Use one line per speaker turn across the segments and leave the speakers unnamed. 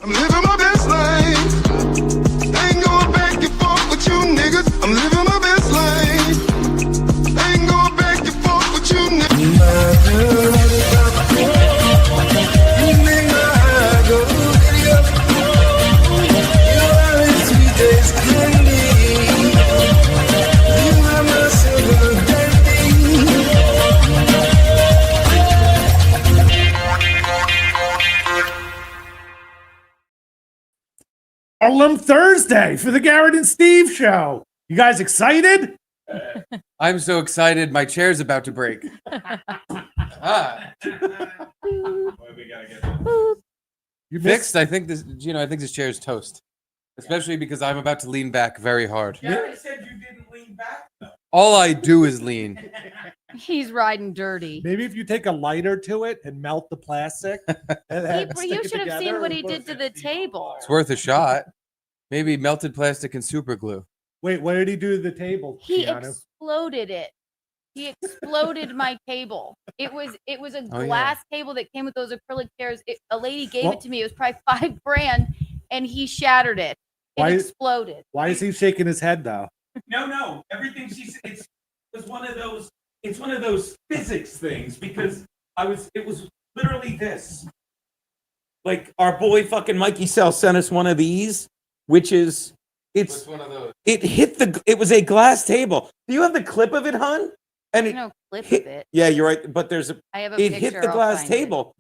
I'm living my best life. Ain't going back and forth with you niggas. I'm living my best life. Ain't going back and forth with you niggas.
Harlem Thursday for the Garrett and Steve show. You guys excited?
I'm so excited. My chair's about to break.
You
Fixed? I think this chair is toast. Especially because I'm about to lean back very hard.
Garrett said you didn't lean back, though.
All I do is lean.
He's riding dirty.
Maybe if you take a lighter to it and melt the plastic.
You should have seen what he did to the table.
It's worth a shot. Maybe melted plastic and super glue.
Wait, what did he do to the table?
He
Keanu?
exploded it. He exploded my table. It was a glass table that came with those acrylic chairs. A lady gave it to me. It was probably $5,000, and he shattered it. It exploded.
Why is he shaking his head though?
No. Everything she said, it was one of those. It's one of those physics things because it was literally this. Like our boy fucking Mikey Sell sent us one of these, which is
What's one of those?
It was a glass table. Do you have the clip of it, hon? And
No clip of it.
Yeah, you're right. But
I have a
it
picture.
hit the
I'll
glass
find
table.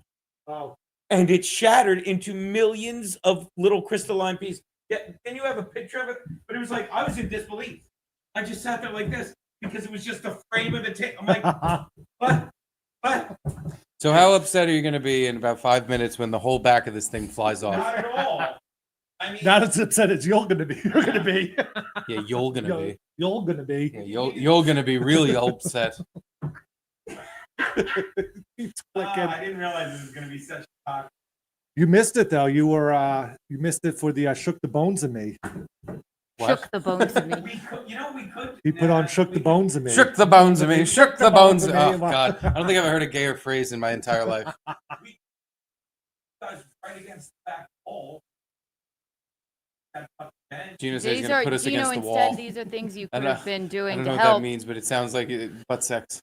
Oh,
And it shattered into millions of little crystalline pieces. Yeah, can you have a picture of it? But it was like, I was in disbelief. I just sat there like this because it was just the frame of the table. I'm like, what?
So how upset are you going to be in about 5 minutes when the whole back of this thing flies off?
Not at all. I mean,
not as upset as you're gonna be. You're gonna be.
Yeah, you're going to be.
You're gonna be.
Yeah, you're going to be really upset.
Keeps clicking.
I didn't realize this was going to be such a talk.
You missed it though. You missed it for the shook the bones of me.
Shook the bones of me.
We could.
He put on shook the bones of me.
Shook the bones of me. Shook the bones of me. Oh,
me.
God. I don't think I've ever heard a gayer phrase in my entire life.
Guys, right against the back wall.
Gina says he's going to put us against the wall.
Instead, these are things you could have been
I
doing
don't
to
know what
help.
that means, but it sounds like butt sex.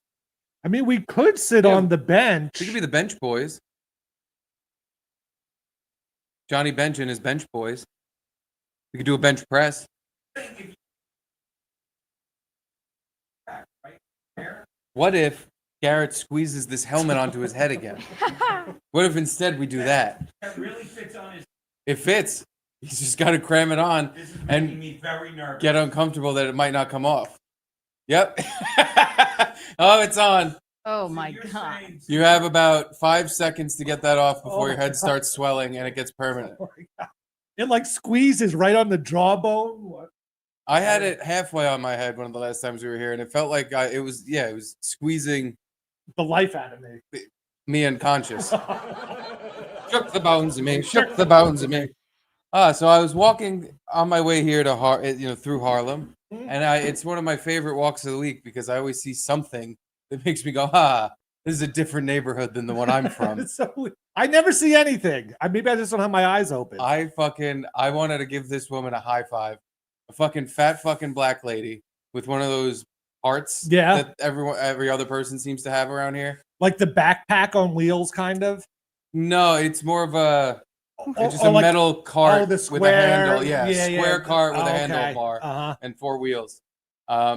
I mean, we could sit on the bench.
We could be the bench boys. Johnny Bench and his bench boys. We could do a bench press. What if Garrett squeezes this helmet onto his head again? What if instead we do that?
That really fits on his.
It fits. He's just got to cram it on
This is making
and
me very nervous.
get uncomfortable that it might not come off. Yep. Oh, it's on.
Oh
So
my
you're
God.
saying-
You have about 5 seconds to get that off before your head starts swelling and it gets permanent.
It like squeezes right on the jawbone. What?
I had it halfway on my head one of the last times we were here, and it felt like it was squeezing
The life out of me.
me unconscious. Shook the bones of me. Shook the bones of me. So I was walking on my way here to through Harlem, and it's one of my favorite walks of the week because I always see something that makes me go, this is a different neighborhood than the one I'm from.
I never see anything. Maybe I just don't have my eyes open.
I wanted to give this woman a high five. A fucking fat fucking black lady with one of those hearts that every other person seems to have around here.
Like the backpack on wheels, kind of?
No, it's more of a metal cart with a handle. Square cart with a handlebar and 4 wheels.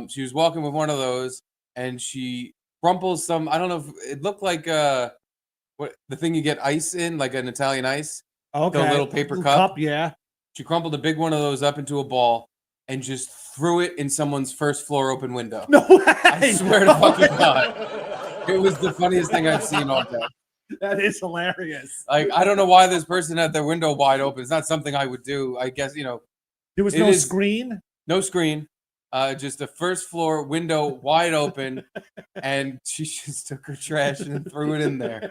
She was walking with one of those and she crumples some, I don't know if it looked like what the thing you get ice in, like an Italian ice.
Okay.
The little paper cup.
Yeah.
She crumpled a big one of those up into a ball and just threw it in someone's first floor open window.
No way!
I swear to fucking God. It was the funniest thing I've seen all day.
That is hilarious.
Like, I don't know why this person had their window wide open. It's not something I would do. I guess,
There was no screen?
No screen. Just a first floor window wide open, and she just took her trash and threw it in there.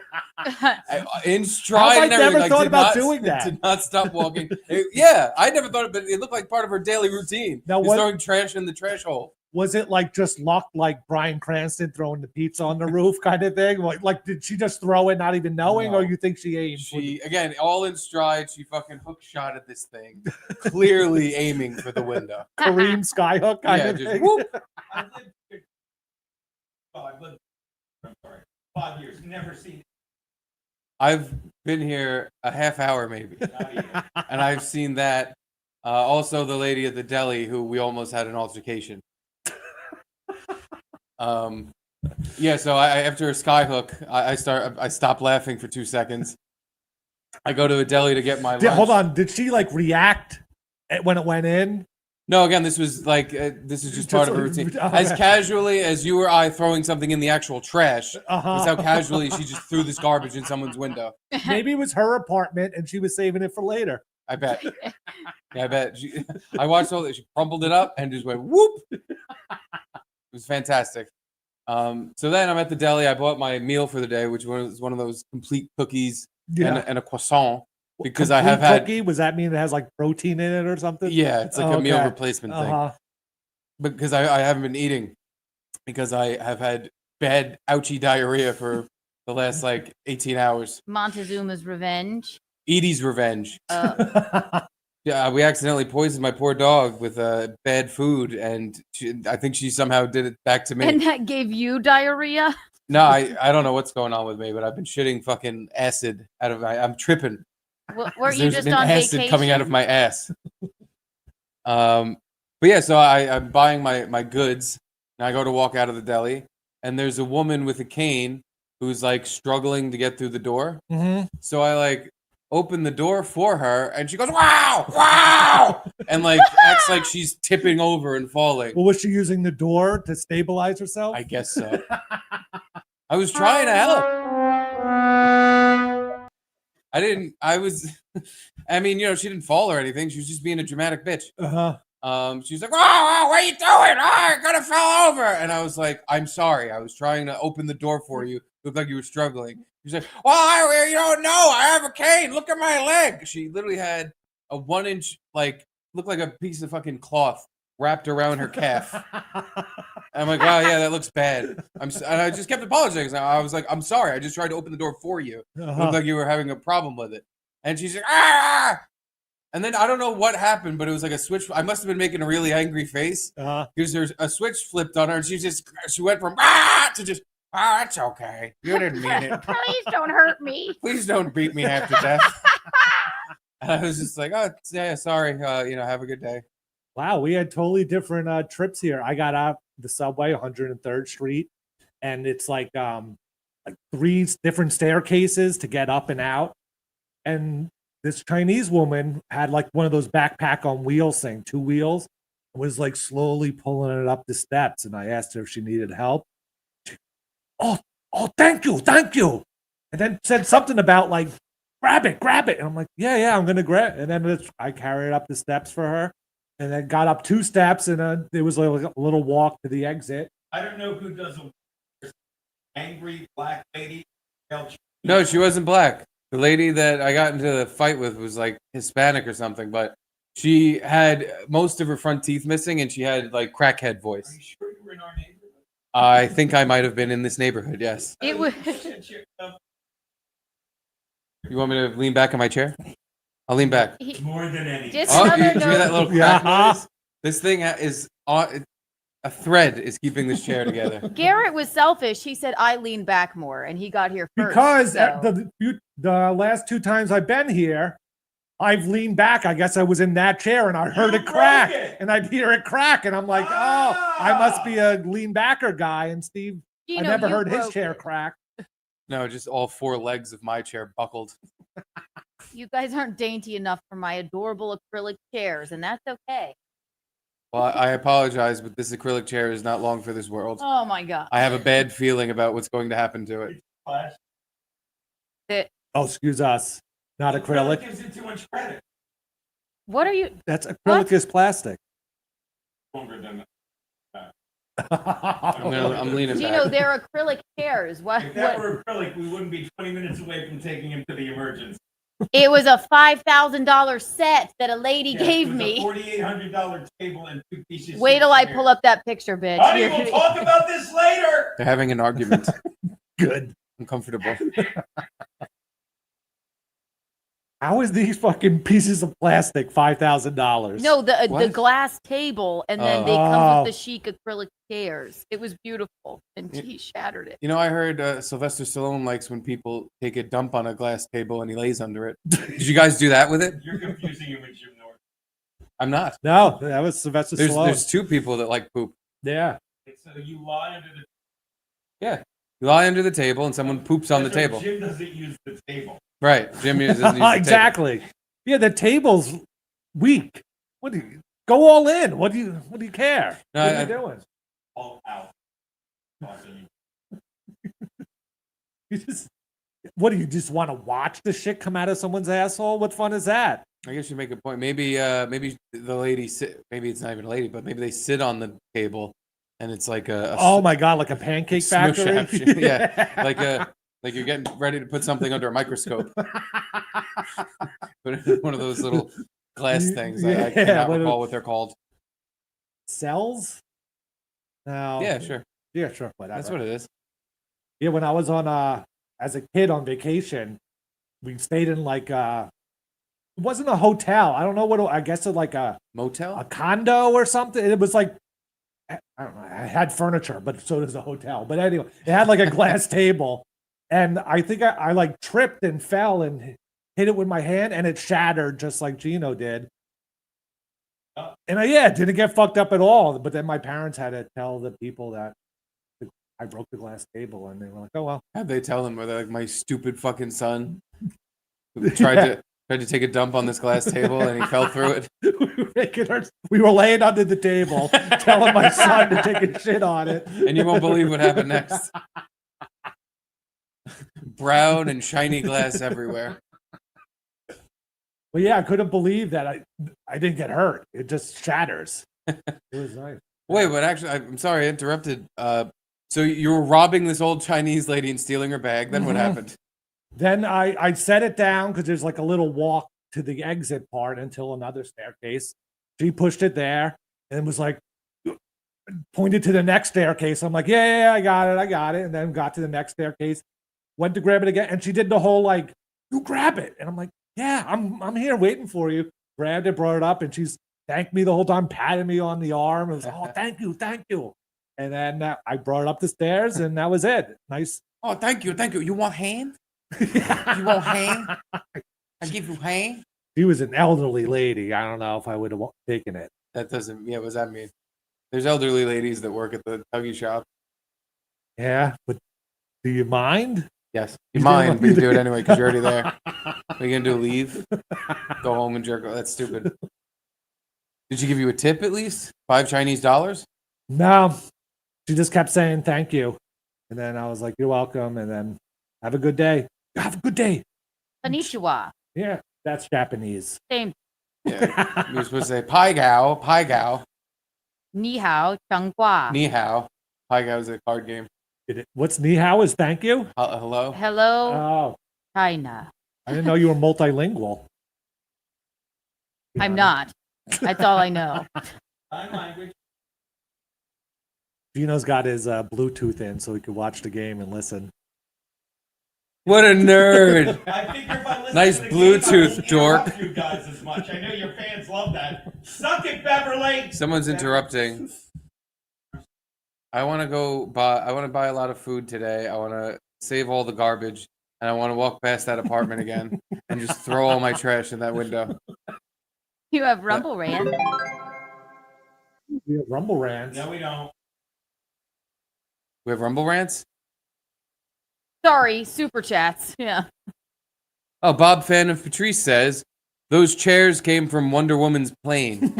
In stride and everything.
I never thought about doing that.
Did not stop walking. I never thought of it. It looked like part of her daily routine.
Now,
throwing trash in the trash hole.
Was it like just luck, like Bryan Cranston throwing the pizza on the roof kind of thing? Like did she just throw it not even knowing,
No.
or you think she aimed?
She, again, all in stride, she fucking hook shot at this thing, clearly aiming for the window.
Kareem Skyhook kind of
just
thing?
whoop.
I've lived, I'm sorry, 5 years, never seen it.
I've been here a half hour maybe, and I've seen that. Also, the lady at the deli who we almost had an altercation. Yeah, so after a skyhook, I stop laughing for 2 seconds. I go to a deli to get my lunch.
Hold on, did she like react when it went in?
No, again, this was like this is just part of her routine.
Okay.
As casually as you or I throwing something in the actual trash, was how casually she just threw this garbage in someone's window.
Maybe it was her apartment and she was saving it for later.
I bet. Yeah, I bet. I watched all that. She crumpled it up and just went whoop. It was fantastic. So then I'm at the deli. I bought my meal for the day, which was one of those complete cookies and a croissant. Because I have had
cookie. Was that mean it has like protein in it or something?
Yeah, it's like a meal replacement thing. Because I haven't been eating because I have had bad ouchy diarrhea for the last like 18 hours.
Montezuma's revenge.
Edie's revenge. Yeah, we accidentally poisoned my poor dog with bad food, and I think she somehow did it back to me.
And that gave you diarrhea?
No, I don't know what's going on with me, but I've been shitting fucking acid out of I'm tripping.
Were you just on
acid
vacation?
Coming out of my ass. But yeah, so I'm buying my goods, and I go to walk out of the deli, and there's a woman with a cane who's like struggling to get through the door.
Mm-hmm.
So I like open the door for her, and she goes, "Wow, wow," and like acts like she's tipping over and falling.
Well, was she using the door to stabilize herself?
I guess so. I was trying to help. I mean, you know, she didn't fall or anything. She was just being a dramatic bitch. She was like, "Wow, what are you doing? I could have fell over." And I was like, "I'm sorry. I was trying to open the door for you. It looked like you were struggling." She's like, "Well, you don't know. I have a cane. Look at my leg." She literally had a 1-inch, like, looked like a piece of fucking cloth wrapped around her calf. I'm like, "Wow, yeah, that looks bad." And I just kept apologizing. I was like, "I'm sorry. I just tried to open the door for you. It looked like you were having a problem with it." And she's like, "Ah!" And then I don't know what happened, but it was like a switch. I must have been making a really angry face because there's a switch flipped on her, and she went from to just, "Oh, that's okay. You didn't mean it.
Please don't hurt me.
Please don't beat me half to death." And I was just like, "Oh, yeah, sorry. Have a good day."
Wow, we had totally different trips here. I got out the subway, 103rd Street, and it's like 3 different staircases to get up and out. And this Chinese woman had like one of those backpack on wheels thing, 2 wheels, and was like slowly pulling it up the steps. And I asked her if she needed help. She, oh, thank you. And then said something about like, grab it. And I'm like, yeah, I'm going to grab it. And then I carried it up the steps for her. And then got up 2 steps, and there was like a little walk to the exit.
I don't know who does a angry black lady.
No, she wasn't black. The lady that I got into the fight with was like Hispanic or something, but she had most of her front teeth missing, and she had like crackhead voice.
Are you sure you were in our neighborhood?
I think I might have been in this neighborhood. Yes.
It was.
You want me to lean back in my chair? I'll lean back.
More than anything.
Just
Oh, you
another
hear that
note.
little crack noise? This thing is on. A thread is keeping this chair together.
Garrett was selfish. He said, "I lean back more," and he got here first.
Because
so.
the last 2 times I've been here, I've leaned back. I guess I was in that chair and I heard it crack, and I'd hear it crack, and I'm like, "Oh, I must be a lean backer guy." And Steve, I never heard his chair crack.
No, just all 4 legs of my chair buckled.
You guys aren't dainty enough for my adorable acrylic chairs, and that's okay.
Well, I apologize, but this acrylic chair is not long for this world.
Oh my god!
I have a bad feeling about what's going to happen to it.
Excuse us. Not acrylic.
Gives it too much credit.
What are you?
That's acrylic is plastic.
Longer than that.
I'm leaning
Gino,
back.
they're acrylic chairs. What?
If that were acrylic, we wouldn't be 20 minutes away from taking him to the emergency.
It was a $5,000 set that a lady gave
it was
me.
a $4,800 table and 2 pieces.
Wait till I pull up that picture, bitch.
Honey, we'll talk about this later.
They're having an argument.
Good.
Uncomfortable.
How is these fucking pieces of plastic $5,000?
No, the glass table, and then they come with the chic acrylic chairs. It was beautiful, and he shattered it.
You know, I heard Sylvester Stallone likes when people take a dump on a glass table and he lays under it. Did you guys do that with it?
You're confusing him with Jim Norton.
I'm not.
No, that was Sylvester Stallone.
There's 2 people that like poop.
Yeah.
So you lie under the.
Yeah. You lie under the table and someone poops on the table.
Jim doesn't use the table.
Right. Jim doesn't use
exactly.
The table.
Yeah, the table's weak. What do you go all in? What do you care?
No,
what are you doing?
All out.
What do you just want to watch the shit come out of someone's asshole? What fun is that?
I guess you make a point. Maybe the lady maybe it's not even a lady, but maybe they sit on the table and it's like a
oh my god, like a pancake factory.
Yeah, like you're getting ready to put something under a microscope. Put it in one of those little glass things. I cannot recall what they're called.
Cells? No.
Yeah, sure.
Yeah, sure. Whatever.
That's what it is.
Yeah, when I was on as a kid on vacation, we stayed in like it wasn't a hotel. I don't know what I guess it's like a
motel,
a condo or something. It was like I don't know. I had furniture, but so does the hotel. But anyway, it had like a glass table, and I think I like tripped and fell and hit it with my hand, and it shattered just like Gino did. And it didn't get fucked up at all. But then my parents had to tell the people that I broke the glass table, and they were like, "Oh well."
How'd they tell them? Were they like, my stupid fucking son who tried to take a dump on this glass table and he fell through it?
We were laying under the table, telling my son to take a shit on it,
and you won't believe what happened next. Brown and shiny glass everywhere.
Well, yeah, I couldn't believe that I didn't get hurt. It just shatters. It was nice.
Wait, but actually, I'm sorry I interrupted. So you were robbing this old Chinese lady and stealing her bag. Then what happened?
Then I set it down because there's like a little walk to the exit part until another staircase. She pushed it there and was like, pointed to the next staircase. I'm like, yeah, I got it. And then got to the next staircase, went to grab it again. And she did the whole like, you grab it. And I'm like, yeah, I'm here waiting for you. Grabbed it, brought it up, and she's thanked me the whole time, patted me on the arm. It was like, oh, thank you. And then I brought it up the stairs, and that was it. Nice.
Oh, thank you. You want hand? You want hand? I give you hand?
She was an elderly lady. I don't know if I would have taken it.
That doesn't, what does that mean? There's elderly ladies that work at the Tuggy shop.
Yeah, but do you mind?
Yes. You mind, but you do it anyway because you're already there. What are you going to do, leave? Go home and jerk off? That's stupid. Did she give you a tip at least? $5 Chinese?
No. She just kept saying thank you. And then I was like, you're welcome. And then have a good day. Have a good day.
Konnichiwa.
Yeah, that's Japanese.
Same.
Yeah. You're supposed to say pai gao.
Ni hao, chang gua.
Ni hao. Pai gao is a card game.
What's ni hao is thank you?
Hello?
Hello,
Oh.
China.
I didn't know you were multilingual.
I'm not. That's all I know.
Sign language.
Gino's got his Bluetooth in so he could watch the game and listen.
What a nerd.
I figure if I listen
Nice
to the
Bluetooth,
game, I won't
dork.
interrupt you guys as much. I know your fans love that. Suck it, Beverly.
Someone's interrupting. I want to buy a lot of food today. I want to save all the garbage, and I want to walk past that apartment again and just throw all my trash in that window.
You have Rumble Rant.
We have Rumble Rants.
No, we don't.
We have Rumble Rants?
Sorry, super chats. Yeah.
Oh, Bob Fan of Patrice says, those chairs came from Wonder Woman's plane.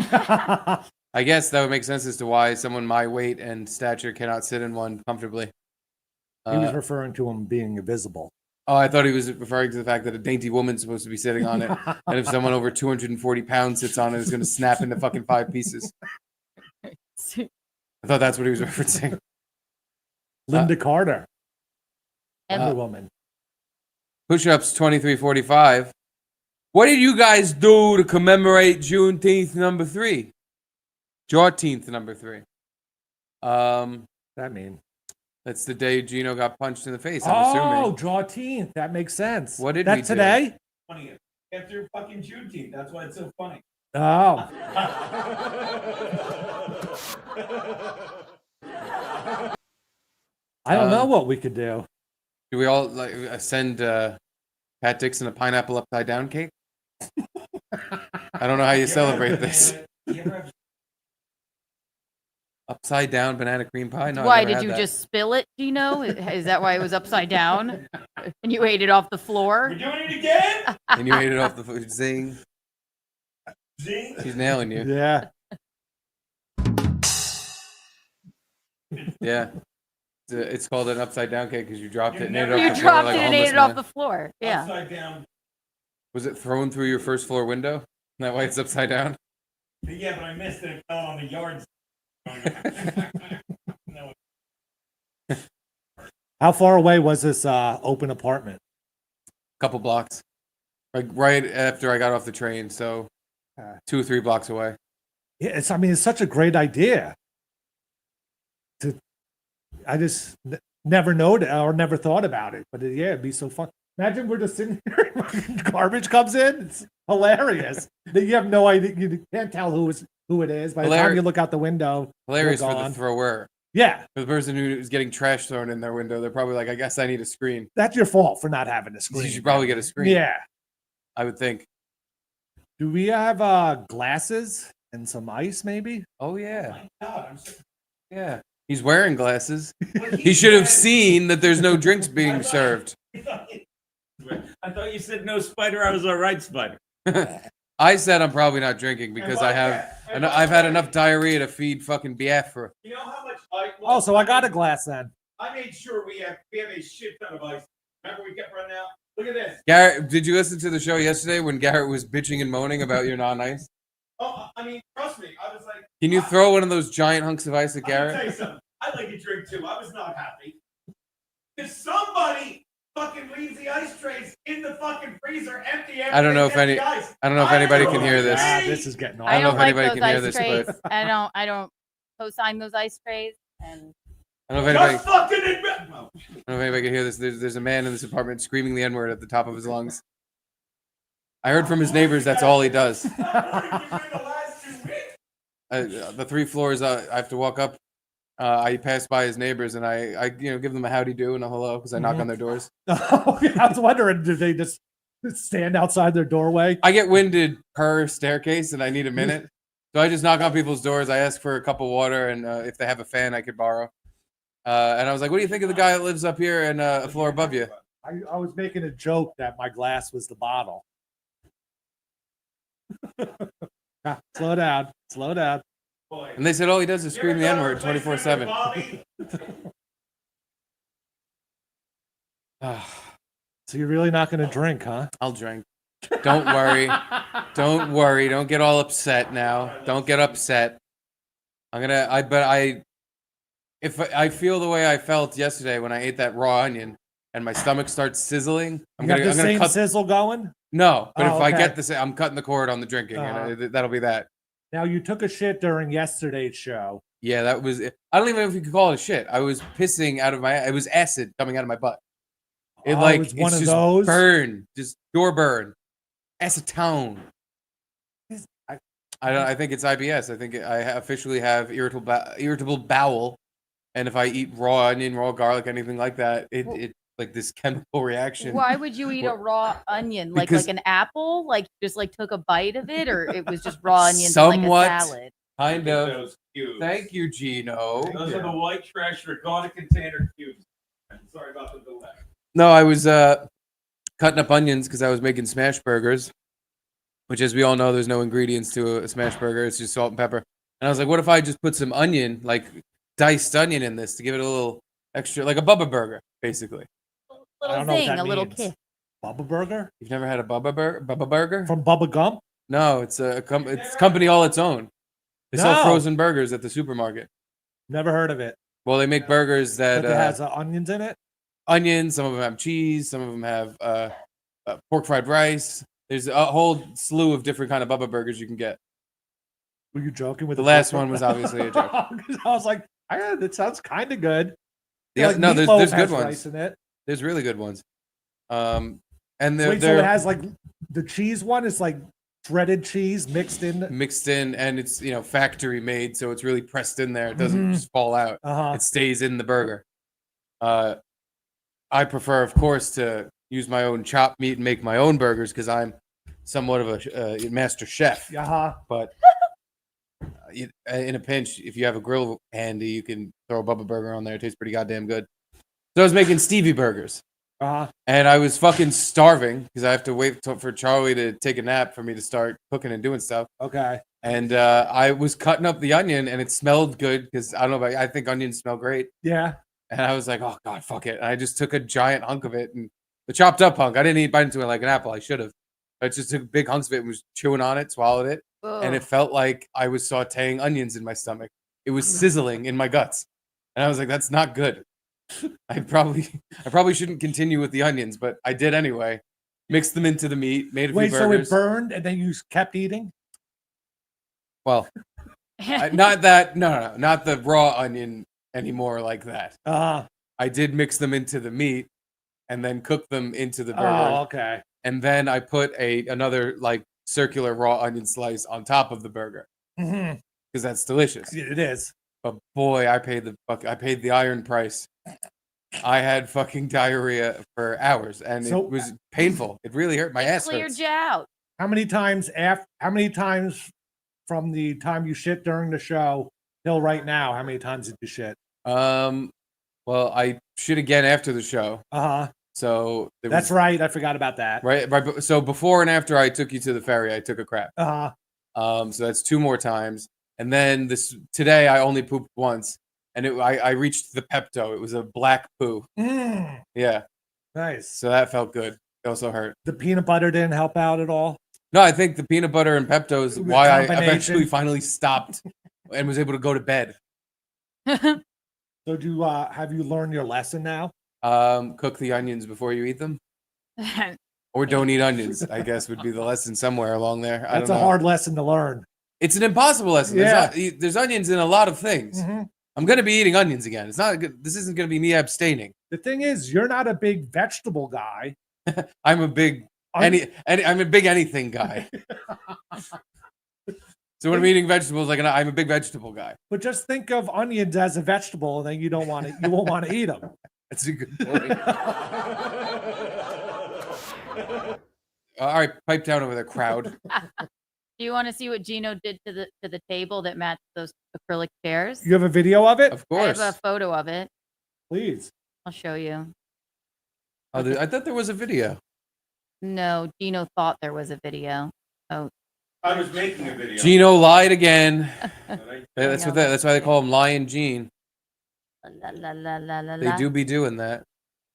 I guess that would make sense as to why someone my weight and stature cannot sit in one comfortably.
He was referring to him being invisible.
Oh, I thought he was referring to the fact that a dainty woman's supposed to be sitting on it. And if someone over 240 pounds sits on it, it's going to snap into fucking 5 pieces. I thought that's what he was referencing.
Linda Carter.
And
Wonder Woman.
Push-ups 2345. What did you guys do to commemorate Juneteenth number 3? Juneteenth number 3.
That mean?
That's the day Gino got punched in the face. I'm assuming.
Juneteenth. That makes sense.
What did
that
we do?
Today?
20th. After fucking Juneteenth. That's why it's so funny.
Oh. I don't know what we could do.
Do we all like send Pat Dixon a pineapple upside down cake? I don't know how you celebrate this. Upside down banana cream pie? No.
Why did you just spill it? Do you know? Is that why it was upside down? And you ate it off the floor?
We're doing it again?
And you ate it off the floor. Zing.
Zing.
She's nailing you.
Yeah.
Yeah. It's called an upside down cake because you dropped it and ate it off
You
the floor.
dropped
like
it
a
and ate
homeless
it off
man.
the floor. Yeah.
Upside down.
Was it thrown through your first floor window? Isn't that why it's upside down?
Yeah, but I missed it. It fell on the yard. No.
How far away was this open apartment?
Couple blocks. Like right after I got off the train, so 2 or 3 blocks away.
Yeah, it's such a great idea. I just never noted or never thought about it, but yeah, it'd be so fun. Imagine we're just sitting here, and garbage comes in. It's hilarious. You have no idea. You can't tell who it is. By the time you look out the window,
hilarious for the thrower.
Yeah,
for the person who is getting trash thrown in their window, they're probably like, "I guess I need a screen."
That's your fault for not having a screen.
You should probably get a screen.
Yeah,
I would think.
Do we have glasses and some ice, maybe?
Oh yeah.
Oh my God, I'm so...
Yeah. He's wearing glasses. He should have seen that there's no drinks being served.
I thought you said no, Spider. I was all right, Spider.
I said I'm probably not drinking because I've had enough diarrhea to feed fucking Biafra.
You know how much ice?
So I got a glass then.
I made sure we have a shit ton of ice. Remember we kept running out? Look at this.
Garrett, did you listen to the show yesterday when Garrett was bitching and moaning about your non-ice?
Oh, I mean, trust me. I was like,
Can you throw one of those giant hunks of ice at
I'm gonna
Garrett?
tell you something. I like a drink too. I was not happy. If somebody fucking leaves the ice trays in the fucking freezer empty.
I don't know if anybody can hear this.
This is getting.
I don't know if
like
anybody
those
can hear
ice
this,
trays.
but
I don't co-sign those ice trays. And
I don't know if anybody.
Just fucking admit.
I don't know if anybody can hear this. There's a man in this apartment screaming the N-word at the top of his lungs. I heard from his neighbors that's all he does. The 3 floors I have to walk up. I pass by his neighbors and I give them a howdy do and a hello because I knock on their doors.
Oh, I was wondering, do they just stand outside their doorway?
I get winded per staircase and I need a minute. So I just knock on people's doors. I ask for a cup of water and if they have a fan I could borrow. And I was like, what do you think of the guy that lives up here and a floor above you?
I was making a joke that my glass was the bottle. Slow down.
And they said, all he does is scream the N-word 24/7.
So you're really not going to drink, huh?
I'll drink. Don't worry. Don't worry. Don't get all upset now. Don't get upset. If I feel the way I felt yesterday when I ate that raw onion and my stomach starts sizzling, I'm gonna cut
sizzle going.
No, but if
okay.
I get this, I'm cutting the cord on the drinking, and that'll be that.
Now you took a shit during yesterday's show.
Yeah, that was. I don't even know if you could call it a shit. I was pissing out of my. It was acid coming out of my butt. It
it's one of
just
those
burn, just door burn, acetone. I think it's IBS. I think I officially have irritable bowel, and if I eat raw onion, raw garlic, anything like that, it like this chemical reaction.
why would you eat a raw onion? Like an apple? Like just like took a bite of it, or it was just raw onions in like a salad?
Kind of.
Those cubes.
Thank you, Gino.
Those are the white trash regatta container cubes. I'm sorry about the delay.
No, I was cutting up onions because I was making smash burgers, which, as we all know, there's no ingredients to a smash burger. It's just salt and pepper. And I was like, what if I just put some onion, like diced onion in this to give it a little extra, like a Bubba burger, basically.
Little zing, a little kick.
Bubba Burger?
You've never had a Bubba burger?
From Bubba Gump?
No, it's it's company all its own. They sell frozen burgers at the supermarket.
Never heard of it.
Well, they make burgers that
has onions in it.
Onions. Some of them have cheese. Some of them have pork fried rice. There's a whole slew of different kind of Bubba burgers you can get.
Were you joking with
the last one? Was obviously a joke.
I was like, that sounds kind of good.
Yeah, no, there's good ones.
In it.
There's really good ones. And
so it has like the cheese one is like shredded cheese mixed in,
and it's factory made, so it's really pressed in there. It doesn't just fall out. It stays in the burger. I prefer, of course, to use my own chopped meat and make my own burgers because I'm somewhat of a master chef. But in a pinch, if you have a grill handy, you can throw a Bubba burger on there. It tastes pretty goddamn good. So I was making Stevie burgers. And I was fucking starving because I have to wait for Charlie to take a nap for me to start cooking and doing stuff.
Okay.
And I was cutting up the onion and it smelled good because I don't know, I think onions smell great.
Yeah.
And I was like, oh God, fuck it. And I just took a giant hunk of it and the chopped up hunk. I didn't bite into it like an apple. I should have. I just took big hunks of it and was chewing on it, swallowed it.
Ugh.
And it felt like I was sauteing onions in my stomach. It was sizzling in my guts. And I was like, that's not good. I probably shouldn't continue with the onions, but I did anyway. Mixed them into the meat, made a few burgers.
So it burned and then you kept eating?
Well, not that. No, not the raw onion anymore like that. I did mix them into the meat and then cook them into the burger.
Oh, okay.
And then I put another like circular raw onion slice on top of the burger because that's delicious.
It is.
But boy, I paid the iron price. I had fucking diarrhea for hours, and it was painful. It really hurt. My ass
cleared
hurts.
you out.
How many times from the time you shit during the show till right now? How many times did you shit?
Well, I shit again after the show. So
that's right. I forgot about that.
Right. So before and after I took you to the ferry, I took a crap. So that's 2 more times, and then today I only pooped once. And I reached the Pepto. It was a black poo. Yeah.
Nice.
So that felt good. It also hurt.
The peanut butter didn't help out at all?
No, I think the peanut butter and Pepto is why I eventually finally stopped and was able to go to bed.
So have you learned your lesson now?
Cook the onions before you eat them. Or don't eat onions, I guess would be the lesson somewhere along there.
That's a hard lesson to learn.
It's an impossible lesson.
Yeah.
There's onions in a lot of things. I'm going to be eating onions again. It's not good. This isn't going to be me abstaining.
The thing is, you're not a big vegetable guy.
I'm a big I'm a big anything guy. So when I'm eating vegetables, I'm a big vegetable guy.
But just think of onions as a vegetable, and then you won't want to eat them.
That's a good point. All right, pipe down over the crowd.
Do you want to see what Gino did to the table that matched those acrylic chairs?
You have a video of it?
Of course.
I have a photo of it.
Please.
I'll show you.
Oh, I thought there was a video.
No, Gino thought there was a video. Oh.
I was making a video.
Gino lied again. That's why they call him Lion Gene. They do be doing that.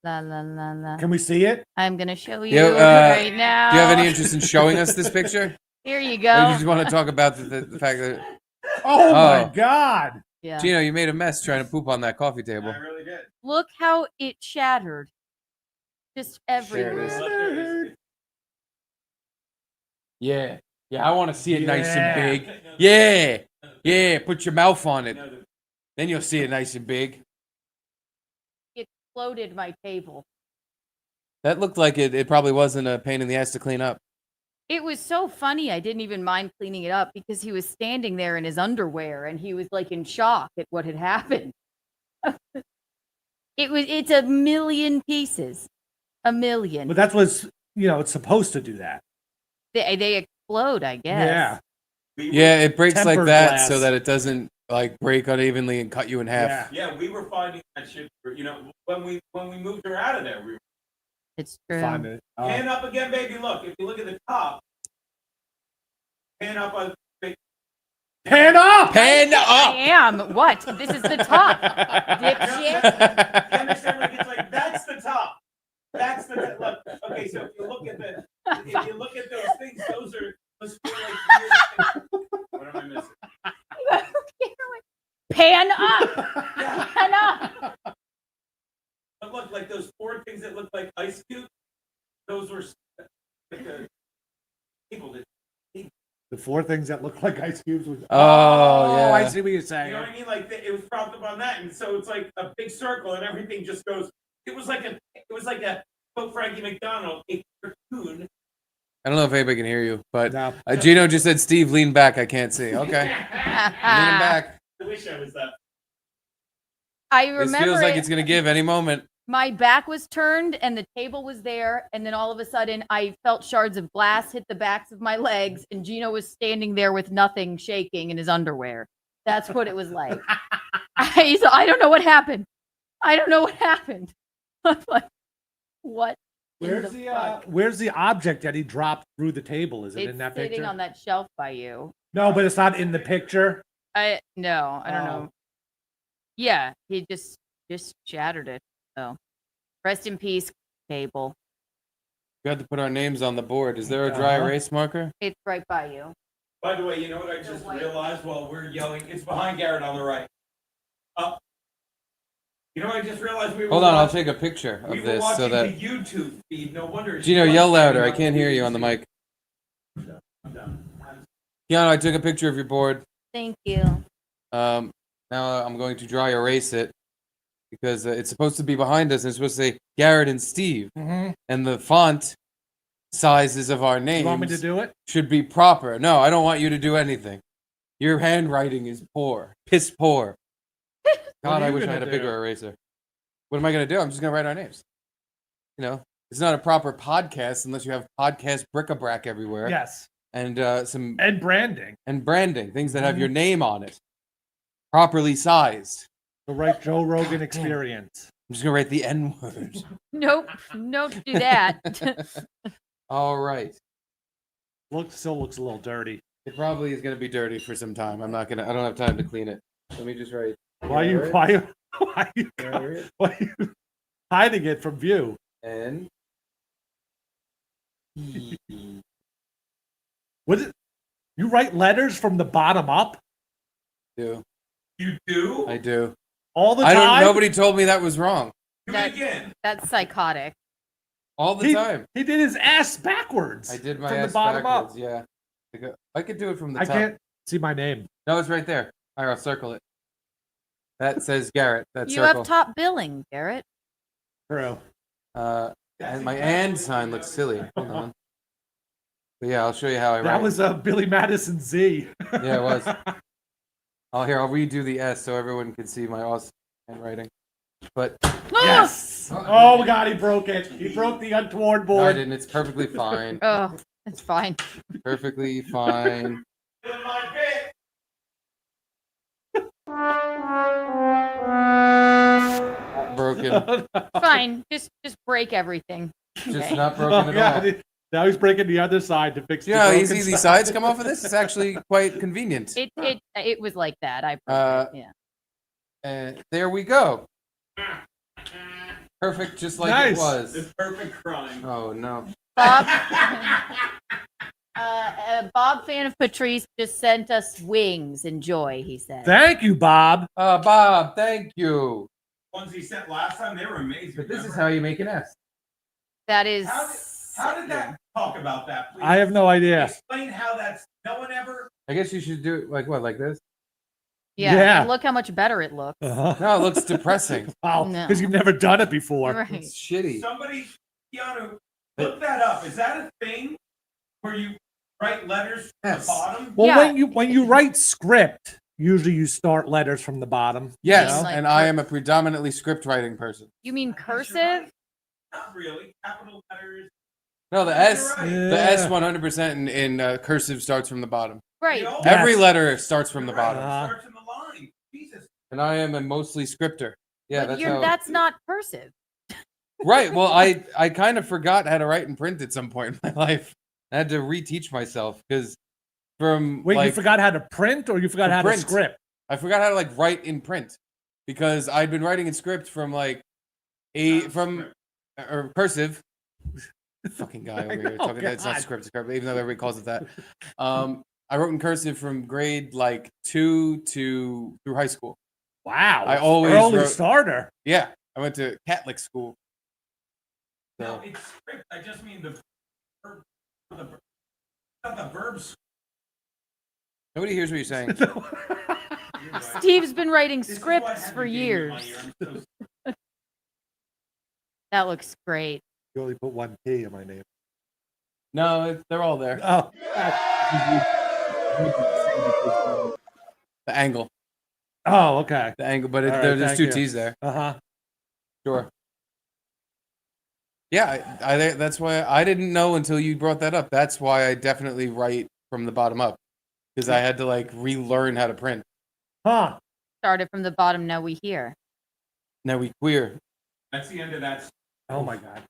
Can we see it?
I'm gonna show you right now.
Do you have any interest in showing us this picture?
Here you go.
Or you just want to talk about the fact that...
Oh my God.
Yeah.
Gino, you made a mess trying to poop on that coffee table.
I really did.
Look how it shattered. Just everywhere.
Yeah. Yeah, I want to see it nice and big. Yeah. Yeah, put your mouth on it. Then you'll see it nice and big.
It exploded my table.
That looked like it probably wasn't a pain in the ass to clean up.
It was so funny. I didn't even mind cleaning it up because he was standing there in his underwear and he was like in shock at what had happened. It's a million pieces. A million.
But that's what's, it's supposed to do that.
They explode, I guess.
Yeah.
Yeah, it breaks like that
glass.
so that it doesn't break unevenly and cut you in half.
Yeah, we were finding that shit. When we moved her out of there, we were.
It's true.
Hand up again, baby. Look, if you look at the top. Hand up.
Pan up!
Pan up!
I am. What? This is the top. Dipshit.
It's like that's the top. That's the look. Okay, so if you look at those things, those are weird things. What am I missing?
Pan up.
Yeah.
Pan up.
But look, like those 4 things that look like ice cubes. Those were
4 things that look like ice cubes.
Yeah.
I see what you're saying.
You know what I mean? Like it was propped up on that, and so it's like a big circle, and everything just goes. It was like a Frankie McDonald a cartoon.
I don't know if anybody can hear you, but
No.
Gino just said, Steve, lean back. I can't see. Okay. Leaning back.
I wish I was that.
I
This
remember
feels like it's going to give any moment.
my back was turned and the table was there, and then all of a sudden I felt shards of glass hit the backs of my legs, and Gino was standing there with nothing, shaking in his underwear. That's what it was like. I don't know what happened. I don't know what happened. I'm like, what?
Where's the object that he dropped through the table? Is it in that picture?
It's sitting on that shelf by you.
No, but it's not in the picture.
I don't know. Yeah, he just shattered it. So, rest in peace, table.
We had to put our names on the board. Is there a dry erase marker?
It's right by you.
By the way, you know what I just realized while we're yelling? It's behind Garrett on the right. Up. You know what I just realized?
Hold on, I'll take a picture of this so that
the YouTube feed. No wonder.
Gino, yell louder. I can't hear you on the mic.
I'm done.
Keanu, I took a picture of your board.
Thank you.
Now I'm going to dry erase it because it's supposed to be behind us and it's supposed to say Garrett and Steve.
Mm-hmm.
And the font sizes of our names
You want me to do it?
should be proper. No, I don't want you to do anything. Your handwriting is poor. Piss poor. God, I wish I had a bigger eraser. What am I going to do? I'm just going to write our names. You know, it's not a proper podcast unless you have podcast bric-a-brac everywhere.
Yes.
And
branding.
And branding. Things that have your name on it. Properly sized.
The right Joe Rogan experience.
I'm just going to write the N-word.
Nope. Don't do that.
All right.
Still looks a little dirty.
It probably is going to be dirty for some time. I don't have time to clean it. Let me just write.
Why are you hiding it from view?
N.
What is, you write letters from the bottom up?
Do.
You do?
I do.
All the time?
Nobody told me that was wrong.
Do it again.
That's psychotic.
All the time.
He did his ass backwards.
I did my
from
ass
the bottom
backwards,
up.
yeah. I could do it from the top.
I can't see my name.
No, it's right there. All right, I'll circle it. That says Garrett. That
You
circle.
have top billing, Garrett.
True.
And my and sign looks silly. Hold on. But yeah, I'll show you how I write.
That was Billy Madison Z.
Yeah, it was. I'll redo the S so everyone can see my awesome handwriting. But
yes. Oh God, he broke it. He broke the untoward board.
no, I didn't. It's perfectly fine.
Oh, it's fine.
Perfectly fine. Not broken.
Fine. Just break everything.
Just not broken at all.
Now he's breaking the other side to fix.
You know how easy these sides come off of this? It's actually quite convenient.
It was like that. Yeah.
And there we go. Perfect, just like it was.
It's perfect crime.
Oh no.
Bob, Bob, fan of Patrice, just sent us wings. Enjoy, he said.
Thank you, Bob.
Bob, thank you.
Ones he sent last time, they were amazing.
But this is how you make an S.
That is.
How did that talk about that? Please?
I have no idea.
Explain how that's. No one ever.
I guess you should do it like what, like this?
Yeah. Look how much better it looks.
No, it looks depressing.
Wow, because you've never done it before.
Right.
It's shitty.
Somebody, Keanu, look that up. Is that a thing where you write letters from the bottom?
Well, when you write script, usually you start letters from the bottom.
Yes,
you know?
and I am a predominantly script writing person.
You mean cursive?
Not really. Capital letters.
No, the S,
Right.
the S 100% in cursive starts from the bottom.
Right.
Every letter starts from the
Right.
bottom.
Starts in the line. Jesus.
And I am a mostly scripter. Yeah,
But
that's how.
that's not cursive.
Right. Well, I kind of forgot how to write in print at some point in my life. I had to reteach myself because
you forgot how to print or you forgot how to script?
I forgot how to write in print because I'd been writing in script from cursive. Fucking guy over here talking that it's not script, even though everybody calls it that. I wrote in cursive from grade 2 through high school.
Wow.
I always
early starter.
Yeah. I went to Catholic school. So.
No, it's script. I just mean the verb. Not the verbs.
Nobody hears what you're saying.
Steve's been writing
This is
scripts
what happened
for
to me in
years.
my ear. I'm so
That looks great.
You only put one P in my name.
No, they're all there.
Oh.
The angle.
Oh, okay.
The angle, but
All right,
there's
thank
two
you.
T's there.
Uh-huh.
Sure. Yeah, I that's why I didn't know until you brought that up. That's why I definitely write from the bottom up. Because I had to like relearn how to print.
Huh.
Started from the bottom, now we hear.
Now we queer.
That's the end of that.
Oh my God.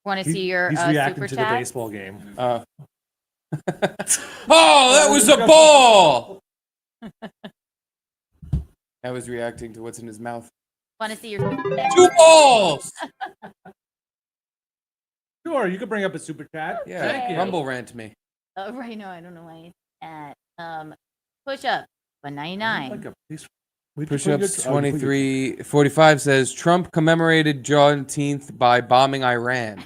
Want to see your
He's reacting
super
to
chat?
the baseball game.
Oh, that was a ball! I was reacting to what's in his mouth.
Want to see your super chat?
2 balls!
Sure, you can bring up a super chat.
Yeah,
Thank you.
Rumble rant me.
Oh, right, no, I don't know why it's at. Push up, $1.99.
Like a piece- we can
Push
put
ups
your- oh, you put your-
2345 says Trump commemorated Juneteenth by bombing Iran.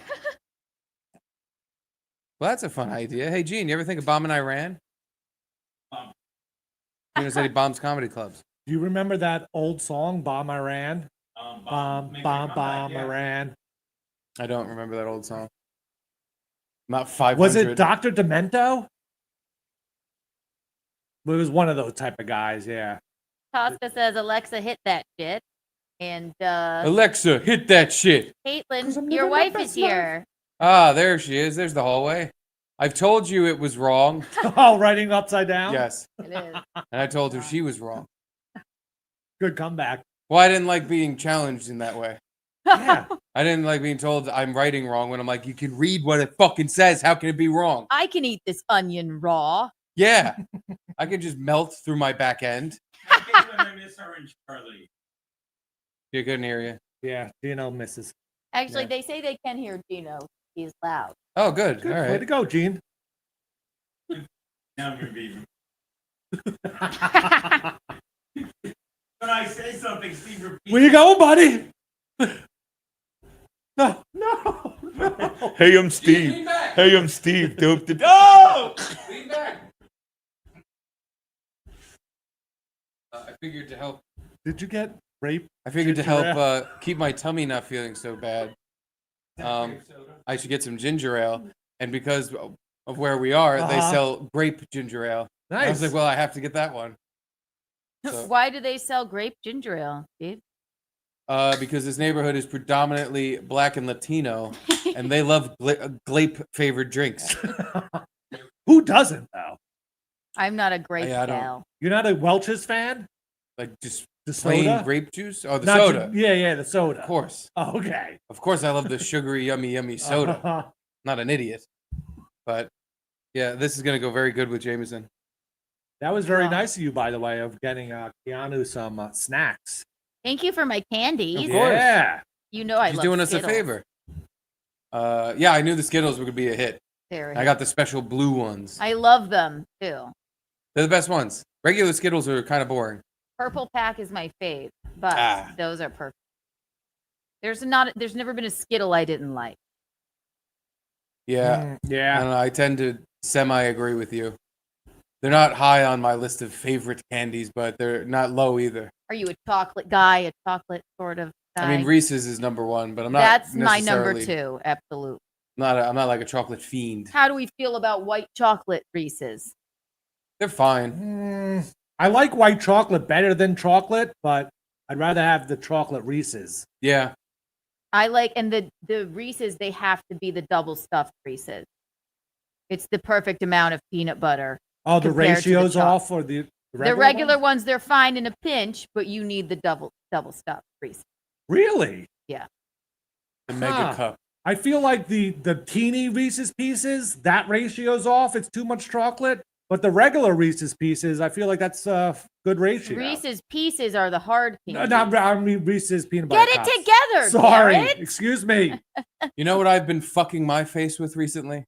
Well, that's a fun idea. Hey, Gene, you ever think of bombing Iran? Gene said he bombs comedy clubs.
Do you remember that old song, Bomb Iran? Bomb,
Make
bomb,
it come
bomb,
back, yeah.
Iran.
I don't remember that old song. Not 500.
Was it Dr. Demento? It was one of those type of guys, yeah.
Tosca says, Alexa, hit that shit. And
Alexa, hit that shit.
'Cause
Caitlin,
I'm
your
living my
wife is
best life.
here.
Ah, there she is. There's the hallway. I've told you it was wrong.
Oh, writing upside down?
Yes.
It is.
And I told her she was wrong.
Good comeback.
Well, I didn't like being challenged in that way.
Yeah.
I didn't like being told I'm writing wrong when I'm like, you can read what it fucking says. How can it be wrong?
I can eat this onion raw.
Yeah. I can just melt through my back end.
I get when I miss her and Charlie.
You couldn't hear you.
Yeah, Gino misses.
Actually,
Yeah.
they say they can hear Gino. He's loud.
Oh, good.
Good.
All
Way to
right.
go, Gene.
Now I'm gonna be. When I say something, Steve repeats.
Where you going, buddy? No, no, no.
Hey, I'm Steve.
Lean back.
Hey, I'm Steve. Dope. Oh!
Lean back. I figured to help.
Did you get rape?
I figured to
Ginger
help
ale?
keep my tummy not feeling so bad. I should get some ginger ale, and because of where we are, they
Uh-huh.
sell grape ginger ale. And I was
Nice.
like, well, I have to get that one. So,
Why do they sell grape ginger ale, Steve?
because this neighborhood is predominantly black and Latino, and they love grape flavored drinks.
Who doesn't, though?
I'm not a grape
Yeah, I don't-
gal.
You're not a Welch's fan?
Like just
The
plain
soda?
grape juice? Oh, the
Not
soda.
ju- yeah, the soda.
Of course.
Oh, okay.
Of course, I love the sugary, yummy, yummy soda. Not an idiot. But yeah, this is going to go very good with Jameson.
That was very
Wow.
nice of you, by the way, of getting Keanu some snacks.
Thank you for my candies.
Of course.
Yeah.
You know I
She's
love
doing us
Skittles.
a favor. Yeah, I knew the Skittles were going to be a hit.
Very.
I got the special blue ones.
I love them too.
They're the best ones. Regular Skittles are kind of boring.
Purple pack is my fave, but
Ah.
those are perfect. There's never been a Skittle I didn't like.
Yeah. I
Yeah.
don't know. I tend to semi-agree with you. They're not high on my list of favorite candies, but they're not low either.
Are you a chocolate guy, a chocolate sort of guy?
I mean, Reese's is number one, but I'm not.
That's my number
necessarily-
2, absolutely.
I'm not like a chocolate fiend.
How do we feel about white chocolate Reese's?
They're fine.
I like white chocolate better than chocolate, but I'd rather have the chocolate Reese's.
Yeah.
I like, and the Reese's, they have to be the double stuffed Reese's. It's the perfect amount of peanut butter.
Oh, the
Compared to the
ratio's
choc-
off, or the
Regular
one?
ones, they're fine in a pinch, but you need the double stuffed Reese's.
Really?
The mega
Huh.
cup.
I feel like the teeny Reese's Pieces, that ratio's off. It's too much chocolate. But the regular Reese's Pieces, I feel like that's a good ratio.
Reese's Pieces are the hard
No,
candy.
not, I mean Reese's peanut butter
Get it
cups.
together,
Sorry,
Garrett.
excuse me,
You know what I've been fucking my face with recently?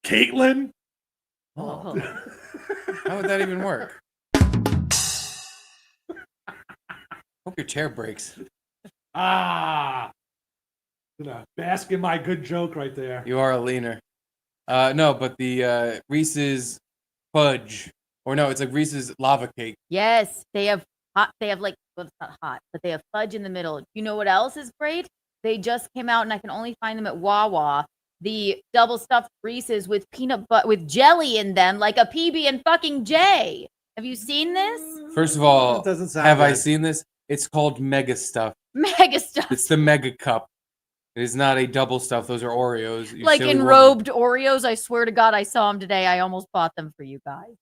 Caitlin.
Oh.
How would that even work? Hope your chair breaks.
Ah, gonna bask in my good joke right there.
You are a leaner. No, but the Reese's fudge. Or no, it's like Reese's lava cake.
Yes, they have hot. They have like, well, it's not hot, but they have fudge in the middle. You know what else is great? They just came out, and I can only find them at Wawa. The double stuffed Reese's with peanut butter with jelly in them, like a PB and fucking J. Have you seen this?
First of all,
doesn't sound
have I
good.
seen this? It's called Mega Stuff.
Mega stuff.
It's the Mega Cup. It is not a double stuff. Those are Oreos. You
Like
silly
enrobed Oreos. I swear to God, I saw them today. I almost bought them for you guys.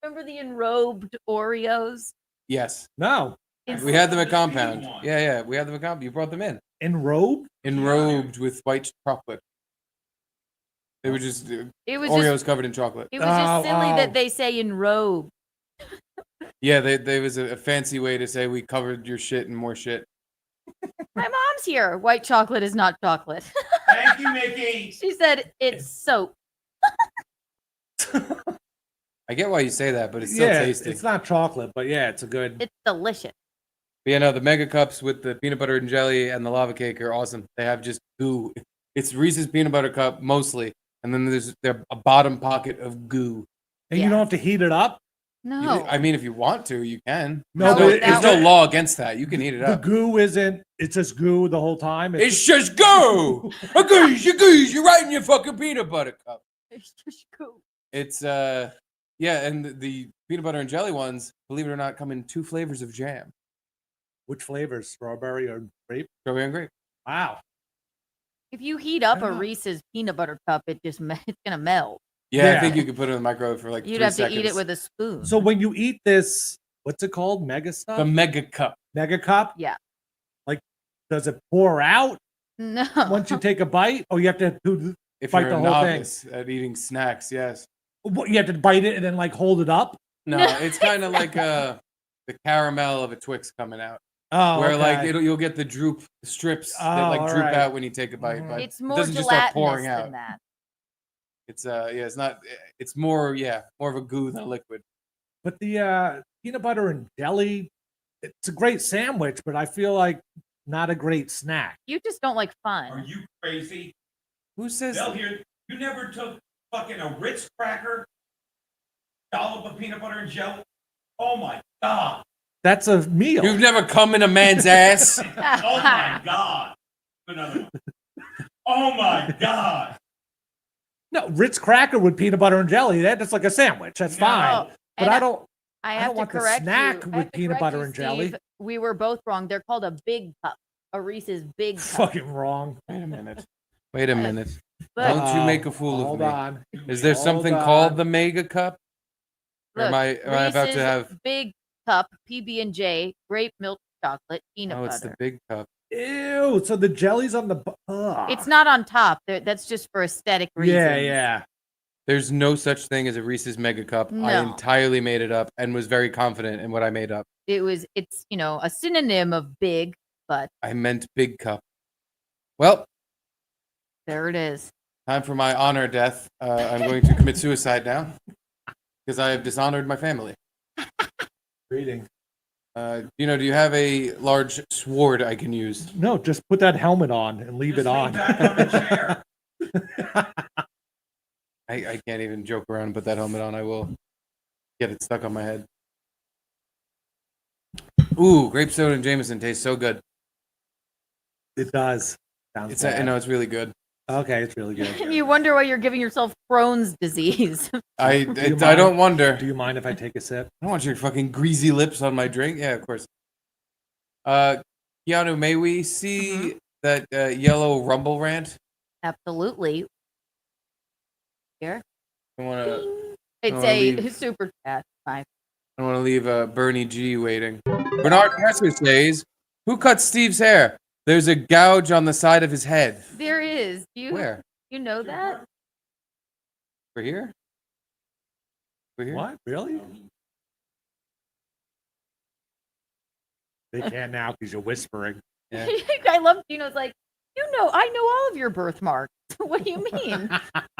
Remember the enrobed Oreos?
Yes.
No.
We had them at Compound. Yeah. We had them at Compound. You brought them in.
Enrobed?
Enrobed with white chocolate. They were just Oreos covered in chocolate.
It was just silly that they say enrobed.
Yeah, there was a fancy way to say we covered your shit and more shit.
My mom's here. White chocolate is not chocolate.
Thank you, Mickey.
She said it's soap.
I get why you say that, but it's still tasty.
It's not chocolate, but yeah, it's a good.
It's delicious.
But yeah, no, the Mega Cups with the peanut butter and jelly and the lava cake are awesome. They have just goo. It's Reese's peanut butter cup mostly, and then there's a bottom pocket of goo.
And you don't have to heat it up?
No.
I mean, if you want to, you can.
No,
but there's no law against that. You can heat it
The
up.
goo isn't. It's just goo the whole time.
It's just goo. A goose, you're right in your fucking peanut butter cup.
It's just goo.
It's yeah, and the peanut butter and jelly ones, believe it or not, come in 2 flavors of jam.
Which flavors? Strawberry or grape?
Strawberry and grape.
Wow.
If you heat up a Reese's peanut butter cup, it's gonna melt.
Yeah, I think you could put it in the microwave for like
You'd
3
have
seconds.
to eat it with a spoon.
So when you eat this, what's it called? Mega stuff?
The Mega Cup.
Mega cup?
Yeah.
Like, does it pour out
No.
once you take a bite? Or you have to
If
bite
you're
the
a
whole
novice at eating snacks, yes.
What, you have to bite it and then like hold it up?
No, it's kind of like the caramel of a Twix coming out.
Oh,
where like
okay.
you'll get the droop strips that like droop out when you take a bite, but
It's
it
more
doesn't just start pouring
gelatinous
out.
than that.
It's it's not. It's more more of a goo than a liquid.
But the peanut butter and jelly, it's a great sandwich, but I feel like not a great snack.
You just don't like fun.
Are you crazy?
Who says?
They'll hear you never took fucking a Ritz cracker, dollop of peanut butter and jelly. Oh my god!
That's a meal.
You've never come in a man's ass.
Oh my god! Another one. Oh my god!
No, Ritz cracker with peanut butter and jelly. That's like a sandwich. That's fine. But
and
I don't.
I
don't
have to
want the
correct
snack
you.
with
I have to
peanut
correct
butter
you,
and jelly.
Steve. We were both wrong. They're called a big cup. A Reese's big cup.
Fucking wrong.
Wait a minute. Wait a minute.
But
Don't you make a fool of
Hold
me.
on.
Is there
Hold
something
on.
called the Mega Cup? Or
look,
am I about to
Reese's
have?
big cup PB&J grape milk chocolate peanut
Oh, it's the
butter.
big cup.
Ew. So the jelly's on the.
It's not on top. That's just for aesthetic reasons.
Yeah.
There's no such thing as a Reese's Mega Cup. I
No.
entirely made it up and was very confident in what I made up.
It's a synonym of big, but
I meant big cup. Well,
there it is.
time for my honor death. I'm going to commit suicide now because I have dishonored my family.
Reading.
Do you have a large sword I can use?
No, just put that helmet on and leave it on.
Back on the chair.
I can't even joke around and put that helmet on. I will get it stuck on my head. Ooh, grape soda and Jameson tastes so good.
It does. Sounds
It's
bad.
it's really good.
Okay, it's really good.
And you wonder why you're giving yourself Crohn's disease.
I
mind?
don't wonder.
Do you mind if I take a sip?
I don't want your fucking greasy lips on my drink. Yeah, of course. Keanu, may we see that yellow rumble rant?
Absolutely. Here.
I want to.
It's
wanna
a
leave.
super chat. Fine.
I want to leave Bernie G waiting. Bernard Presser says, "Who cut Steve's hair? There's a gouge on the side of his head.
There is.
Where?
You know that?
For here? For here?
What? Really? They can't now because you're whispering.
Yeah.
I love Gino's like, I know all of your birthmarks. What do you mean?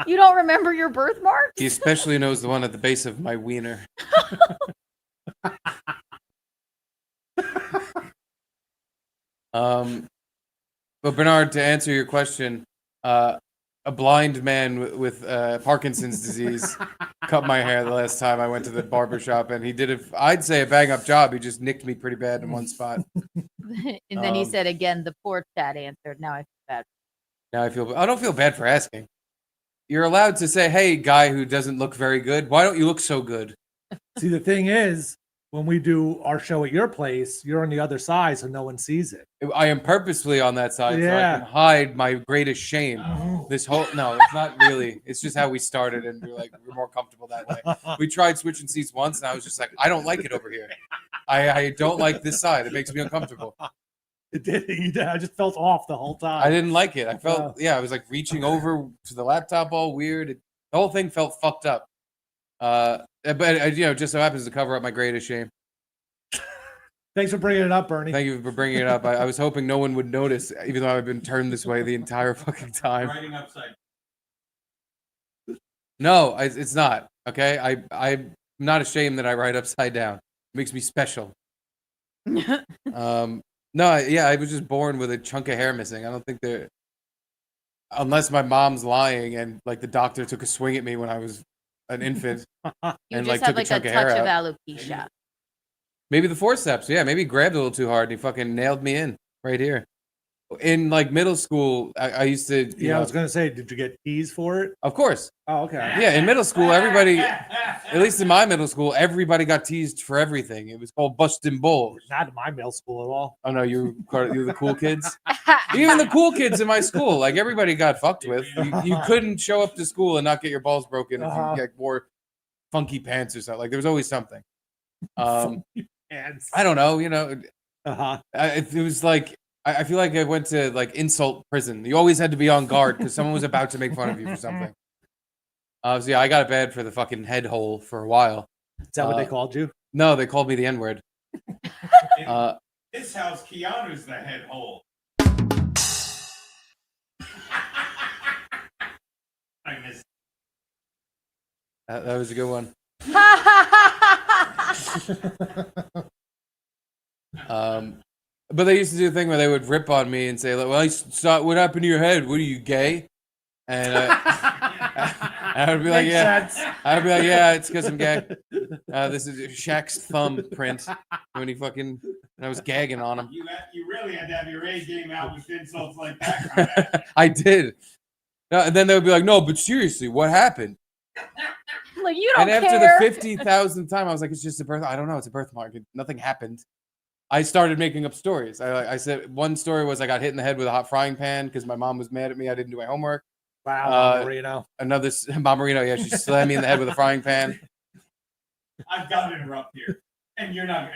You don't remember your birthmarks?
He especially knows the one at the base of my wiener. But Bernard, to answer your question, a blind man with Parkinson's disease cut my hair the last time I went to the barber shop, and he did I'd say a bang up job. He just nicked me pretty bad in one spot.
And then he said again, the poor chat answered. Now I feel bad.
Now I don't feel bad for asking. You're allowed to say, "Hey, guy who doesn't look very good, why don't you look so good?"
See, the thing is, when we do our show at your place, you're on the other side, so no one sees it.
I am purposefully on that side so I
Yeah.
can hide my greatest shame. This whole no, it's not really. It's just how we started, and we're more comfortable that way. We tried switching seats once, and I was just like, I don't like it over here. I don't like this side. It makes me uncomfortable.
It did. I just felt off the whole time.
I didn't like it. I felt I was like reaching over to the laptop, all weird. The whole thing felt fucked up. But just so happens to cover up my greatest shame.
Thanks for bringing it up, Bernie.
Thank you for bringing it up. I was hoping no one would notice, even though I've been turned this way the entire fucking time.
Writing upside.
No, it's not. Okay, I'm not ashamed that I write upside down. It makes me special. I was just born with a chunk of hair missing. I don't think unless my mom's lying and like the doctor took a swing at me when I was an infant
You
and
just
like
have
took
like
a chunk
a
of hair
touch of
out.
alopecia.
Maybe the forceps. Yeah, maybe he grabbed a little too hard and he fucking nailed me in right here. In like middle school, I used to.
I was gonna say, did you get teased for it?
Of course.
Oh, okay.
Yeah, in middle school, everybody, at least in my middle school, everybody got teased for everything. It was called busting balls.
Not in my middle school at all.
Oh no, you were the cool kids. Even the cool kids in my school, like everybody got fucked with. You couldn't show up to school and not get your balls broken if you wore funky pants or something. Like there was always something. I don't know. It was like. I feel like I went to like insult prison. You always had to be on guard because someone was about to make fun of you for something. I got it bad for the fucking head hole for a while.
Is that what they called you?
No, they called me the N-word.
This house, Keanu's the head hole. I missed.
That was a good one. But they used to do a thing where they would rip on me and say, like, "Well, what happened to your head? What are you, gay?" And I would be like, "Yeah." I'd be like, "Yeah, it's because I'm gay." This is Shaq's thumb print when I was gagging on him.
You really had to have your A game out with insults like that.
I did. And then they would be like, "No, but seriously, what happened?"
Like you don't
care. And after the 50,000th time, I was like, "It's just a birth. I don't know. It's a birthmark. Nothing happened." I started making up stories. I said one story was I got hit in the head with a hot frying pan because my mom was mad at me. I didn't do my homework.
Wow, Marino.
Another Mom Marino, yeah, she slammed me in the head with a frying pan.
I've got to interrupt here, and you're gonna,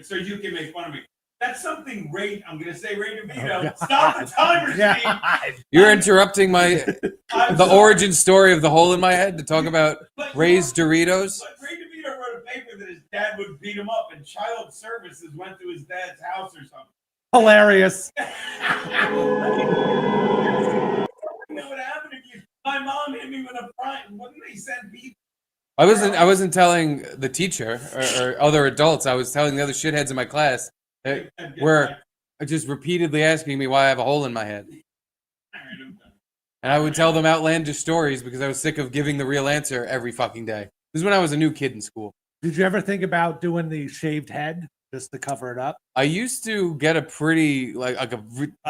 so you can make fun of me. That's something I'm gonna say Ray DeVito. Stop the timer, Steve.
You're interrupting the origin story of the hole in my head to talk about Ray's Doritos.
But Ray DeVito wrote a paper that his dad would beat him up, and child services went to his dad's house or something.
Hilarious.
You know what happened if you? My mom hit me with a frying. Wouldn't they send people?
I wasn't telling the teacher or other adults. I was telling the other shitheads in my class that were just repeatedly asking me why I have a hole in my head. And I would tell them outlandish stories because I was sick of giving the real answer every fucking day. This is when I was a new kid in school.
Did you ever think about doing the shaved head just to cover it up?
I used to get a pretty like a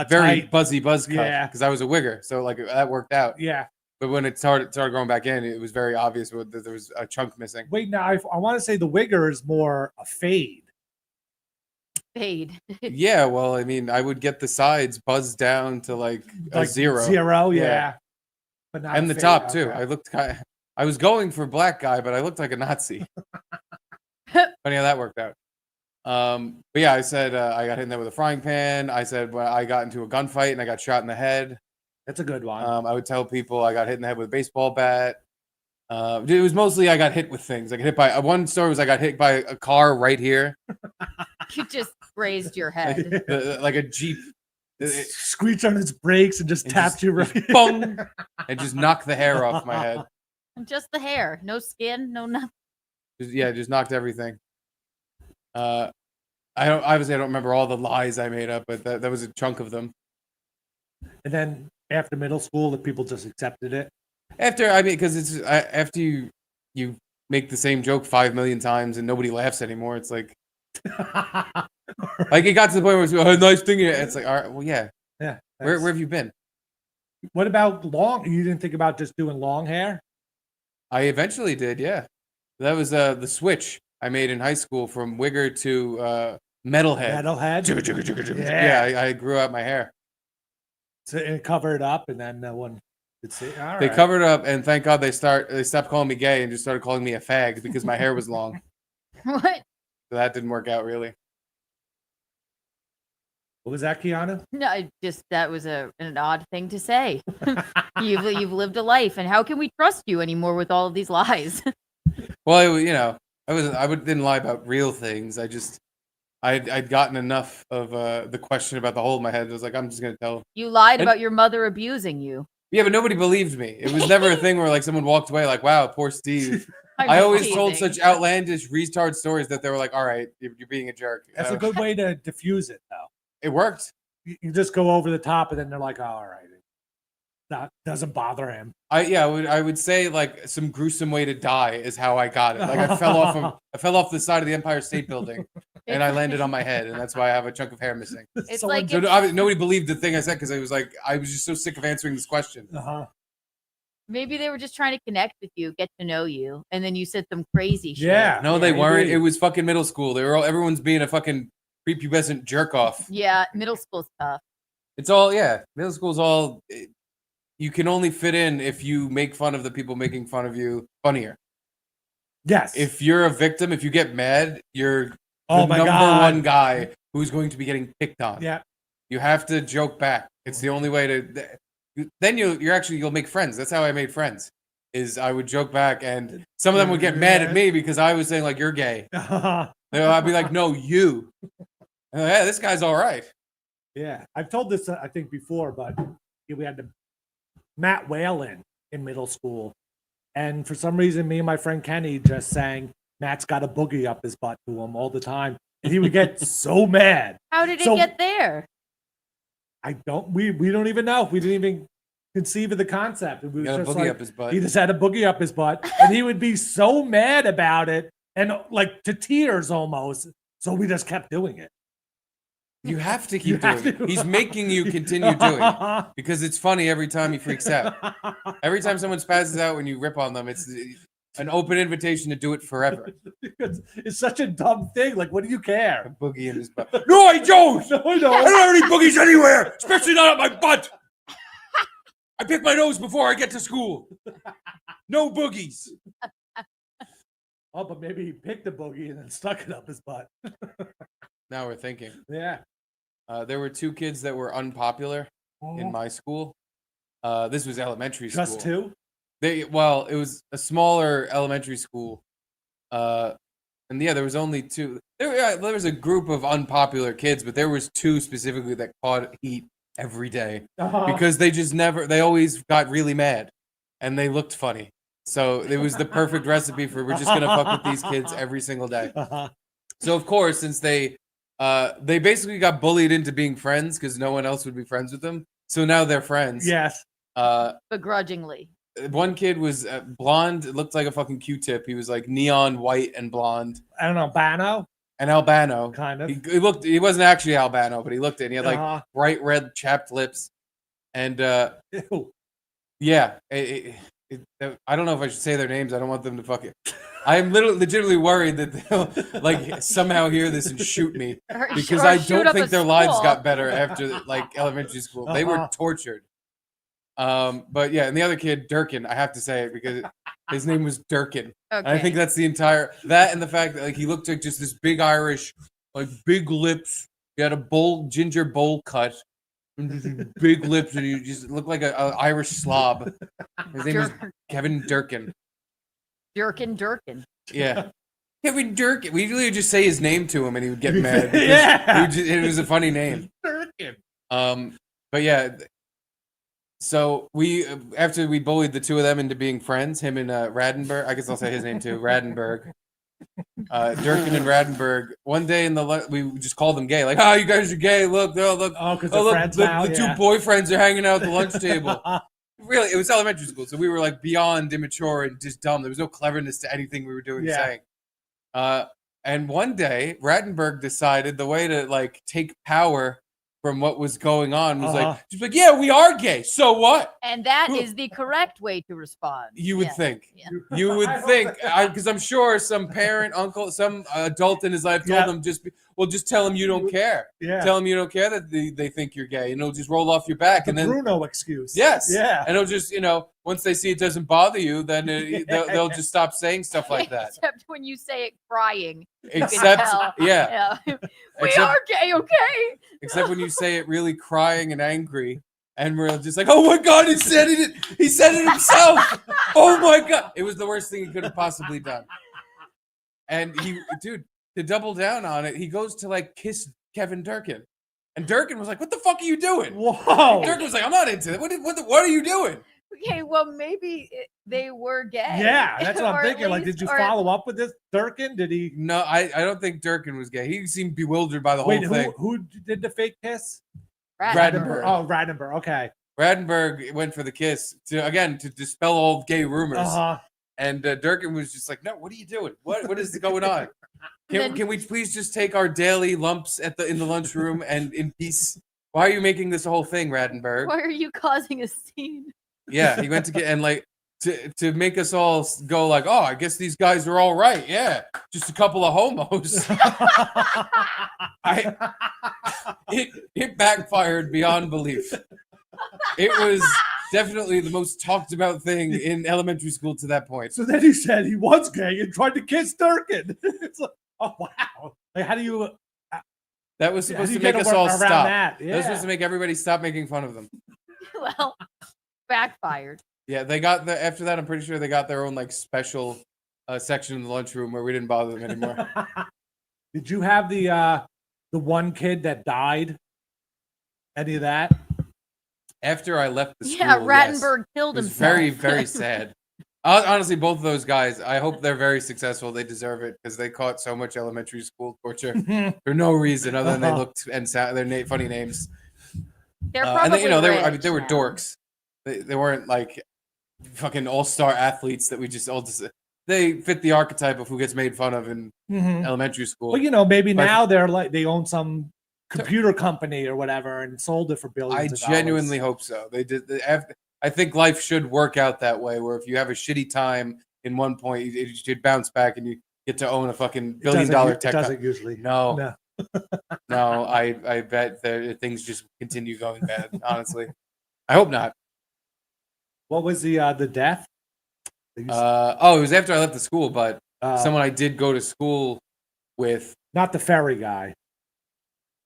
very
tight,
buzz cut because I was a wigger, so like that worked out.
Yeah.
But when it started growing back in, it was very obvious that there was a chunk missing.
Wait, now I want to say the wigger is more a fade.
Fade.
Yeah, well, I mean, I would get the sides buzzed down to like a zero.
Zero, yeah. But not
and the
fade,
top
okay.
too. I was going for black guy, but I looked like a Nazi. Funny how that worked out. But yeah, I said I got hit in there with a frying pan. I said when I got into a gunfight and I got shot in the head.
That's a good one.
I would tell people I got hit in the head with a baseball bat. It was mostly I got hit with things. I got hit by one story was I got hit by a car right here.
You just grazed your head.
Like a Jeep.
Screeched on its brakes and just tapped you right.
Boom! And just knocked the hair off my head.
Just the hair, no skin, no nothing.
Just knocked everything. I don't remember all the lies I made up, but that was a chunk of them.
And then after middle school that people just accepted it?
Because it's after you make the same joke 5 million times and nobody laughs anymore. It's like it got to the point where it's nice thing. It's like, all right, well, yeah.
Yeah.
Where have you been?
What about long? You didn't think about just doing long hair?
I eventually did, yeah. That was the switch I made in high school from wigger to metalhead.
Metalhead?
Yeah, I grew out my hair.
So it covered up, and then no one could see. All
They
right.
covered up, and thank God they stopped calling me gay and just started calling me a fag because my hair was long.
What?
So that didn't work out really.
What was that, Kiana?
No, that was an odd thing to say. You've lived a life, and how can we trust you anymore with all of these lies?
Well, didn't lie about real things. I'd gotten enough of the question about the hole in my head. I was like, I'm just gonna tell.
You lied about your mother abusing you.
Yeah, but nobody believed me. It was never a thing where like someone walked away like, wow, poor Steve. I always told such outlandish retard stories that they were like, all right, you're being a jerk.
That's a good way to diffuse it, though.
It worked.
You just go over the top, and then they're like, oh, all right. That doesn't bother him.
I would say like some gruesome way to die is how I got it. Like I fell off the side of the Empire State Building and I landed on my head, and that's why I have a chunk of hair missing.
It's
Nobody believed the thing I said because I was just so sick of answering this question.
Maybe they were just trying to connect with you, get to know you, and then you said some crazy shit.
Yeah.
No, they weren't. It was fucking middle school. Everyone's being a fucking prepubescent jerk off.
Yeah, middle school's tough.
It's all middle school's all. You can only fit in if you make fun of the people making fun of you funnier.
Yes.
If you're a victim, if you get mad, you're
the
number one guy who's going to be getting picked on.
Yeah.
You have to joke back. It's the only way to. Then you'll make friends. That's how I made friends. Is I would joke back, and some of them would get mad at me because I was saying like you're gay. I'd be like, no, you. And like, hey, this guy's all right.
Yeah, I've told this I think before, but we had Matt Whalen in middle school, and for some reason, me and my friend Kenny just sang "Matt's got a boogie up his butt" to him all the time, and he would get so mad.
How did it get there?
We don't even know. We didn't even conceive of the concept. It was
got
just
a boogie
like,
up his butt.
He just had a boogie up his butt, and he would be so mad about it, and like to tears almost. So we just kept doing it.
You have to keep doing it. He's making you continue doing it because it's funny every time he freaks out. Every time someone spazzes out when you rip on them, it's an open invitation to do it forever.
It's such a dumb thing. Like, what do you care?
A boogie in his butt. No, I don't.
No, I don't.
I don't have any boogies anywhere, especially not at my butt. I pick my nose before I get to school. No boogies.
Oh, but maybe he picked a boogie and then stuck it up his butt.
Now we're thinking.
Yeah.
There were two kids that were unpopular in my school. This was elementary school.
Just two?
It was a smaller elementary school. And yeah, there was only two. There was a group of unpopular kids, but there was two specifically that caught heat every day because they always got really mad and they looked funny. So it was the perfect recipe for we're just going to fuck with these kids every single day. So of course, since they basically got bullied into being friends because no one else would be friends with them. So now they're friends.
Yes.
Begrudgingly.
One kid was blonde. It looked like a fucking Q-tip. He was like neon white and blonde.
I don't know, Albano?
An albano.
Kind of.
He wasn't actually albano, but he looked it. And he had like bright red chapped lips. And yeah, I don't know if I should say their names. I don't want them to fuck it. I'm legitimately worried that they'll like somehow hear this and shoot me because I don't think their lives got better after like elementary school. They were tortured. But yeah, and the other kid, Durkin, I have to say it because his name was Durkin. Okay. I think that's the entire that and the fact that like he looked like just this big Irish, like big lips. He had a ginger bowl cut. Big lips, and you just look like an Irish slob. His name was Kevin Durkin.
Durkin.
Yeah. Kevin Durkin. We usually just say his name to him and he would get mad.
Yeah.
It was a funny name.
Durkin.
But yeah. So after we bullied the two of them into being friends, him and Radenberg, I guess I'll say his name too, Radenberg. Durkin and Radenberg. One day we just called them gay. Like, oh, you guys are gay. Look, look.
Oh, because
look,
friends
the
now.
two boyfriends are hanging out at the lunch table. Really, it was elementary school, so we were like beyond immature and just dumb. There was no cleverness to anything we were doing and saying. And one day, Radenberg decided the way to like take power from what was going on was just like, yeah, we are gay. So what?
And that is the correct way to respond.
You would think.
Yeah.
You would think, because I'm sure some parent, uncle, some adult in his life told them just tell them you don't care.
Yeah.
Tell them you don't care that they think you're gay, and it'll just roll off your back.
The
and then
Bruno excuse.
Yes.
Yeah.
And it'll just, once they see it doesn't bother you, then they'll just stop saying stuff like that.
Except when you say it crying.
Except,
yeah. We are gay, okay?
Except when you say it really crying and angry, and we're just like, oh my God, he said it. He said it himself. Oh my God. It was the worst thing he could have possibly done. And to double down on it, he goes to like kiss Kevin Durkin. And Durkin was like, what the fuck are you doing?
Whoa.
Durkin was like, I'm not into that. What are you doing?
Okay, well, maybe they were gay.
Yeah, that's what I'm thinking. Like, did you follow up with this Durkin? Did he?
No, I don't think Durkin was gay. He seemed bewildered by the whole thing.
Who did the fake kiss?
Radenberg.
Oh, Radenberg. Okay.
Radenberg went for the kiss to dispel all gay rumors. And Durkin was just like, no, what are you doing? What is going on? Can we please just take our daily lumps in the lunchroom and in peace? Why are you making this a whole thing, Radenberg?
Why are you causing a scene?
Yeah, he went to get and like to make us all go like, oh, I guess these guys are all right. Yeah, just a couple of homos. It backfired beyond belief. It was definitely the most talked about thing in elementary school to that point.
So then he said he was gay and tried to kiss Durkin. It's like, oh wow! Like, how do you?
That was supposed to make us all stop.
That
was supposed to make everybody stop making fun of them.
Well, backfired.
Yeah, they got after that. I'm pretty sure they got their own like special section in the lunchroom where we didn't bother them anymore.
Did you have the one kid that died? Any of that?
After I left the school,
yeah, Radenberg killed himself.
Very, very sad. Honestly, both of those guys, I hope they're very successful. They deserve it because they caught so much elementary school torture for no reason other than they looked and their funny names.
They're probably
they were dorks. They weren't like fucking all-star athletes that we just they fit the archetype of who gets made fun of in elementary school.
Well, maybe now they're like they own some computer company or whatever and sold it for billions.
I genuinely hope so. They did. I think life should work out that way, where if you have a shitty time in one point, it should bounce back and you get to own a fucking billion-dollar tech.
It doesn't usually.
No. No. I bet that things just continue going bad. Honestly, I hope not.
What was the death?
It was after I left the school, but someone I did go to school with.
Not the ferry guy.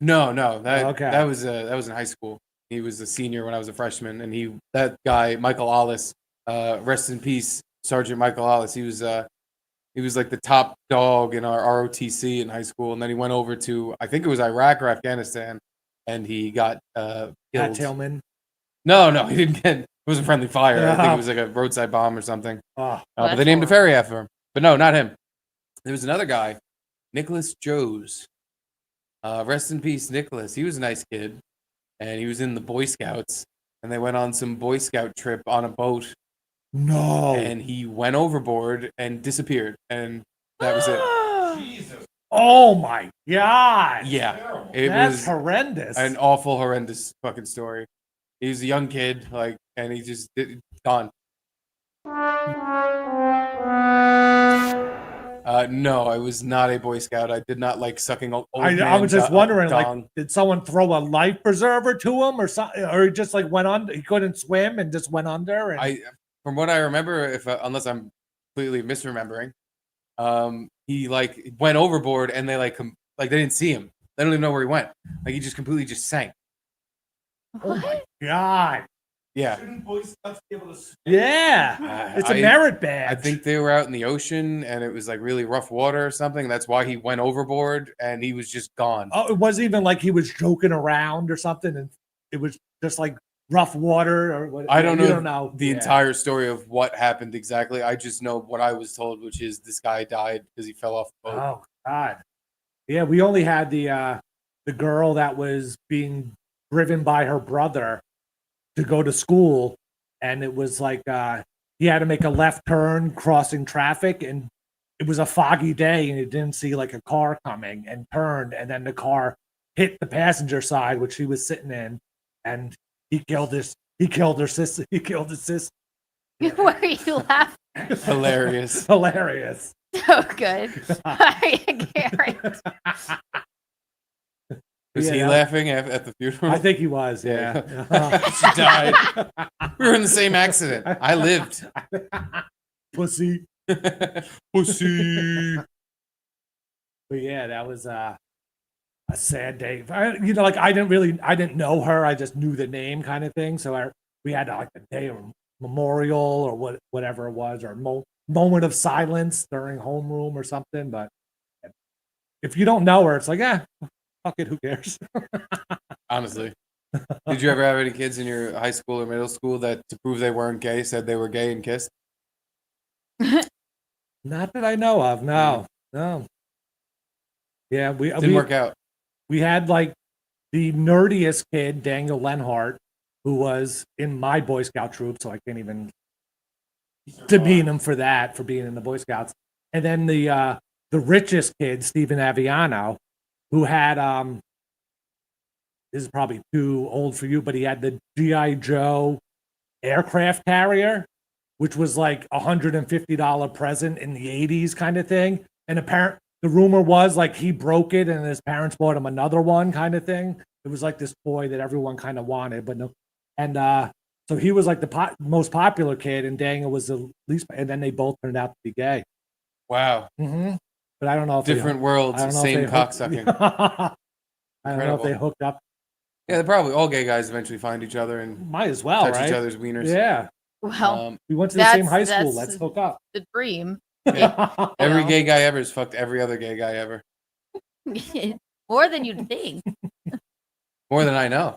No. That was in high school. He was a senior when I was a freshman, and that guy Michael Ollis, rest in peace, Sergeant Michael Ollis. He was like the top dog in our ROTC in high school, and then he went over to I think it was Iraq or Afghanistan, and he got killed.
Pat Tillman.
No, he didn't get. It was a friendly fire. I think it was like a roadside bomb or something. But they named a ferry after him. But no, not him. There was another guy, Nicholas Joes. Rest in peace, Nicholas. He was a nice kid. And he was in the Boy Scouts, and they went on some Boy Scout trip on a boat.
No.
And he went overboard and disappeared, and that was it.
Jesus.
Oh my God.
Yeah.
That's horrendous.
An awful, horrendous fucking story. He was a young kid, and he just gone. No, I was not a Boy Scout. I did not like sucking old
I was just wondering, like, did someone throw a life preserver to him or something, or he just like went under? He couldn't swim and just went under. And...
From what I remember, unless I'm completely misremembering, he like went overboard and they they didn't see him. They don't even know where he went. Like he just completely just sank.
Oh my God.
Yeah.
Shouldn't Boy Scouts be able to swim?
Yeah. It's a merit badge.
I think they were out in the ocean and it was like really rough water or something. That's why he went overboard and he was just gone.
Oh, it wasn't even like he was joking around or something. And it was just like rough water or what?
I don't know.
You don't know
the entire story of what happened exactly. I just know what I was told, which is this guy died because he fell off the boat.
Oh God. Yeah, we only had the girl that was being driven by her brother to go to school, and it was like he had to make a left turn crossing traffic, and it was a foggy day, and he didn't see like a car coming, and turned, and then the car hit the passenger side, which he was sitting in, and he killed her sister. He killed his sister.
Were you laughing?
Hilarious.
Hilarious.
So good. Garrett.
Was he laughing at the funeral?
I think he was, yeah.
She died. We were in the same accident. I lived.
Pussy.
Pussy.
But yeah, that was a sad day. I didn't know her. I just knew the name, kind of thing. So we had like a day of memorial or whatever it was, or moment of silence during homeroom or something. But if you don't know her, it's like, fuck it, who cares?
Honestly. Did you ever have any kids in your high school or middle school that, to prove they weren't gay, said they were gay and kissed?
Not that I know of. No. Yeah,
didn't work out.
We had like the nerdiest kid, Daniel Lenhart, who was in my Boy Scout troop, so I can't even demean him for that, for being in the Boy Scouts. And then the richest kid, Stephen Aviano, who had this is probably too old for you, but he had the G.I. Joe aircraft carrier, which was like $150 present in the 80s kind of thing. And the rumor was like he broke it and his parents bought him another one kind of thing. It was like this toy that everyone kind of wanted, but no. And so he was like the most popular kid, and Daniel was the least, and then they both turned out to be gay.
Wow.
Mm-hmm. But I don't know if
different worlds, same cocksucking.
I don't know if they hooked up.
Yeah, they probably all gay guys eventually find each other and
might as well
touch each other's wieners.
Yeah.
Well,
we went to the same high school. Let's hook up.
The dream.
Yeah. Every gay guy ever has fucked every other gay guy ever.
More than you'd think.
More than I know.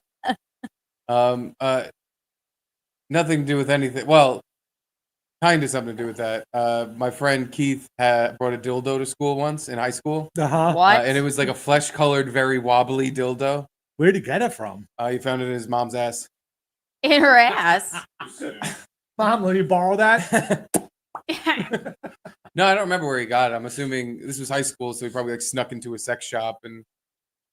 Nothing to do with anything. Well, kind of something to do with that. My friend Keith brought a dildo to school once in high school.
What?
And it was like a flesh-colored, very wobbly dildo.
Where'd he get it from?
He found it in his mom's ass.
In her ass.
Mom, let me borrow that?
No, I don't remember where he got it. I'm assuming this was high school, so he probably like snuck into a sex shop and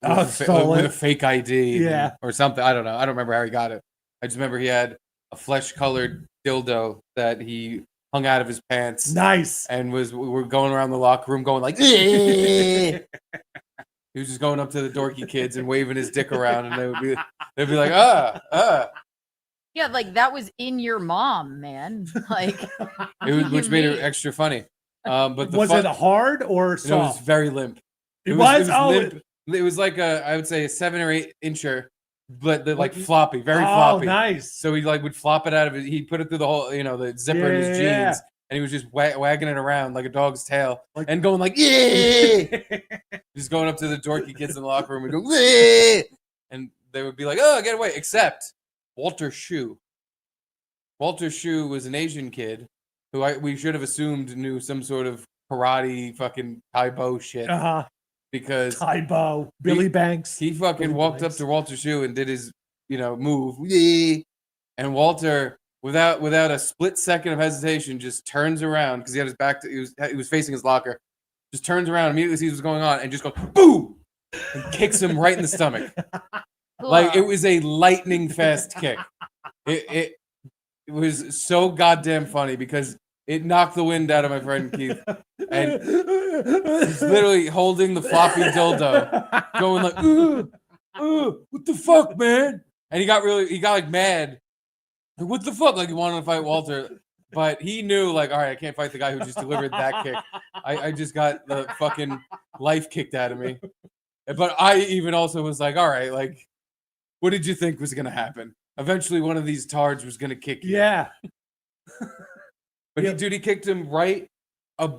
with a fake ID, or something. I don't know. I don't remember how he got it. I just remember he had a flesh-colored dildo that he hung out of his pants.
Nice.
And we were going around the locker room going like, he was just going up to the dorky kids and waving his dick around, and they'd be like,
Yeah, like that was in your mom, man. Like,
which made it extra funny. But
was it hard or soft?
No, it was very limp.
It was
limp. It was like I would say a 7 or 8 incher, but like floppy, very floppy.
Oh, nice.
So he like would flop it out of it. He put it through the whole, the zipper in his jeans, and he was just wagging it around like a dog's tail, and going like, just going up to the dorky kids in the locker room and go, and they would be like, oh, get away. Except Walter Shue. Walter Shue was an Asian kid who we should have assumed knew some sort of karate fucking Taibo shit. Because
Taibo, Billy Banks.
He fucking walked up to Walter Shue and did his, move. And Walter, without a split second of hesitation, just turns around because he had his back to, he was facing his locker. Just turns around, immediately sees what's going on, and just goes boom, and kicks him right in the stomach. Like it was a lightning fast kick. It was so goddamn funny because it knocked the wind out of my friend Keith, and he's literally holding the floppy dildo, going like, what the fuck, man? And he got like mad. Like, what the fuck? Like he wanted to fight Walter, but he knew like, all right, I can't fight the guy who just delivered that kick. I just got the fucking life kicked out of me. But I even also was like, all right, like, what did you think was gonna happen? Eventually, one of these tards was gonna kick you.
Yeah.
But he kicked him right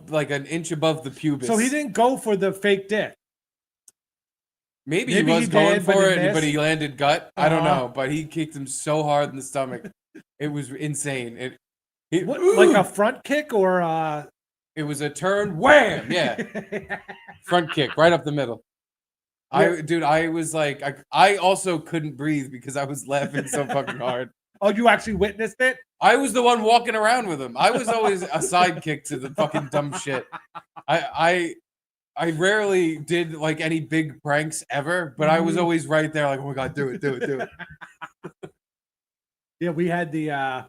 like an inch above the pubis.
So he didn't go for the fake dick.
Maybe he was going for it, but he landed gut. I don't know, but he kicked him so hard in the stomach. It was insane.
Like a front kick or
It was a turn, wham! Yeah, front kick right up the middle. I was like, I also couldn't breathe because I was laughing so fucking hard.
Oh, you actually witnessed it?
I was the one walking around with him. I was always a sidekick to the fucking dumb shit. I rarely did like any big pranks ever, but I was always right there, like, oh my god, do it.
Yeah, we had the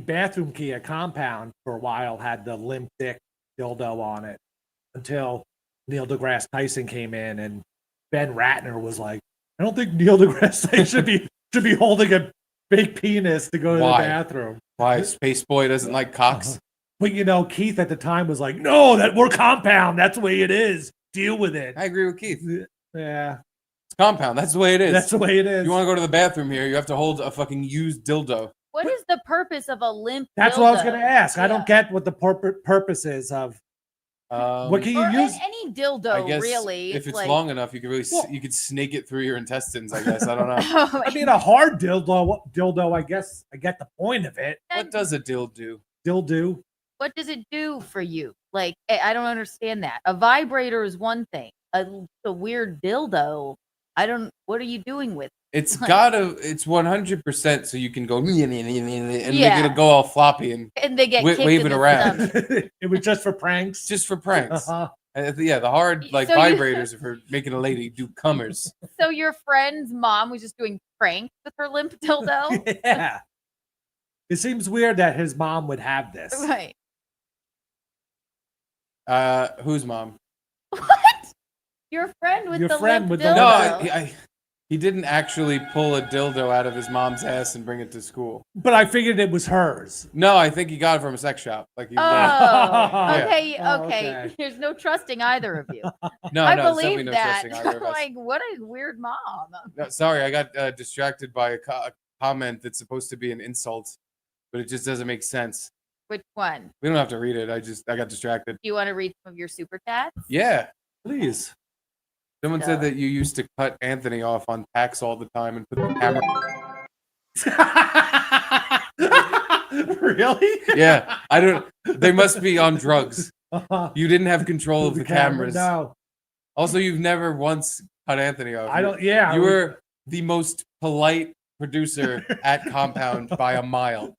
bathroom key at Compound for a while had the limp dick dildo on it until Neil deGrasse Tyson came in and Ben Ratner was like, I don't think Neil deGrasse Tyson should be holding a big penis to go to the bathroom.
Why? Space Boy doesn't like cocks?
But you know, Keith at the time was like, no, that we're Compound. That's the way it is. Deal with it.
I agree with Keith.
Yeah.
It's Compound. That's the way it is.
That's the way it is.
You want to go to the bathroom here, you have to hold a fucking used dildo.
What is the purpose of a limp
That's
dildo?
what I was going to ask. Yeah. I don't get what the purpose is of. What can you use?
Any dildo,
I guess
really.
If it's like, long enough, you could you could snake it through your intestines. I guess I don't know.
I mean, a hard dildo. I guess I get the point of it.
What does a dildo do?
Dildo.
What does it do for you? Like, I don't understand that. A vibrator is one thing. A weird dildo. What are you doing with it?
It's it's 100% so you can go and it'll go all floppy and
they get
wave it around.
It was just for pranks.
Just for pranks. Yeah, the hard vibrators are for making a lady do cummers.
So your friend's mom was just doing pranks with her limp dildo?
Yeah. It seems weird that his mom would have this.
Right.
Whose mom?
What? Your friend with the limp dildo.
No, he didn't actually pull a dildo out of his mom's ass and bring it to school.
But I figured it was hers.
No, I think he got it from a sex shop. Like he
okay. There's no trusting either of you.
I
believe that. Like, what a weird mom.
No, sorry, I got distracted by a comment that's supposed to be an insult, but it just doesn't make sense.
Which one?
We don't have to read it. I got distracted.
Do you want to read some of your super chats?
Yeah,
please.
Someone said that you used to cut Anthony off on tax all the time and put the camera.
Really?
Yeah, I don't. They must be on drugs. You didn't have control of the cameras.
No.
Also, you've never once cut Anthony off.
I don't. Yeah.
You were the most polite producer at Compound by a mile.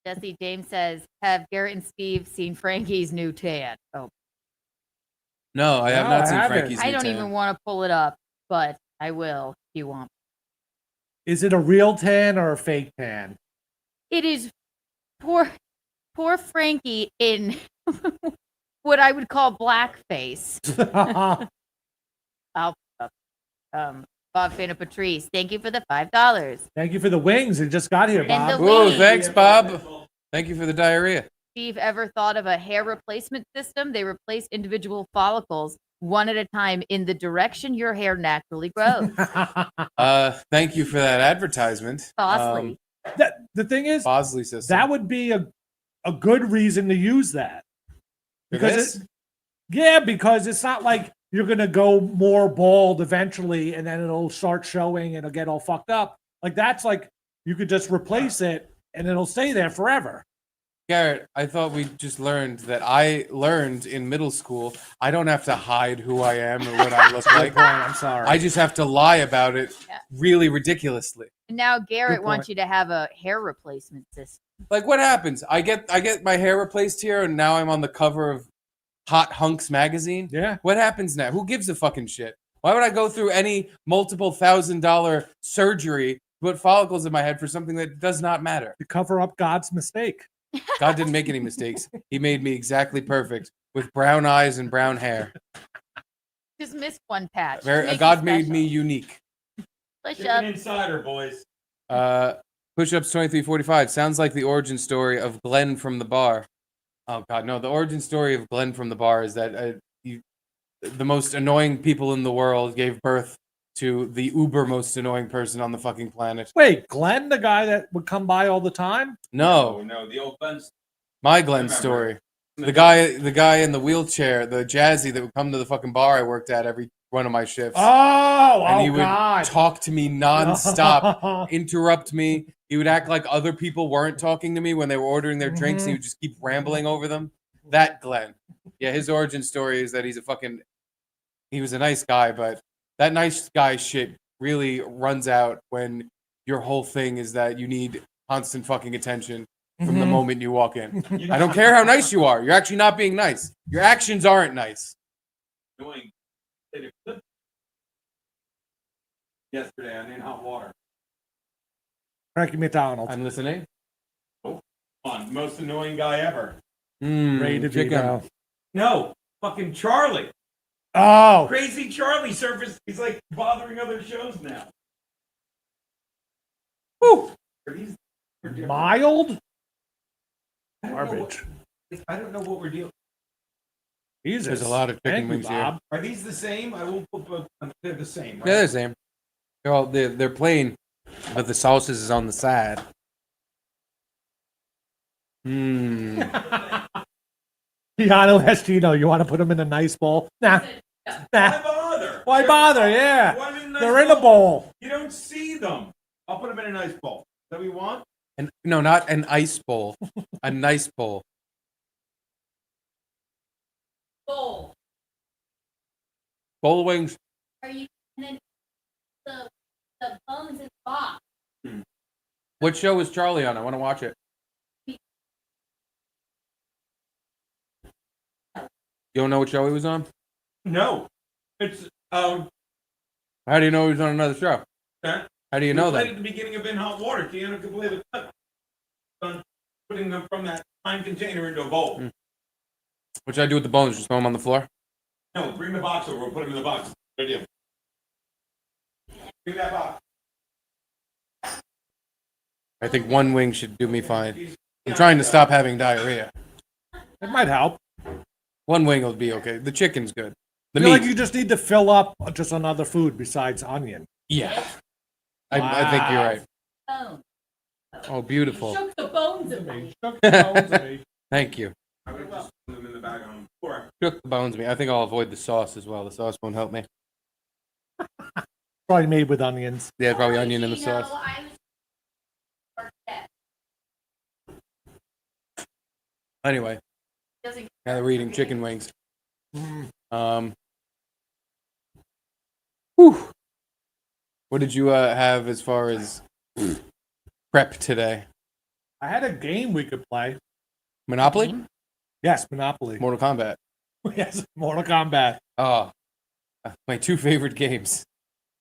Jesse James says, "Have Garrett and Steve seen Frankie's new tan?" Oh.
No, I have not seen Frankie's new tan.
I don't even want to pull it up, but I will if you want.
Is it a real tan or a fake tan?
It is poor Frankie in what I would call blackface. Bob Fana Patrice, thank you for the $5.
Thank you for the wings. It just got here, Bob.
Oh, thanks, Bob. Thank you for the diarrhea.
Steve ever thought of a hair replacement system? They replace individual follicles one at a time in the direction your hair naturally grows.
Thank you for that advertisement.
Bosley.
The thing is,
Bosley system.
That would be a good reason to use that. Because because it's not like you're going to go more bald eventually and then it'll start showing and it'll get all fucked up. Like that's like you could just replace it and it'll stay there forever.
Garrett, I thought we just learned that I learned in middle school I don't have to hide who I am or what I look like.
I'm sorry.
I just have to lie about it really ridiculously.
Now Garrett wants you to have a hair replacement system.
Like what happens? I get my hair replaced here and now I'm on the cover of Hot Hunks magazine.
Yeah.
What happens now? Who gives a fucking shit? Why would I go through any multiple $1,000 surgery to put follicles in my head for something that does not matter?
To cover up God's mistake.
God didn't make any mistakes. He made me exactly perfect with brown eyes and brown hair.
Just missed one patch.
God made me unique.
Push up.
Insider, boys.
Push-ups 2345. Sounds like the origin story of Glenn from the bar. Oh, God, no. The origin story of Glenn from the bar is that the most annoying people in the world gave birth to the uber most annoying person on the fucking planet.
Wait, Glenn, the guy that would come by all the time?
No,
the old Glenn.
My Glenn story. The guy in the wheelchair, the Jazzy that would come to the fucking bar I worked at every one of my shifts. And he would talk to me nonstop, interrupt me. He would act like other people weren't talking to me when they were ordering their drinks. And he would just keep rambling over them. That Glenn. Yeah, his origin story is that he was a nice guy, but that nice guy shit really runs out when your whole thing is that you need constant fucking attention from the moment you walk in. I don't care how nice you are. You're actually not being nice. Your actions aren't nice.
Yesterday, I need hot water.
Frankie McDonald.
I'm listening.
Oh, come on, most annoying guy ever.
Ready to
chicken.
No, fucking Charlie.
Oh,
Crazy Charlie surfaced. He's like bothering other shows now.
whew.
Are these
Mild
garbage?
garbage.
I don't know what we're dealing.
Jesus.
There's a lot of chicken wings here.
Are these the same? I won't put both. They're the same, right?
Yeah, they're the same. They're plain, but the sauces is on the side.
Keanu asked you want to put them in a nice bowl? Nah.
Why bother?
Why bother? Yeah.
Why in a nice
They're in a bowl.
You don't see them. I'll put them in a nice bowl. Is that what you want?
And no, not an ice bowl. A nice bowl.
Bowl.
Bowl of wings.
Are you? And then the bones in the box.
What show is Charlie on? I want to watch it. You don't know what show he was on?
No. It's
How do you know he was on another show?
that.
How do you know
Played
that?
at the beginning of In Hot Water. Keanu could play the clip. Putting them from that time container into a bowl.
What should I do with the bones? Just throw them on the floor?
No, bring the box over. We'll put them in the box. Good idea. Bring that box.
I think one wing should do me fine. I'm trying to stop having diarrhea.
It might help.
One wing will be okay. The chicken's good. The
I feel
meat.
like you just need to fill up just another food besides onion.
Yeah. I think you're right.
Bone.
Oh, beautiful.
Shook the bones of me.
Thank you.
I would just put them in the bag on the floor.
Cook the bones me. I think I'll avoid the sauce as well. The sauce won't help me.
Probably made with onions.
Yeah, probably onion in the sauce. Anyway, now that we're eating chicken wings. Whew. What did you have as far as prep today?
I had a game we could play.
Monopoly?
Yes, Monopoly.
Mortal Kombat.
Yes, Mortal Kombat.
Oh, my two favorite games.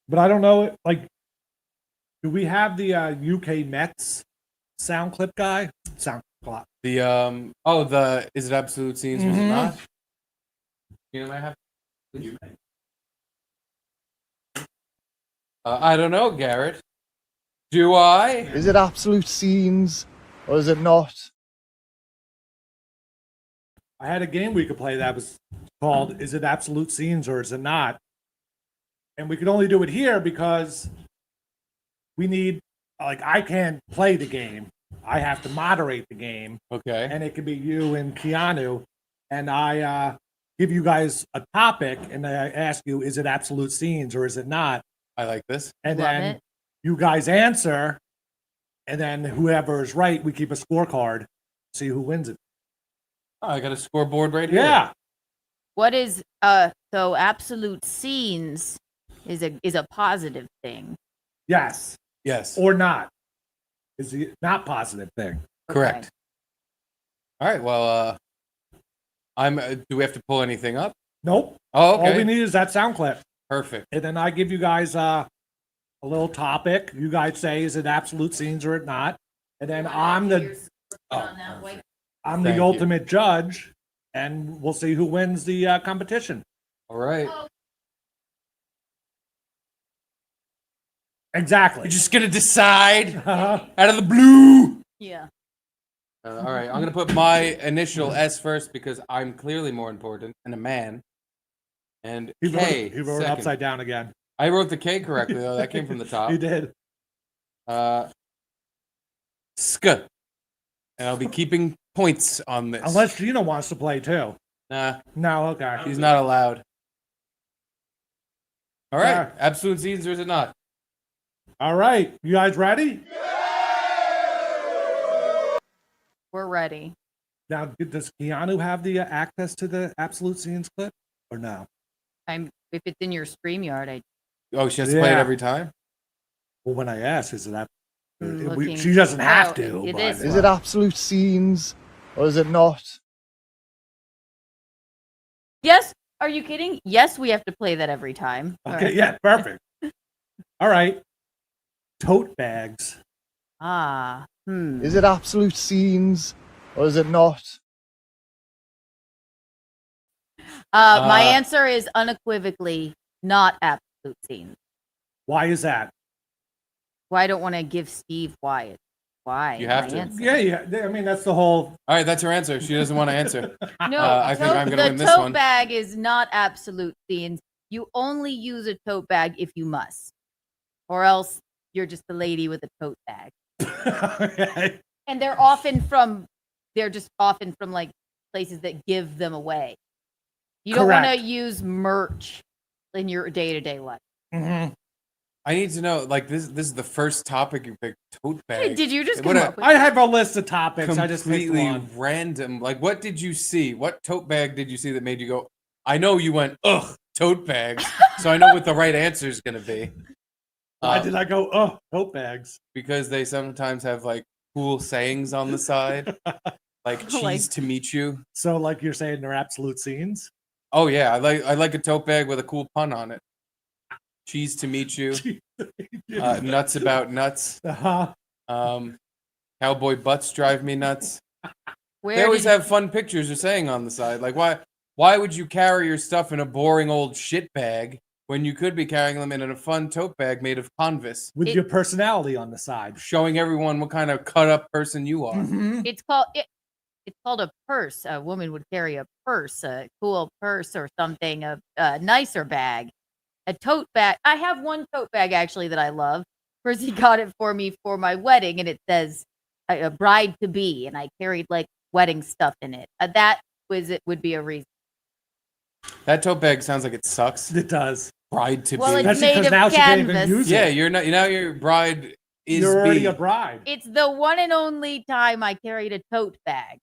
But I don't know, like, do we have the UK Mets sound clip guy? Sound clip.
The is it absolute scenes? Was it not? You know, I have. I don't know, Garrett. Do I?
Is it absolute scenes or is it not?
I had a game we could play that was called Is It Absolute Scenes or Is It Not? And we could only do it here because we need, like, I can't play the game. I have to moderate the game.
Okay.
And it could be you and Keanu. And I give you guys a topic and I ask you, is it absolute scenes or is it not?
I like this.
And
Love
then
it.
you guys answer. And then whoever is right, we keep a scorecard, see who wins it.
Oh, I got a scoreboard right here.
Yeah.
What is so absolute scenes is a positive thing.
Yes.
Yes.
Or not. Is the not positive thing.
Correct. All right. Well, do we have to pull anything up?
Nope.
Oh, okay.
All we need is that sound clip.
Perfect.
And then I give you guys a little topic. You guys say, is it absolute scenes or it not? And then I'm the
Thank you.
ultimate judge, and we'll see who wins the competition.
All right.
Exactly.
You're just gonna decide
Uh-huh.
out of the blue.
Yeah.
All right. I'm gonna put my initial S first because I'm clearly more important and a man. And
He
K.
wrote it
second.
upside down again.
I wrote the K correctly though. That came from the top.
He did.
Sk. And I'll be keeping points on this.
Unless Gina wants to play too.
Nah.
No, okay.
He's not allowed. All right.
Yeah.
Absolute scenes, or is it not?
All right. You guys ready?
We're ready.
Now, does Keanu have the access to the absolute scenes clip or no?
If it's in your StreamYard,
Oh, she has to play it every time?
Well, when I ask, is it that?
Looking-
She doesn't have
Oh,
to.
it
but-
is.
Is it absolute scenes or is it not?
Yes. Are you kidding? Yes, we have to play that every time. All
Okay,
right.
yeah, perfect. All right. Tote bags.
Ah.
Is it absolute scenes or is it not?
My answer is unequivocally not absolute scenes.
Why is that?
Well, I don't want to give Steve why.
You have
my
to.
answer.
Yeah. I mean, that's the whole.
All right, that's her answer. She doesn't want to answer.
No,
I think I'm gonna win
the
this
tote
one.
bag is not absolute scenes. You only use a tote bag if you must, or else you're just a lady with a tote bag.
Okay.
And they're just often from like places that give them away. You don't want to
Correct.
use merch in your day-to-day life.
Mm-hmm.
I need to know, like, this is the first topic you picked, tote bag.
Hey, did you just
What
come
a-
up with
I have a list of topics. I just picked
completely
one.
random. Like, what did you see? What tote bag did you see that made you go, I know you went, ugh, tote bags. So I know what the right answer is going to be.
Why did I go? Oh, tote bags.
Because they sometimes have, like, cool sayings on the side. Like, cheese to meet you.
So, like you're saying, they're absolute scenes.
Oh, yeah. I like a tote bag with a cool pun on it. Cheese to meet you. Nuts about nuts.
Uh-huh.
Cowboy butts drive me nuts.
Where
They always
did-
have fun pictures or saying on the side. Like, why would you carry your stuff in a boring old shit bag when you could be carrying them in a fun tote bag made of canvas,
With your personality on the side.
showing everyone what kind of cut up person you are?
Mhm.
It's called a purse. A woman would carry a purse, a cool purse or something, a nicer bag. A tote bag. I have one tote bag actually that I love. Percy got it for me for my wedding, and it says a bride to be, and I carried like wedding stuff in it. It would be a reason.
That tote bag sounds like it sucks.
It does.
Bride to
Well,
be.
it's
That's
made
because
of
now she can't even
canvas.
use
Yeah,
it.
you're not. Now your bride is
You're already
be.
a bride.
It's the one and only time I carried a tote bag.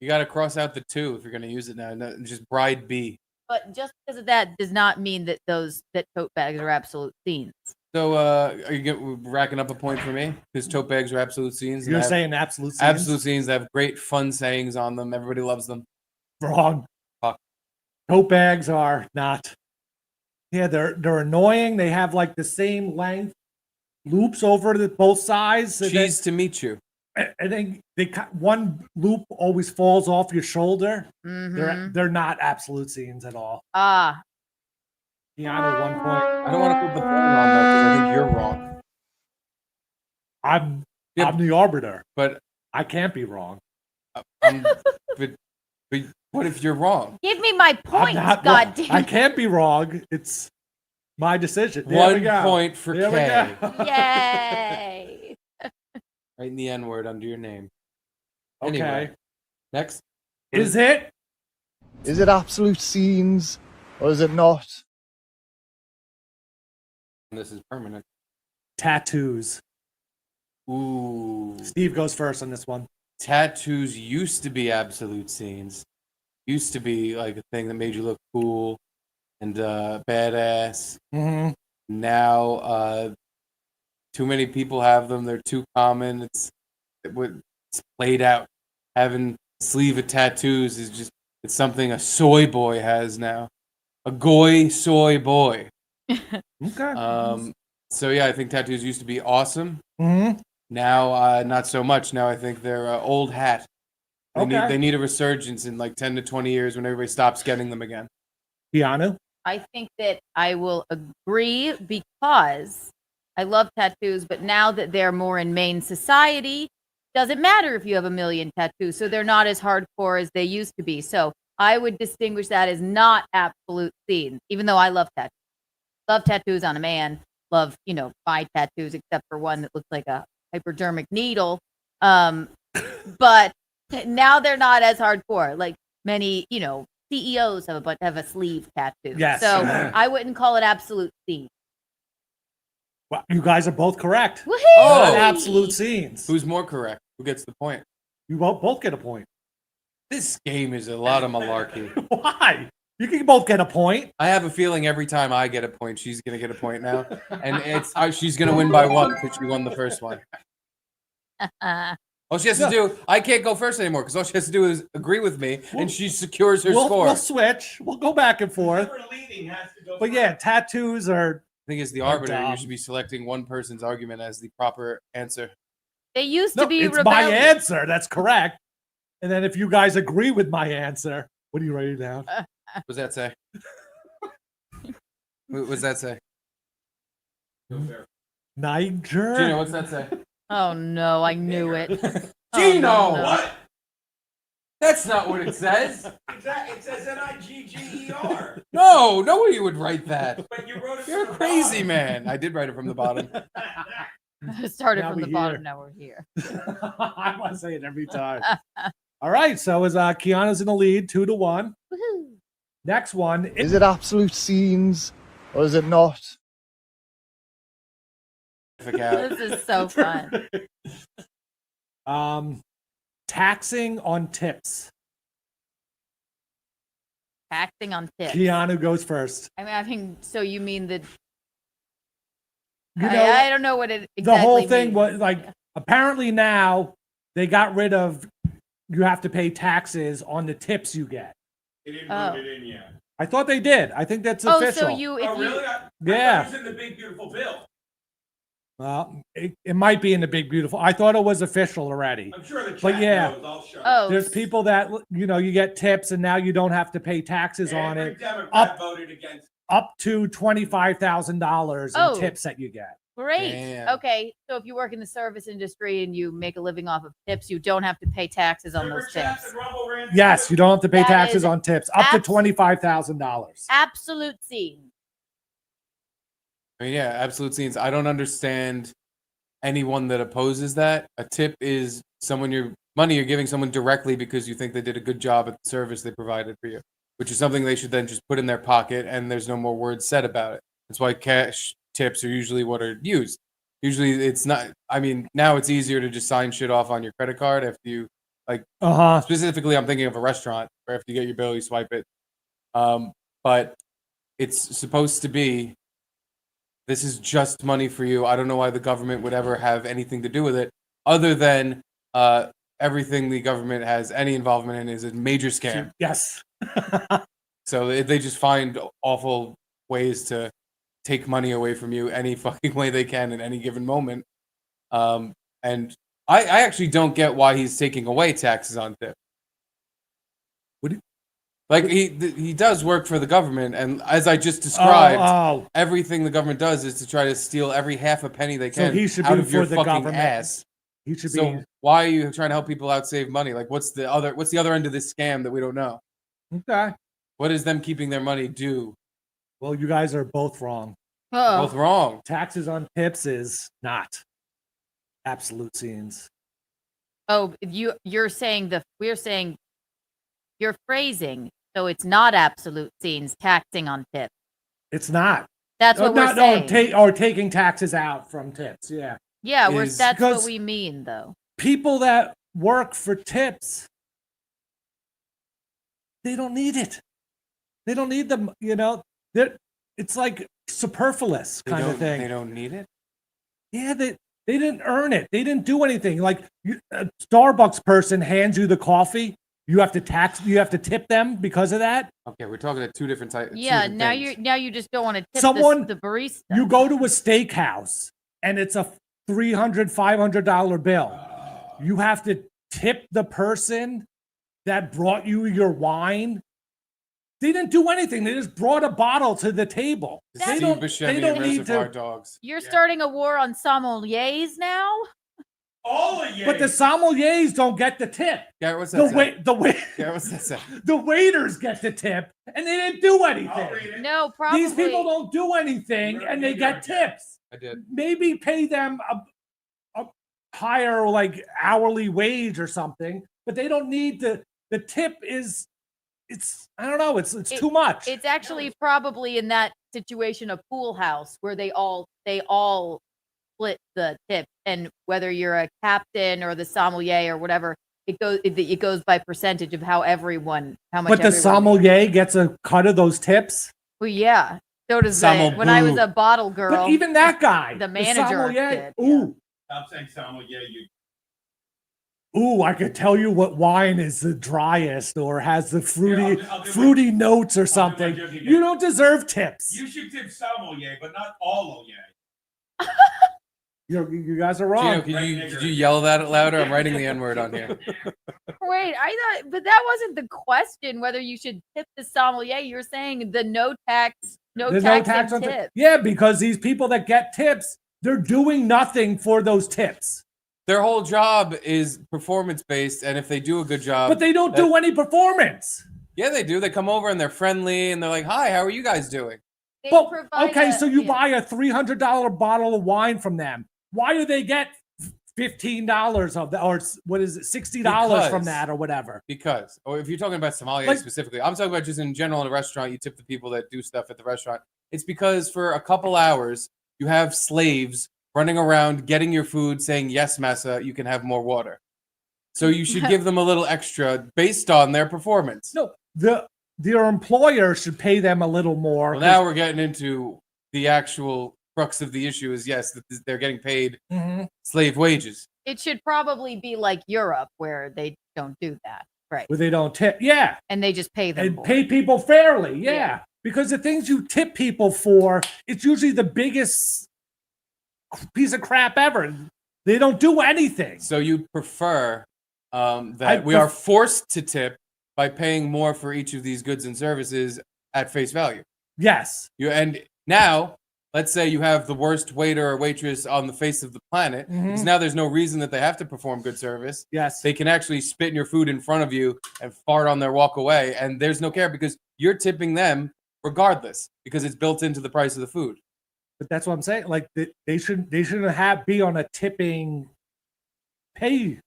You got to cross out the two if you're going to use it now. No, just bride be.
But just because of that does not mean that that tote bags are absolute scenes.
So, are you racking up a point for me? Because tote bags are absolute scenes. and
You're
they have
saying absolute scenes?
absolute scenes. They have great fun sayings on them. Everybody loves them.
Wrong.
Fuck.
Tote bags are not. Yeah, they're annoying. They have like the same length loops over both sides. And
Cheese to meet you.
then one loop always falls off your shoulder.
Mhm.
They're not absolute scenes at all.
Ah,
Keanu, 1 point.
I don't want to put the point on though because I think you're wrong.
I'm
Yeah,
the arbiter.
but
I can't be wrong.
but what if you're wrong?
give me my
I'm
points,
not wrong.
goddamn.
I can't be wrong. It's my decision. There we
1
go.
point for
There we
Kay.
go.
Yay!
Right in the N word under your name.
Okay.
Anyway, next.
Is it?
Is it absolute scenes or is it not?
This is permanent.
Tattoos.
Ooh.
Steve goes first on this one.
Tattoos used to be absolute scenes. Used to be like a thing that made you look cool and badass.
Mm-hmm.
Now, too many people have them. They're too common. It's played out. Having a sleeve of tattoos is just, it's something a soy boy has now. A goy soy boy.
Okay.
So yeah, I think tattoos used to be awesome.
Mm-hmm.
Now, not so much. Now I think they're old hat. They need a resurgence in like 10 to 20 years when everybody stops getting them again.
Keanu?
I think that I will agree because I love tattoos, but now that they're more in main society, doesn't matter if you have a million tattoos, so they're not as hardcore as they used to be. So I would distinguish that as not absolute scenes, even though I love tattoos. Love tattoos on a man. Love, my tattoos, except for one that looks like a hypodermic needle. But Now they're not as hardcore. Like many, CEOs have a sleeve tattoo.
Yes.
So I wouldn't call it absolute scene.
Well, you guys are both correct.
Woohoo!
Not absolute scenes.
Who's more correct? Who gets the point?
You both get a point.
This game is a lot of malarkey.
Why? You can both get a point.
I have a feeling every time I get a point, she's gonna get a point now, and she's gonna win by one because she won the first one. All she has to do, I can't go first anymore because all she has to do is agree with me, and she secures her score.
We'll switch. We'll go back and forth. But yeah, tattoos are.
I think as the arbiter, you should be selecting one person's argument as the proper answer.
They used to be
it's
rebellious.
my answer. That's correct. And then if you guys agree with my answer, what are you writing down?
What does that say? What does that say?
Niger.
Gino, what's that say?
Oh no, I knew it.
Gino,
no.
What?
That's not what it says.
It says Nigger.
No, nobody would write that.
But you wrote it.
You're a crazy man. I did write it from the bottom.
It started
Now
from the
we're
bottom.
here.
Now we're here.
I want to say it every time. All right, so is Kiana's in the lead, 2-1.
Woohoo!
Next one
Is it absolute scenes or is it not?
This is so fun.
Taxing on tips.
Taxing on tips.
Keanu goes first.
I mean, so you mean the?
You know,
I don't know what it exactly
the whole thing
means.
was like apparently now they got rid of you have to pay taxes on the tips you get.
They didn't put it in yet.
I thought they did. I think that's
Oh,
official.
so you? If
Really?
you
I
Yeah.
thought it was in the big beautiful bill.
Well, it might be in the big beautiful. I thought it was official already.
I'm sure the chat
But yeah.
knows. I'll shut up.
oh,
There's people that you get tips and now you don't have to pay taxes on
Every
it
Democrat voted against.
up to $25,000
Oh.
in tips that you get.
great.
Damn.
Okay, so if you work in the service industry and you make a living off of tips, you don't have to pay taxes on those
Super chats
tips.
and Rumble Rants
Yes,
too.
you don't have to pay
That
taxes
is
on tips up to
abs-
$25,000.
Absolute scene.
I mean, yeah, absolute scenes. I don't understand anyone that opposes that. A tip is money you're giving someone directly because you think they did a good job at the service they provided for you, which is something they should then just put in their pocket and there's no more words said about it. That's why cash tips are usually what are used. Usually it's not, I mean, now it's easier to just sign shit off on your credit card if you specifically I'm thinking of a restaurant where if you get your bill, you swipe it. But it's supposed to be, this is just money for you. I don't know why the government would ever have anything to do with it other than everything the government has any involvement in is a major scam.
Yes.
So they just find awful ways to take money away from you any fucking way they can in any given moment. And I actually don't get why he's taking away taxes on tips. Like he does work for the government, and as I just described, everything the government does is to try to steal every half a penny they can
he should
out
be
of your
for the
fucking
government.
ass.
He should
So
be.
why are you trying to help people out save money? Like what's the other end of this scam that we don't know?
Okay.
What is them keeping their money do?
Well, you guys are both wrong.
Oh,
Both wrong.
Taxes on tips is not absolute scenes.
oh, you're saying we're saying you're phrasing, so it's not absolute scenes. Taxing on tips.
It's not.
That's what we're saying.
Or taking taxes out from tips. Yeah.
Yeah, that's what
because
we mean, though.
People that work for tips, they don't need it. They don't need them. It's like superfluous kind of thing.
They don't need it.
Yeah, they didn't earn it. They didn't do anything. Like a Starbucks person hands you the coffee, you have to tip them because of that.
Okay, we're talking about two different types.
Yeah, now you just don't want to tip
Someone-
the barista.
You go to a steakhouse and it's a $300, $500 bill. You have to tip the person that brought you your wine. They didn't do anything. They just brought a bottle to the table. They
Steve
don't
Buscemi and
need
Reservoir
to.
Dogs.
You're starting a war on sommeliers now?
All of you.
But the sommeliers don't get the tip.
Garrett, what's that say? Garrett, what's that say?
The waiters get the tip, and they didn't do
I'll
anything.
read it.
No, probably.
These people don't do anything, and they get tips.
I did.
Maybe pay them a higher like hourly wage or something, but they don't need the tip is it's I don't know, it's too much.
It's actually probably in that situation a pool house where they all split the tip, and whether you're a captain or the sommelier or whatever, it goes by percentage of how much.
But the sommelier gets a cut of those tips.
Well, yeah. So does when I was a bottle girl.
But even that guy,
the manager, did,
ooh.
Stop saying sommelier.
Ooh, I could tell you what wine is the driest or has the fruity notes or something. You don't deserve tips.
You should tip sommelier, but not all oye.
You guys are wrong.
Gino, could you yell that louder? I'm writing the N-word on here.
Wait, I thought, but that wasn't the question. Whether you should tip the sommelier, you're saying the no tax on tip.
Yeah, because these people that get tips, they're doing nothing for those tips.
Their whole job is performance based, and if they do a good job,
but they don't do any performance.
Yeah, they do. They come over and they're friendly, and they're like, "Hi, how are you guys doing?"
So you buy a $300 bottle of wine from them. Why do they get $15 of that, or what is it, $60 from that, or whatever?
Because, or if you're talking about sommelier specifically, I'm talking about just in general in a restaurant. You tip the people that do stuff at the restaurant. It's because for a couple hours you have slaves running around getting your food, saying, "Yes, massa, you can have more water." So you should give them a little extra based on their performance.
No, their employer should pay them a little more.
Well, now we're getting into the actual crux of the issue is, yes, that they're getting paid slave wages.
It should probably be like Europe, where they don't do that, right?
Where they don't tip, yeah.
And they just pay them.
And pay people fairly, yeah. Because the things you tip people for, it's usually the biggest piece of crap ever. They don't do anything.
So you prefer that we are forced to tip by paying more for each of these goods and services at face value.
Yes.
And now, let's say you have the worst waiter or waitress on the face of the planet, because now there's no reason that they have to perform good service.
Yes.
They can actually spit in your food in front of you and fart on their walk away, and there's no care because you're tipping them regardless, because it's built into the price of the food.
But that's what I'm saying. Like they shouldn't be on a tipping pay.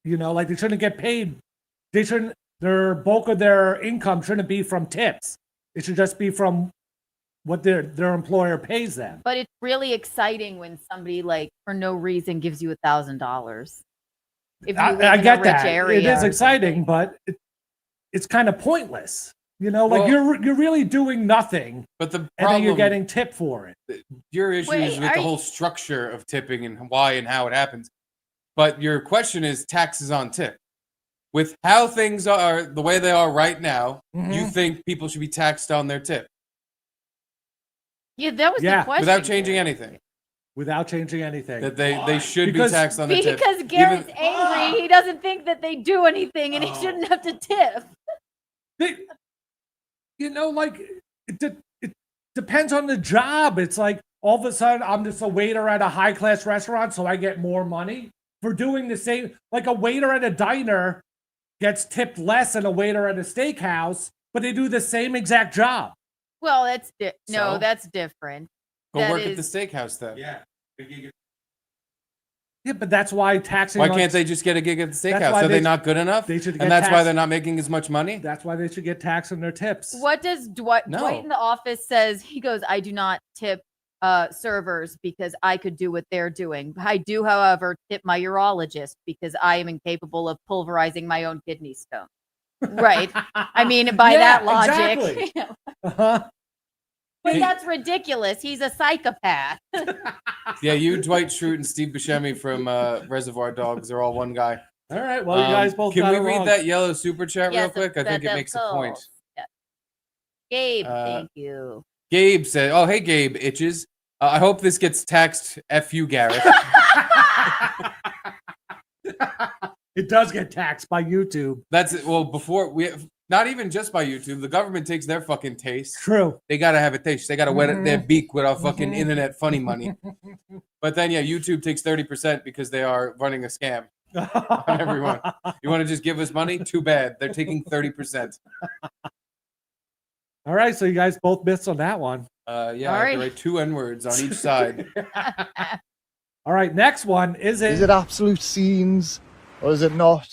You know, like they shouldn't get paid. Their bulk of their income shouldn't be from tips. It should just be from what their employer pays them.
But it's really exciting when somebody, like, for no reason gives you $1,000. If you live in
get
a rich
that.
area,
it is exciting, but it's kind of pointless. You know, like you're really doing nothing,
but the problem,
and then you're getting tipped for it.
Your issue is with the whole structure of tipping and why and how it happens. But your question is taxes on tip. With how things are the way they are right now, you think people should be taxed on their tip?
Yeah, that was the question.
Without changing anything.
Without changing anything.
That they should be taxed on their tip.
Because Garrett's angry. He doesn't think that they do anything, and he shouldn't have to tip.
You know, like, it depends on the job. It's like, all of a sudden, I'm just a waiter at a high-class restaurant, so I get more money for doing the same. Like, a waiter at a diner gets tipped less than a waiter at a steakhouse, but they do the same exact job.
Well, that's that's different.
Go work at the steakhouse then.
Yeah.
Yeah, but that's why taxing.
Why can't they just get a gig at the steakhouse? Are they not good enough?
They should,
and that's why they're not making as much money.
That's why they should get taxed on their tips.
What does Dwight in the office says? He goes, "I do not tip servers because I could do what they're doing. I do, however, tip my urologist because I am incapable of pulverizing my own kidney stone." Right. I mean, by that logic.
Exactly.
But that's ridiculous. He's a psychopath.
Yeah, you, Dwight Schrute, and Steve Buscemi from Reservoir Dogs are all one guy.
All right. Well, you guys both
can
got
we
it
read
wrong.
that yellow super chat real quick? I think it makes a point.
Yeah. Gabe, thank you.
Gabe said, "Oh, hey, Gabe, itches. I hope this gets taxed. F you, Garrett."
It does get taxed by YouTube.
That's it. Well, before we not even just by YouTube, the government takes their fucking taste.
True.
They gotta have a taste. They gotta wet their beak with our fucking internet funny money. But then, yeah, YouTube takes 30% because they are running a scam on everyone. You want to just give us money? Too bad. They're taking 30%.
All right, so you guys both missed on that one.
Yeah, I have to write 2 N-words on each side.
All right, next one. Is it
absolute scenes or is it not?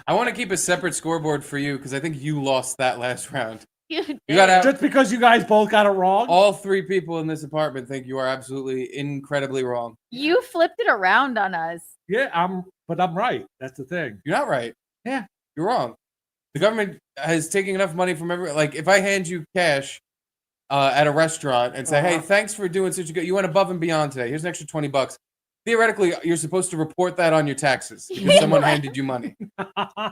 I want to keep a separate scoreboard for you because I think you lost that last round.
You
gotta
Just because you guys both got it wrong.
all 3 people in this apartment think you are absolutely incredibly wrong.
You flipped it around on us.
Yeah, but I'm right. That's the thing.
You're not right. Yeah, you're wrong. The government has taken enough money from everyone. Like, if I hand you cash at a restaurant and say, "Hey, thanks for doing such a good. You went above and beyond today. Here's an extra $20." Theoretically, you're supposed to report that on your taxes because someone handed you money.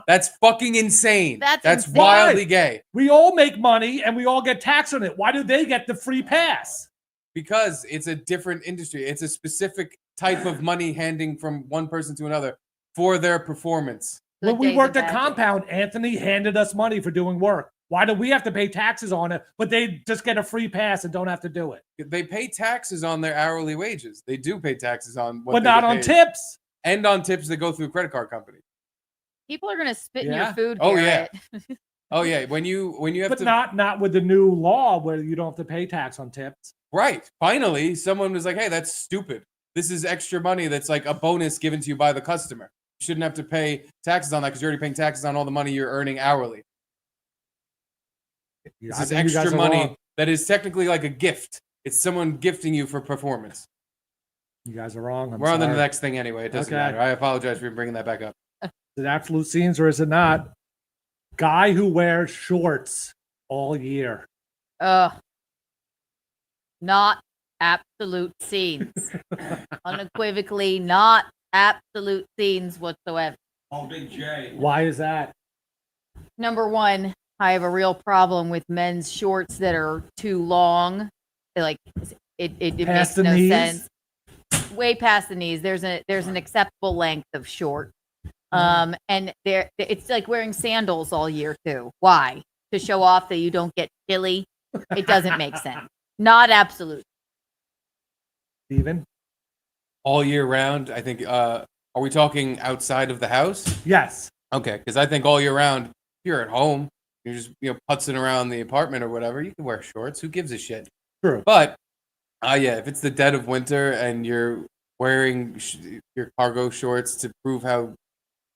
That's fucking insane. That's
insane.
wildly gay.
We all make money and we all get taxed on it. Why do they get the free pass?
Because it's a different industry. It's a specific type of money handing from one person to another for their performance.
When we worked at Compound, Anthony handed us money for doing work. Why do we have to pay taxes on it, but they just get a free pass and don't have to do it?
They pay taxes on their hourly wages. They do pay taxes on what
but not on tips.
And on tips that go through a credit card company.
People are gonna spit in your food.
Oh
Garrett.
yeah. Oh yeah. When you have
but
to,
not with the new law where you don't have to pay tax on tips.
Right. Finally, someone was like, "Hey, that's stupid. This is extra money that's like a bonus given to you by the customer. You shouldn't have to pay taxes on that because you're already paying taxes on all the money you're earning hourly. This is extra money that is technically like a gift. It's someone gifting you for performance."
You guys are wrong.
We're on to the next thing anyway. It doesn't matter. I apologize for bringing that back up.
Is it absolute scenes or is it not? Guy who wears shorts all year.
Not absolute scenes. Unequivocally, not absolute scenes whatsoever.
Oh, Big J.
Why is that?
Number one, I have a real problem with men's shorts that are too long. Like it makes no sense. Way past the knees. There's an acceptable length of short. And it's like wearing sandals all year too. Why? To show off that you don't get chilly? It doesn't make sense. Not absolute.
Steven?
All year round, I think. Are we talking outside of the house?
Yes.
Okay, because I think all year round, if you're at home, you're just putzing around the apartment or whatever, you can wear shorts. Who gives a shit?
True.
But yeah, if it's the dead of winter and you're wearing your cargo shorts to prove how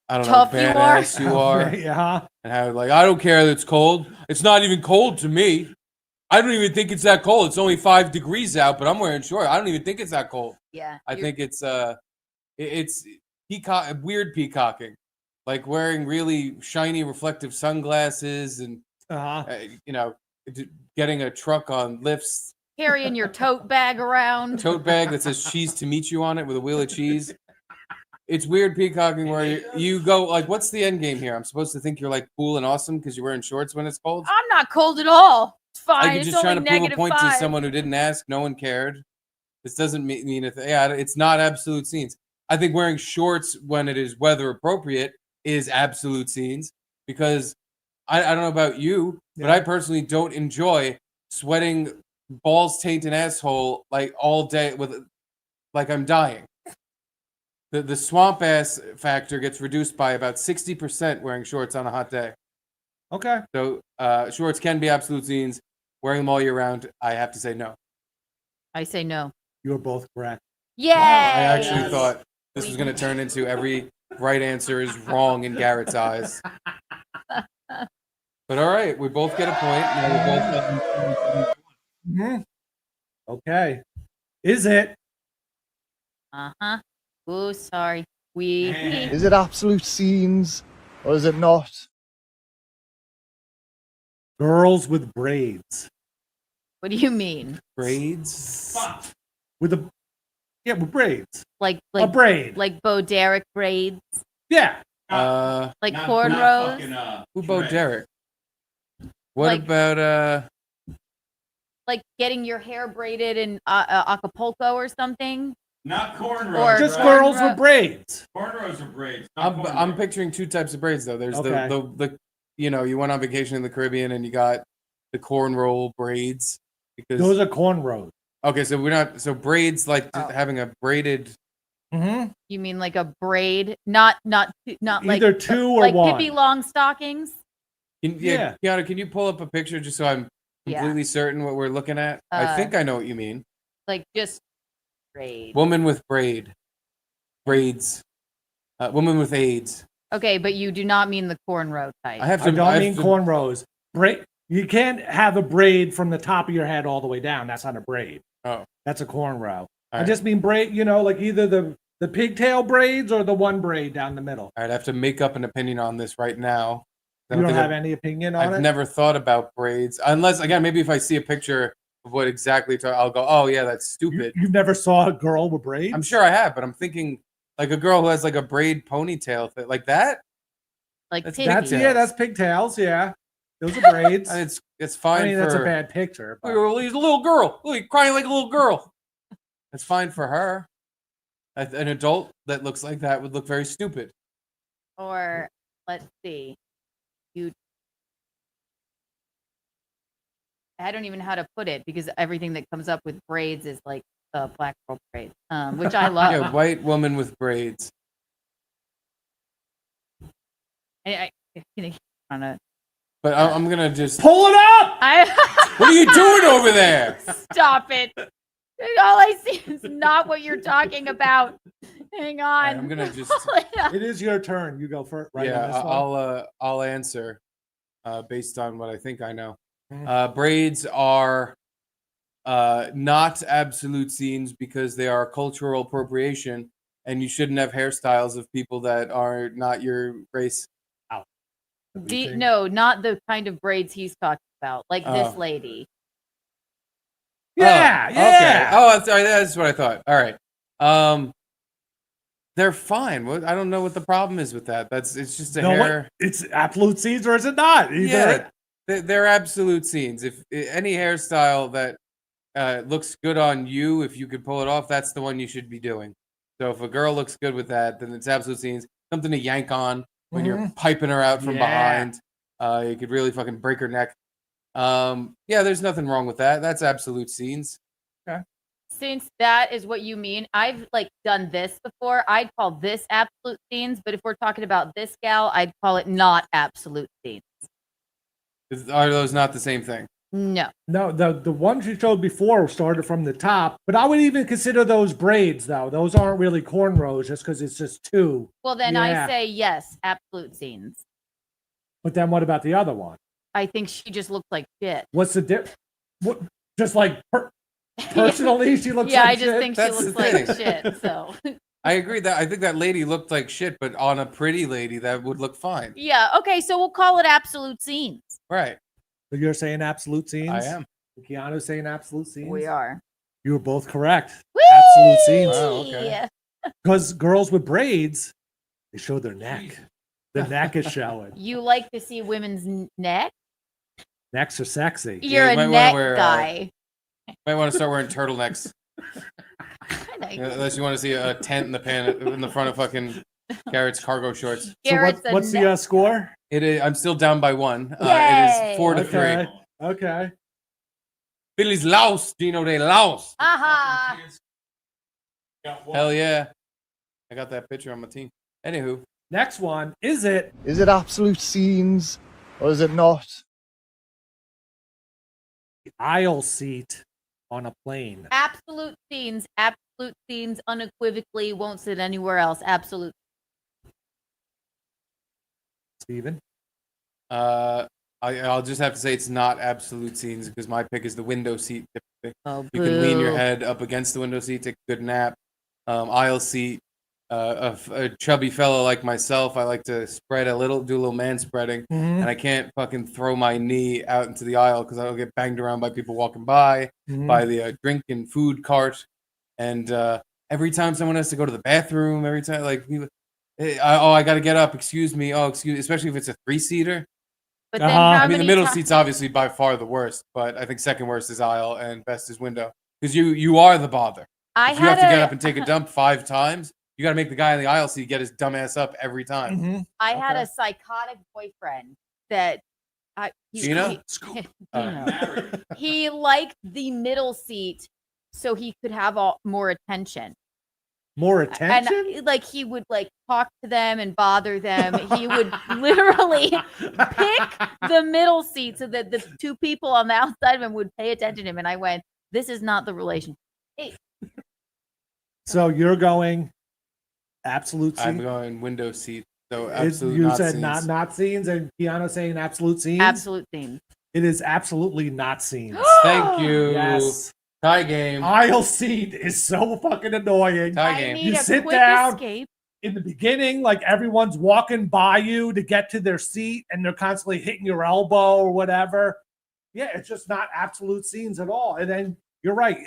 tough
badass you are,
yeah,
and how I don't care that it's cold. It's not even cold to me. I don't even think it's that cold. It's only 5 degrees out, but I'm wearing shorts. I don't even think it's that cold.
Yeah.
I think it's weird peacocking, like wearing really shiny reflective sunglasses and getting a truck on lifts.
Carrying your tote bag around.
Tote bag that says cheese to meet you on it with a wheel of cheese. It's weird peacocking where you go like, what's the end game here? I'm supposed to think you're like cool and awesome because you're wearing shorts when it's cold?
I'm not cold at all. It's fine.
Like you're just trying to prove a point to someone who didn't ask. No one cared. This doesn't mean it's not absolute scenes. I think wearing shorts when it is weather appropriate is absolute scenes because I don't know about you, but I personally don't enjoy sweating balls, taint, and asshole like all day with like I'm dying. The swamp ass factor gets reduced by about 60% wearing shorts on a hot day.
Okay.
So shorts can be absolute scenes. Wearing them all year round, I have to say no.
I say no.
You're both correct.
Yay!
I actually thought this was going to turn into every right answer is wrong in Garrett's eyes. But all right, we both get a point.
Mm-hmm. Okay. Is it?
Uh-huh. Oh, sorry.
Is it absolute scenes or is it not?
Girls with braids.
What do you mean?
Braids?
With braids.
Like
a braid.
Like Bo Derek braids.
Yeah.
Like cornrows.
Who Bo Derek? What about
like getting your hair braided in Acapulco or something?
Not cornrows.
Just girls with braids.
Cornrows are braids.
I'm picturing 2 types of braids though. There's the you went on vacation in the Caribbean and you got the cornrow braids because
those are cornrows.
Okay, so we're not braids like having a braided.
Mm-hmm.
You mean like a braid, not like
either 2 or
like
1.
Pippi Longstockings.
Kiana, can you pull up a picture just so I'm completely certain what we're looking at? I think I know what you mean.
Like just braid.
Woman with braids. Woman with AIDS.
Okay, but you do not mean the cornrow type.
I don't mean cornrows. You can't have a braid from the top of your head all the way down. That's not a braid.
Oh.
That's a cornrow. I
Right.
just mean braid, like either the pigtail braids or the one braid down the middle.
All right, I have to make up an opinion on this right now.
You don't have any opinion on it?
I've never thought about braids. Unless, again, maybe if I see a picture of what exactly, I'll go, oh, yeah, that's stupid.
You never saw a girl with braids?
I'm sure I have, but I'm thinking like a girl who has like a braid ponytail, like that?
Like
that's
pigtails.
That's pigtails, yeah. Those are braids.
It's fine.
I mean, that's a bad picture. But...
He's a little girl. Look, he's crying like a little girl. It's fine for her. An adult that looks like that would look very stupid.
Or let's see. I don't even know how to put it because everything that comes up with braids is like black girl braids, which I love.
Yeah, white woman with braids.
I don't know.
But I'm gonna just
pull it up.
What are you doing over there?
Stop it! All I see is not what you're talking about. Hang on.
Right, I'm gonna just.
It is your turn. You go first. Right.
Yeah, I'll answer based on what I think I know. Braids are not absolute scenes because they are cultural appropriation, and you shouldn't have hairstyles of people that are not your race.
No, not the kind of braids he's talking about, like this lady.
Yeah,
Okay. Oh, sorry, that's what I thought. All right. They're fine. I don't know what the problem is with that. It's just a hair.
It's absolute scenes, or is it not?
Yeah, they're absolute scenes. If any hairstyle that looks good on you, if you could pull it off, that's the one you should be doing. So if a girl looks good with that, then it's absolute scenes. Something to yank on when you're piping her out from behind. You could really fucking break her neck. Yeah, there's nothing wrong with that. That's absolute scenes.
Okay.
Since that is what you mean, I've done this before. I'd call this absolute scenes, but if we're talking about this gal, I'd call it not absolute scenes.
Are those not the same thing?
No.
No, the ones you showed before started from the top, but I would even consider those braids, though. Those aren't really cornrows just because it's just two.
Well, then I say yes, absolute scenes.
But then what about the other one?
I think she just looks like shit.
What's the What? Just like personally, she looks like shit?
Yeah, I just think she looks like shit, so...
I agree that I think that lady looked like shit, but on a pretty lady, that would look fine.
Yeah, okay, so we'll call it absolute scenes.
Right.
So you're saying absolute scenes?
I am.
Keanu's saying absolute scenes?
We are.
You were both correct.
Whee!
Absolute scenes.
Wow, okay.
Because girls with braids, they show their neck. The neck is showing.
You like to see women's neck?
Necks are sexy.
You're a neck guy.
Might want to start wearing turtlenecks. Unless you want to see a tent in the front of fucking Garrett's cargo shorts.
So what's the score?
It is. I'm still down by 1. It is 4-3.
Okay.
Billy's lost. Gino de lost.
Aha.
Hell yeah. I got that picture on my team. Anywho.
Next one. Is it
absolute scenes or is it not?
The aisle seat on a plane.
Absolute scenes. Absolute scenes. Unequivocally won't sit anywhere else. Absolute.
Steven?
I'll just have to say it's not absolute scenes because my pick is the window seat.
Oh,
you can lean your head up against the window seat, take a good nap. Aisle seat. A chubby fellow like myself, I like to spread do a little man spreading, and I can't fucking throw my knee out into the aisle because I'll get banged around by people walking by the drink and food cart, and every time someone has to go to the bathroom, every time I got to get up, excuse me, especially if it's a 3-seater.
But then how
the middle seat's obviously by far the worst, but I think second worst is aisle and best is window because you are the bother. If you have to get up and take a dump 5 times. You got to make the guy in the aisle seat get his dumb ass up every time.
I had a psychotic boyfriend that he liked the middle seat so he could have more attention.
More attention?
And he would talk to them and bother them. He would literally pick the middle seat so that the 2 people on the outside of him would pay attention to him. And I went, this is not the relationship. Hey.
So you're going absolute seat?
I'm going window seat. So absolute
You
not
said
scenes.
not scenes, and Keanu saying absolute scenes.
Absolute scenes.
It is absolutely not scenes.
Thank you.
Yes.
Tie game.
Aisle seat is so fucking annoying.
Tie
I
game.
need
You
a
sit
quick
down.
escape.
In the beginning, like everyone's walking by you to get to their seat and they're constantly hitting your elbow or whatever. Yeah, it's just not absolute scenes at all. And then you're right.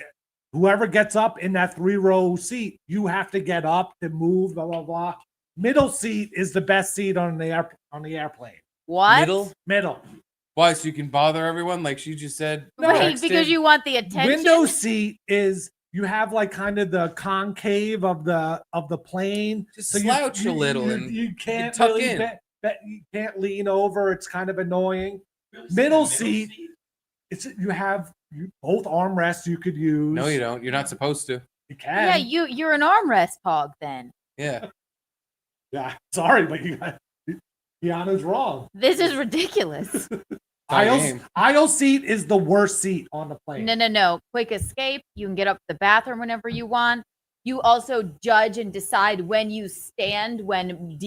Whoever gets up in that 3-row seat, you have to get up to move, blah, blah, blah. Middle seat is the best seat on the airplane.
What?
Middle.
Why? So you can bother everyone, like she just said.
Right,
texted?
because you want the attention.
Window seat is you have like kind of the concave of the plane.
Just
So
slouch a little and
you can't
tuck
really
in.
you can't lean over. It's kind of annoying. Middle seat, you have both armrests you could use.
No, you don't. You're not supposed to.
You can.
Yeah, you're an armrest hog then.
Yeah.
Yeah. Sorry, but Keanu's wrong.
This is ridiculous.
Aisle seat is the worst seat on the plane.
No. Quick escape. You can get up to the bathroom whenever you want. You also judge and decide when you stand when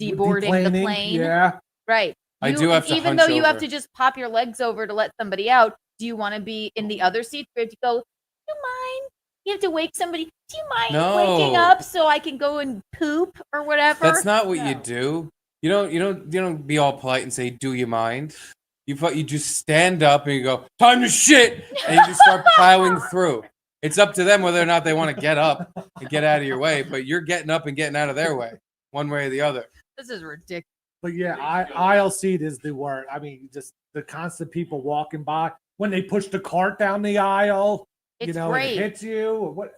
deboarding the plane.
Yeah.
Right.
I do have to
even
hunch
though you have
over.
to just pop your legs over to let somebody out, do you want to be in the other seat? Or do you go, do you mind? You have to wake somebody. Do you mind waking
No.
up so I can go and poop or whatever?
That's not what you do. You don't be all polite and say, "Do you mind?" You just stand up and you go, "Time to shit," and you just start plowing through. It's up to them whether or not they want to get up and get out of your way, but you're getting up and getting out of their way, one way or the other.
This is ridiculous.
But yeah, aisle seat is the word. I mean, just the constant people walking by when they push the cart down the aisle.
It's
it
great.
hits you. Or what?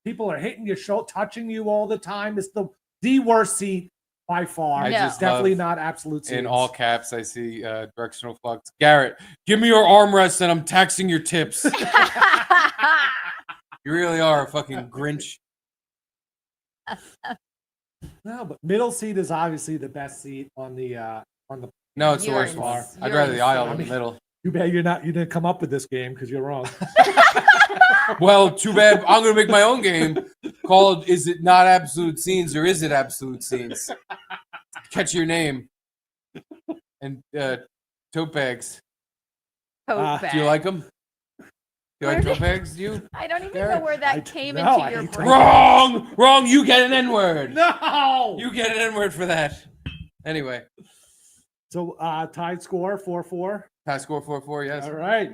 People are hitting your shoulder, touching you all the time. It's the worst seat by far.
I
It's
just
definitely
love-
not absolute seats.
In all caps, I see directional flux. Garrett, give me your armrest and I'm taxing your tips. You really are a fucking Grinch.
No, but middle seat is obviously the best seat on the.
No, it's the
You're
worst
ins-
one. I'd
you're
rather the aisle
insane.
than the middle.
You bet you didn't come up with this game because you're wrong.
Well, too bad. I'm going to make my own game called "Is It Not Absolute Scenes or Is It Absolute Scenes?" Catch your name. And tote bags.
Tote
Do you
bag.
like them? Do you like tote bags? Do you?
I don't even
Garrett?
know where that
I-
came
no,
into
I
your
hate
brain.
Wrong. You get an N-word.
No.
You get an N-word for that. Anyway,
So tied score 4-4.
tie score 4-4. Yes.
All right.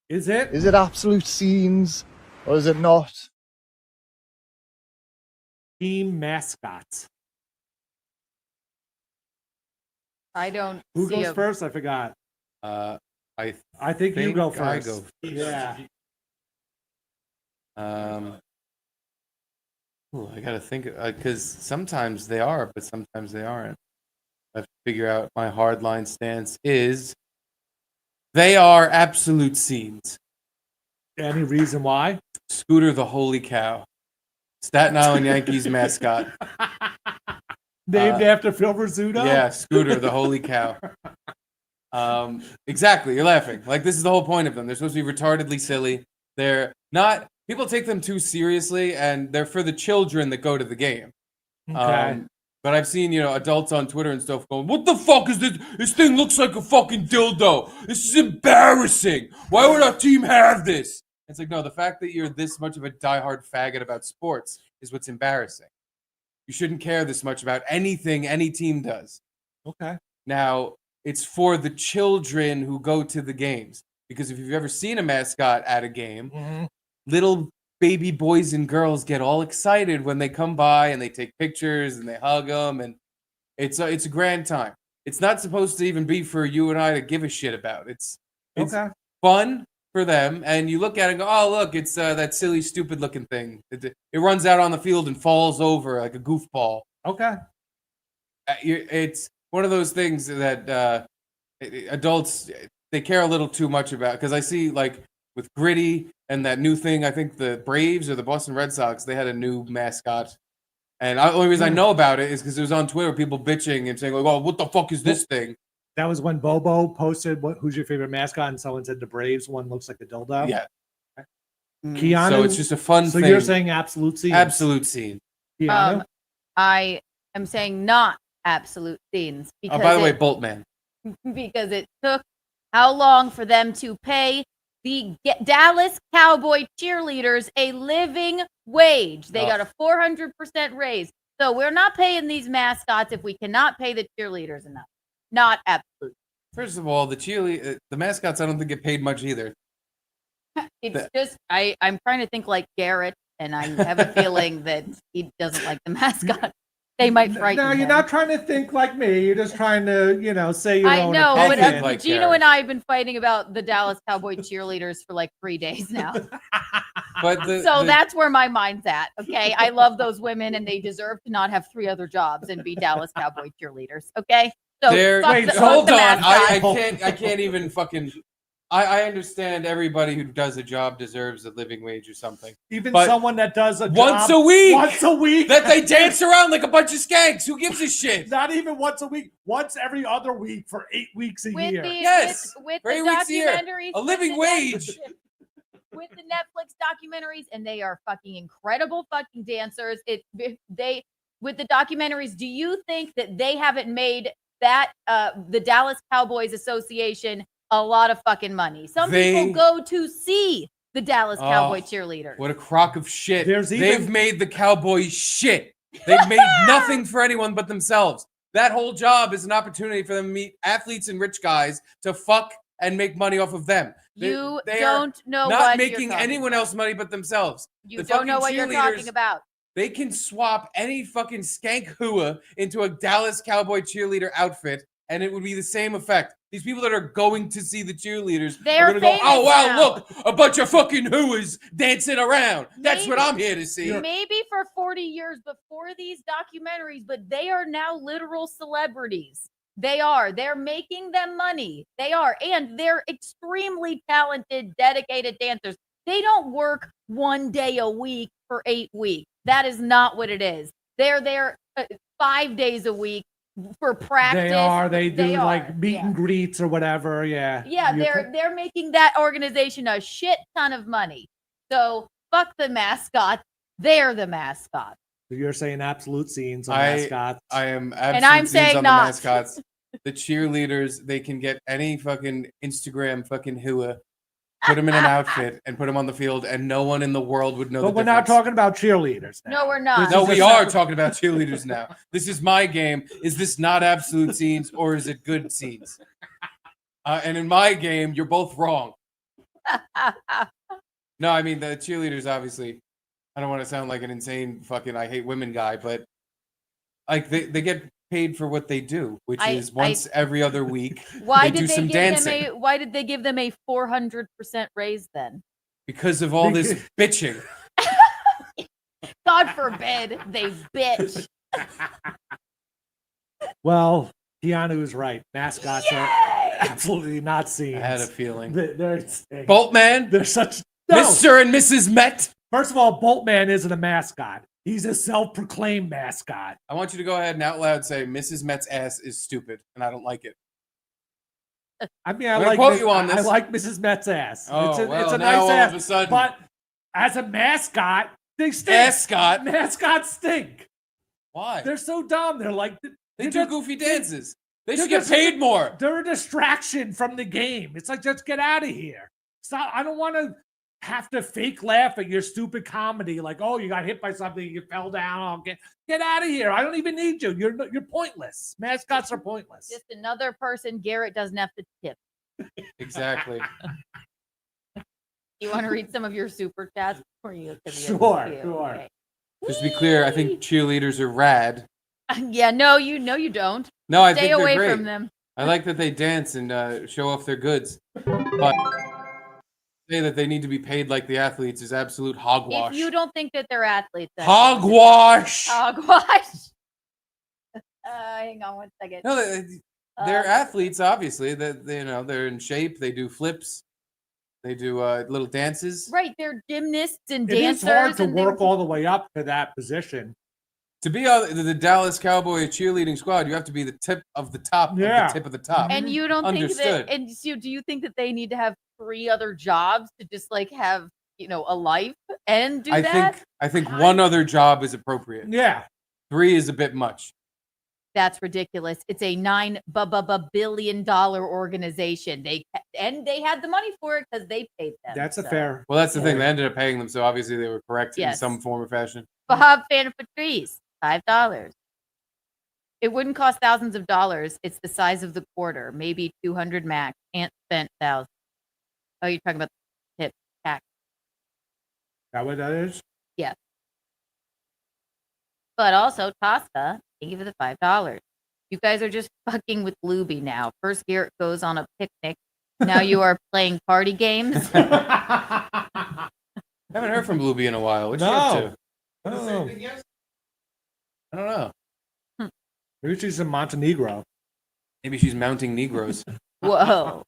Is it?
Is it absolute scenes or is it not?
Team mascots.
I don't
Who
see
goes
a
first? I forgot.
I
I think you go
I
first.
go.
Yeah.
I gotta think because sometimes they are, but sometimes they aren't. I have to figure out my hardline stance is. They are absolute scenes.
Any reason why?
Scooter the Holy Cow, Staten Island Yankees mascot.
Named after Phil Rizzuto?
Yeah, Scooter the Holy Cow. Exactly. You're laughing. Like this is the whole point of them. They're supposed to be retardedly silly. They're not. People take them too seriously, and they're for the children that go to the game.
Okay.
But I've seen, adults on Twitter and stuff going, "What the fuck is this? This thing looks like a fucking dildo. This is embarrassing. Why would our team have this?" It's like, no, the fact that you're this much of a diehard faggot about sports is what's embarrassing. You shouldn't care this much about anything any team does.
Okay.
Now, it's for the children who go to the games. Because if you've ever seen a mascot at a game, little baby boys and girls get all excited when they come by and they take pictures and they hug them, and it's a grand time. It's not supposed to even be for you and I to give a shit about. It's
Okay.
fun for them, and you look at it and go, "Oh, look, it's that silly, stupid looking thing. It runs out on the field and falls over like a goofball."
Okay.
It's one of those things that adults they care a little too much about, because I see like with Gritty and that new thing. I think the Braves or the Boston Red Sox, they had a new mascot, and the only reason I know about it is because it was on Twitter, people bitching and saying like, "Oh, what the fuck is this thing?"
That was when Bobo posted who's your favorite mascot, and someone said the Braves one looks like a dildo.
Yeah.
Keanu.
So it's just a fun
So
thing.
you're saying absolute scene.
Absolute scene.
Keanu.
I I'm saying not absolute scenes.
Oh, by the way, Boltman.
Because it took how long for them to pay the Dallas Cowboy cheerleaders a living wage? They got a 400% raise. So we're not paying these mascots if we cannot pay the cheerleaders enough. Not absolute.
First of all, the mascots I don't think get paid much either.
It's just I'm trying to think like Garrett, and I have a feeling that he doesn't like the mascot. They might frighten him.
No, you're not trying to think like me. You're just trying to, say your own
know,
opinion.
but Gino and I have been fighting about the Dallas Cowboy cheerleaders for like 3 days now.
But
that's where my mind's at. Okay, I love those women, and they deserve to not have 3 other jobs and be Dallas Cowboy cheerleaders. Okay, so
hold on. I can't even fucking. I understand everybody who does a job deserves a living wage or something.
Even someone that does a job
once a week,
that
they dance around like a bunch of skanks. Who gives a shit?
Not even once a week. Once every other week for 8 weeks a year.
With the documentaries,
a living wage.
With the Netflix documentaries, and they are fucking incredible fucking dancers. With the documentaries, do you think that they haven't made that the Dallas Cowboys Association a lot of fucking money? Some people go to see the Dallas Cowboy cheerleaders.
What a crock of shit. They've made the Cowboys shit. They've made nothing for anyone but themselves. That whole job is an opportunity for them to meet athletes and rich guys to fuck and make money off of them. They
don't know
not
what
making
you're
anyone else money but themselves.
You don't know what you're talking about.
They can swap any fucking skank hua into a Dallas Cowboy cheerleader outfit, and it would be the same effect. These people that are going to see the cheerleaders are going to go, oh, wow,
now.
Look, a bunch of fucking hooas dancing around. That's what I'm here to see.
Maybe for 40 years before these documentaries, but they are now literal celebrities. They are. They're making them money. They are. And they're extremely talented, dedicated dancers. They don't work 1 day a week for 8 weeks. That is not what it is. They're there 5 days a week for practice.
They are. They do like meet and greets or whatever. Yeah.
Yeah, they're making that organization a shit ton of money. So fuck the mascots. They're the mascots.
So you're saying absolute scenes on mascots.
I am absolute
and I'm
scenes
saying
on
not.
The mascots. The cheerleaders, they can get any fucking Instagram fucking hua, put them in an outfit, and put them on the field, and no one in the world would know the difference.
But we're not talking about cheerleaders now.
No, we're not.
No, we are talking about cheerleaders now. This is my game. Is this not absolute scenes, or is it good scenes? And in my game, you're both wrong. No, I mean, the cheerleaders, obviously, I don't want to sound like an insane fucking I hate women guy, but like they get paid for what they do, which is once every other week.
Why
they
did
do
they
some
give
dancing.
why did they give them a 400% raise then?
Because of all this bitching.
God forbid they bitch.
Well, Keanu's right. Mascots are absolutely not scenes.
I had a feeling.
They're
Boltman.
They're such
Mr. and Mrs. Met.
First of all, Boltman isn't a mascot. He's a self-proclaimed mascot.
I want you to go ahead and out loud say Mrs. Met's ass is stupid, and I don't like it.
I mean,
I quote you on this.
I like Mrs. Met's ass.
Oh,
it's a
now
nice
all
ass.
of a sudden.
But as a mascot, they stink. Mascots stink.
Why?
They're so dumb. They're like
they do goofy dances. They should get paid more.
They're a distraction from the game. It's like, just get out of here. Stop. I don't want to have to fake laugh at your stupid comedy. Like, oh, you got hit by something, you fell down. Oh, get out of here. I don't even need you. You're pointless. Mascots are pointless.
Just another person Garrett doesn't have to tip.
Exactly.
You want to read some of your super chats before you?
Sure.
Okay.
Just to be clear, I think cheerleaders are rad.
Yeah, no, you don't.
No, I
Stay
think
away
they're great.
from them.
I like that they dance and show off their goods, but say that they need to be paid like the athletes is absolute hogwash.
If you don't think that they're athletes, then
hogwash.
Hogwash. Hang on 1 second.
No, they're athletes. Obviously, they're in shape. They do flips. They do little dances.
Right, they're gymnasts and
dancers. It is hard to work all the way up to that position.
To be on the Dallas Cowboy cheerleading squad, you have to be the tip of the top of the tip of the top.
And you don't
Understood.
think that? And so, do you think that they need to have 3 other jobs to just like have a life and do that?
I think one other job is appropriate.
Yeah.
3 is a bit much.
That's ridiculous. It's a $9 billion organization. They had the money for it because they paid them.
That's a fair.
Well, that's the thing. They ended up paying them, so obviously they were correct in some form or fashion.
Bob Fan of Patrice, $5. It wouldn't cost thousands of dollars. It's the size of the quarter, maybe 200 max. Aunt spent $1,000. Oh, you're talking about the tip tax.
Is that what that is?
Yes. But also, Tosca, thank you for the $5. You guys are just fucking with Luby now. First, Garrett goes on a picnic. Now you are playing party games.
I haven't heard from Luby in a while. What's she up to?
I don't know.
I don't know.
Maybe she's in Montenegro.
Maybe she's mounting Negroes.
Whoa.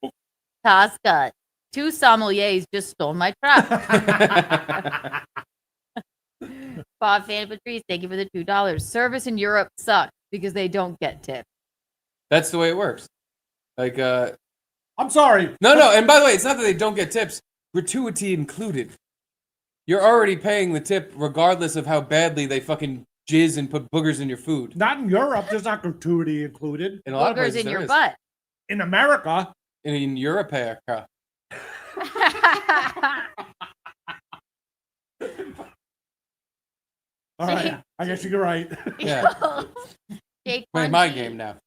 Tosca, 2 sommeliers just stole my truck. Bob Fan Patrice, thank you for the $2. Service in Europe sucks because they don't get tips.
That's the way it works. Like,
I'm sorry.
No. And by the way, it's not that they don't get tips. Gratuity included. You're already paying the tip regardless of how badly they fucking jizz and put boogers in your food.
Not in Europe. There's not gratuity included.
In a lot of
Boogers
places,
in your
is.
butt.
In America.
In Europe.
All right. I guess you're right.
Yeah.
Jake
Playing my game now.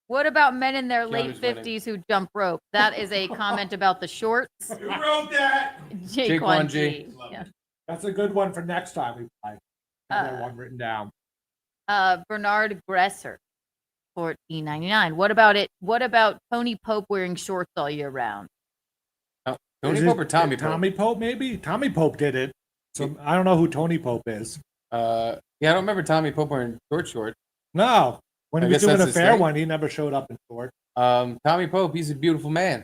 What about men in their late
Keanu's winning.
50s who jump rope? That is a comment about the shorts.
Who wrote that?
Jaquan G. Yeah.
That's a good one for next time we play. I have one written down.
Bernard Gresser, $14.99. What about it? What about Tony Pope wearing shorts all year round?
Tony Pope or Tommy Pope?
Tommy Pope, maybe? Tommy Pope did it. So I don't know who Tony Pope is.
Yeah, I don't remember Tommy Pope wearing short.
No. When
I
he was
guess
doing
that's
a
his
fair
thing.
one, he never showed up in short.
Tommy Pope, he's a beautiful man.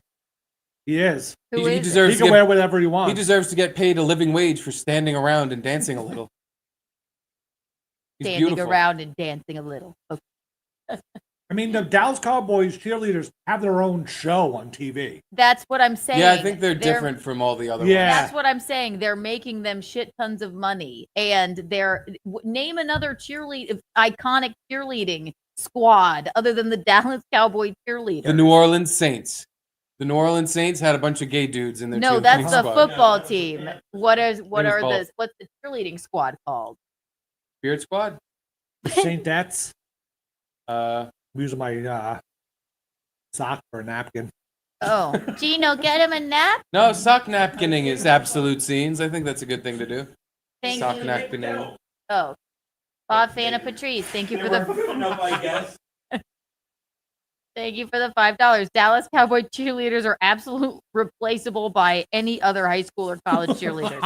He is.
Who
He
is it?
deserves
He
to
can
get,
wear whatever he wants.
he deserves to get paid a living wage for standing around and dancing a little. He's
Standing
beautiful.
around and dancing a little. Okay.
I mean, the Dallas Cowboys cheerleaders have their own show on TV.
That's what I'm saying.
Yeah, I think they're different from all the other
Yeah.
That's what I'm saying. They're making them shit tons of money, and name another iconic cheerleading squad other than the Dallas Cowboy cheerleaders.
The New Orleans Saints. The New Orleans Saints had a bunch of gay dudes in their
No,
cheerleading
that's the
squad.
football team. What's
Baseball.
what's the cheerleading squad called?
Spirit Squad?
St. That's
Uh,
I'm using my sock for a napkin.
Oh, Gino, get him a nap.
no, sock napkining is absolute scenes. I think that's a good thing to do.
Thank
Sock
you.
napkining.
Oh, Bob Fan of Patrice, thank you for the
enough, I guess.
Thank you for the $5. Dallas Cowboy cheerleaders are absolute replaceable by any other high school or college cheerleaders.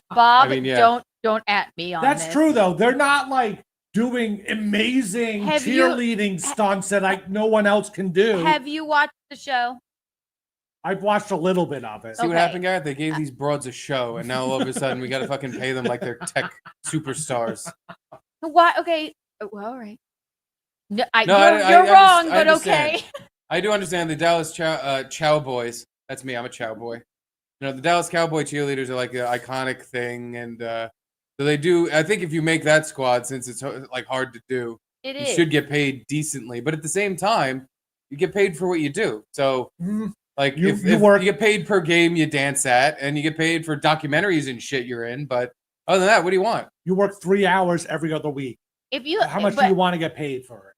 Bob,
I mean, yeah.
don't at me on
That's
this.
true, though. They're not like doing amazing
Have you-
cheerleading stunts that like no one else can do.
Have you watched the show?
I've watched a little bit of it.
See what
Okay.
happened, Garrett? They gave these broads a show, and now all of a sudden we got to fucking pay them like they're tech superstars.
Why? Okay. Well, all right. No,
No,
you're wrong,
I
but
understand.
okay.
I do understand the Dallas Chow Boys. That's me. I'm a Chow boy. You know, the Dallas Cowboy cheerleaders are like an iconic thing, and so they do. I think if you make that squad, since it's like hard to do,
It
you
is.
should get paid decently. But at the same time, you get paid for what you do. So, like,
You-
if
you work-
you get paid per game you dance at, and you get paid for documentaries and shit you're in. But other than that, what do you want?
You work 3 hours every other week.
If you,
How much do
but
you want to get paid for it?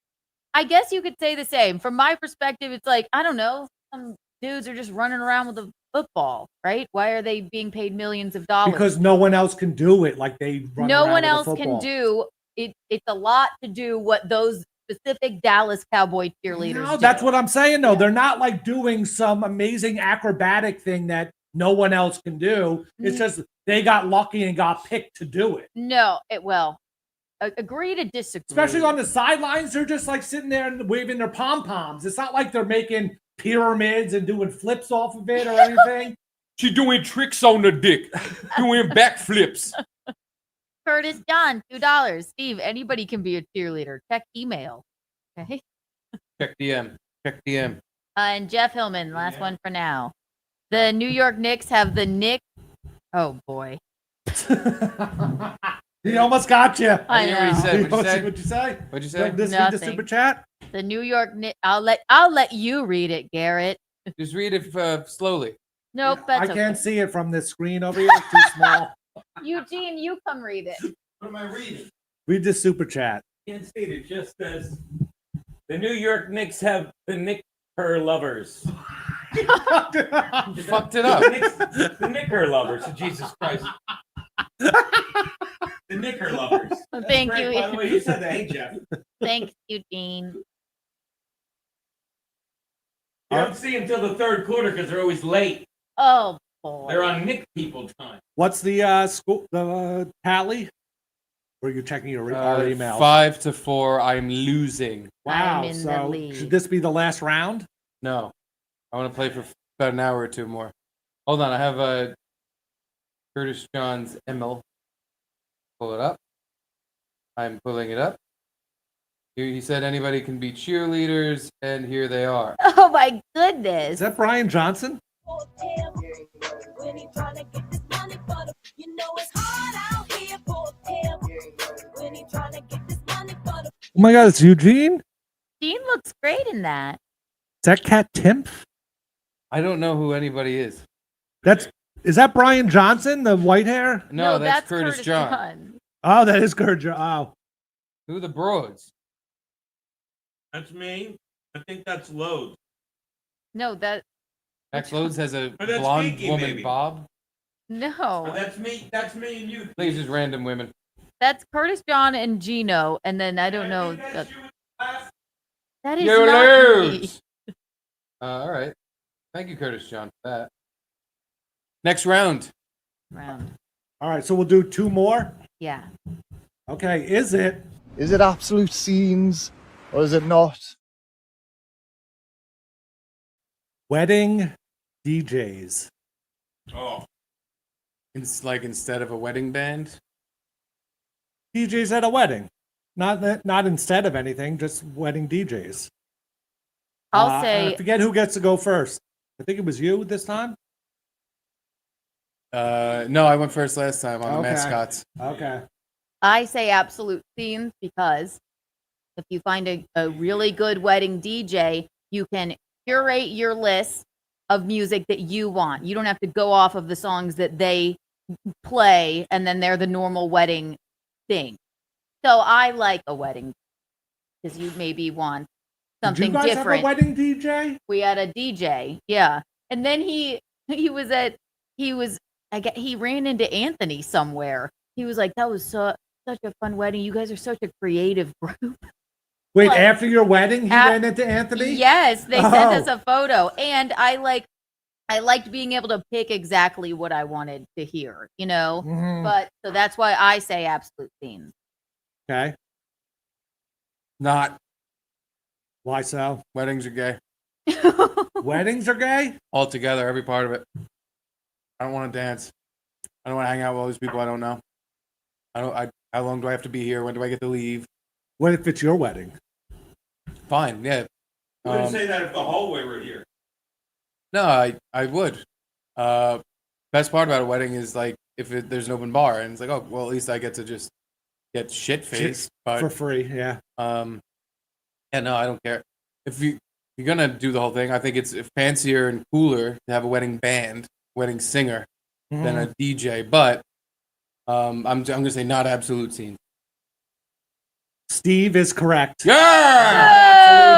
I guess you could say the same. From my perspective, it's like, I don't know, some dudes are just running around with a football, right? Why are they being paid millions of dollars?
Because no one else can do it like they run
no
around
one
with a
else can
football.
do it. It's a lot to do what those specific Dallas Cowboy cheerleaders
No,
do.
that's what I'm saying, though.
Yeah.
They're not like doing some amazing acrobatic thing that no one else can do. It's just they got lucky and got picked to do it.
No, agree to disagree.
Especially on the sidelines, they're just like sitting there and waving their pom-poms. It's not like they're making pyramids and doing flips off of it or anything.
She doing tricks on the dick, doing backflips.
Curtis John, $2. Steve, anybody can be a cheerleader. Check email. Okay.
Check DM. Check DM.
And Jeff Hillman, last one for now. The New York Knicks have the Nick. Oh boy.
He almost got you.
I
hear what he
know.
said. What'd you say?
What'd you say?
What'd you
You
say?
want this read the
Nothing.
super chat?
The New York Knicks. I'll let you read it, Garrett.
Just read it slowly.
Nope,
I
that's
can't
okay.
see it from this screen over here. It's too small.
Eugene, you come read it.
What am I reading?
Read the super chat.
Can't see it. It just says the New York Knicks have the Nick her lovers.
You fucked it up.
The Knicker lovers. Jesus Christ. The Knicker lovers. That's
Thank
great.
you.
By the way, you said that, hey Jeff.
Thanks, Eugene.
You don't see until the third quarter because they're always late.
Oh boy.
They're on Nick people time.
What's the school tally? Or are you checking your email?
5-4. I'm losing.
Wow.
I'm in the
So
lead.
should this be the last round?
No, I want to play for about an hour or two more. Hold on, I have Curtis John's email. Pull it up. I'm pulling it up. Here he said anybody can be cheerleaders, and here they are.
Oh my
Is
goodness.
that Brian Johnson? Oh my God, it's Eugene?
Dean looks great in that.
Is that Cat Timp?
I don't know who anybody is.
Is that Brian Johnson, the white hair?
No, that's Curtis John.
Oh, that is Curtis. Oh.
Who are the Broads?
That's me. I think that's Load.
No, that
Max Loads has a
Oh, that's
blonde
Kiki,
woman,
maybe.
Bob.
no.
That's me. That's me and you.
Please, just random women.
That's Curtis John and Gino, and then I don't know.
That's you in class.
That is
You
not me.
lose. All right. Thank you, Curtis John, for that. Next round.
Round.
All right, so we'll do two more.
Yeah.
Okay, is it?
Is it absolute scenes or is it not?
Wedding DJs.
Oh,
It's like instead of a wedding band.
DJs at a wedding. Not instead of anything, just wedding DJs.
I'll say
I forget who gets to go first. I think it was you this time.
No, I went first last time on the
Okay.
mascots.
Okay.
I say absolute scenes because if you find a really good wedding DJ, you can curate your list of music that you want. You don't have to go off of the songs that they play and then they're the normal wedding thing. So I like a wedding because you maybe want something
Did you guys
different.
have a wedding DJ?
We had a DJ, yeah. And then he ran into Anthony somewhere. He was like, that was such a fun wedding. You guys are such a creative group.
Wait,
What?
after your wedding, he ran into Anthony?
Yes, they sent us
Oh.
a photo. And I liked being able to pick exactly what I wanted to hear, you know?
Mhm.
But so that's why I say absolute scenes.
Okay.
Not.
Why so?
Weddings are gay.
Weddings are gay?
Altogether, every part of it. I don't want to dance. I don't want to hang out with all these people I don't know. How long do I have to be here? When do I get to leave?
What if it's your wedding?
Fine, yeah.
I wouldn't say that if the hallway were here.
No, I would. Best part about a wedding is like if there's an open bar and it's like, oh, well, at least I get to just get shit faced. But
For free, yeah.
yeah, no, I don't care. If you're gonna do the whole thing, I think it's fancier and cooler to have a wedding band, wedding singer, than a DJ. But I'm gonna say not absolute scene.
Steve is correct.
Yeah.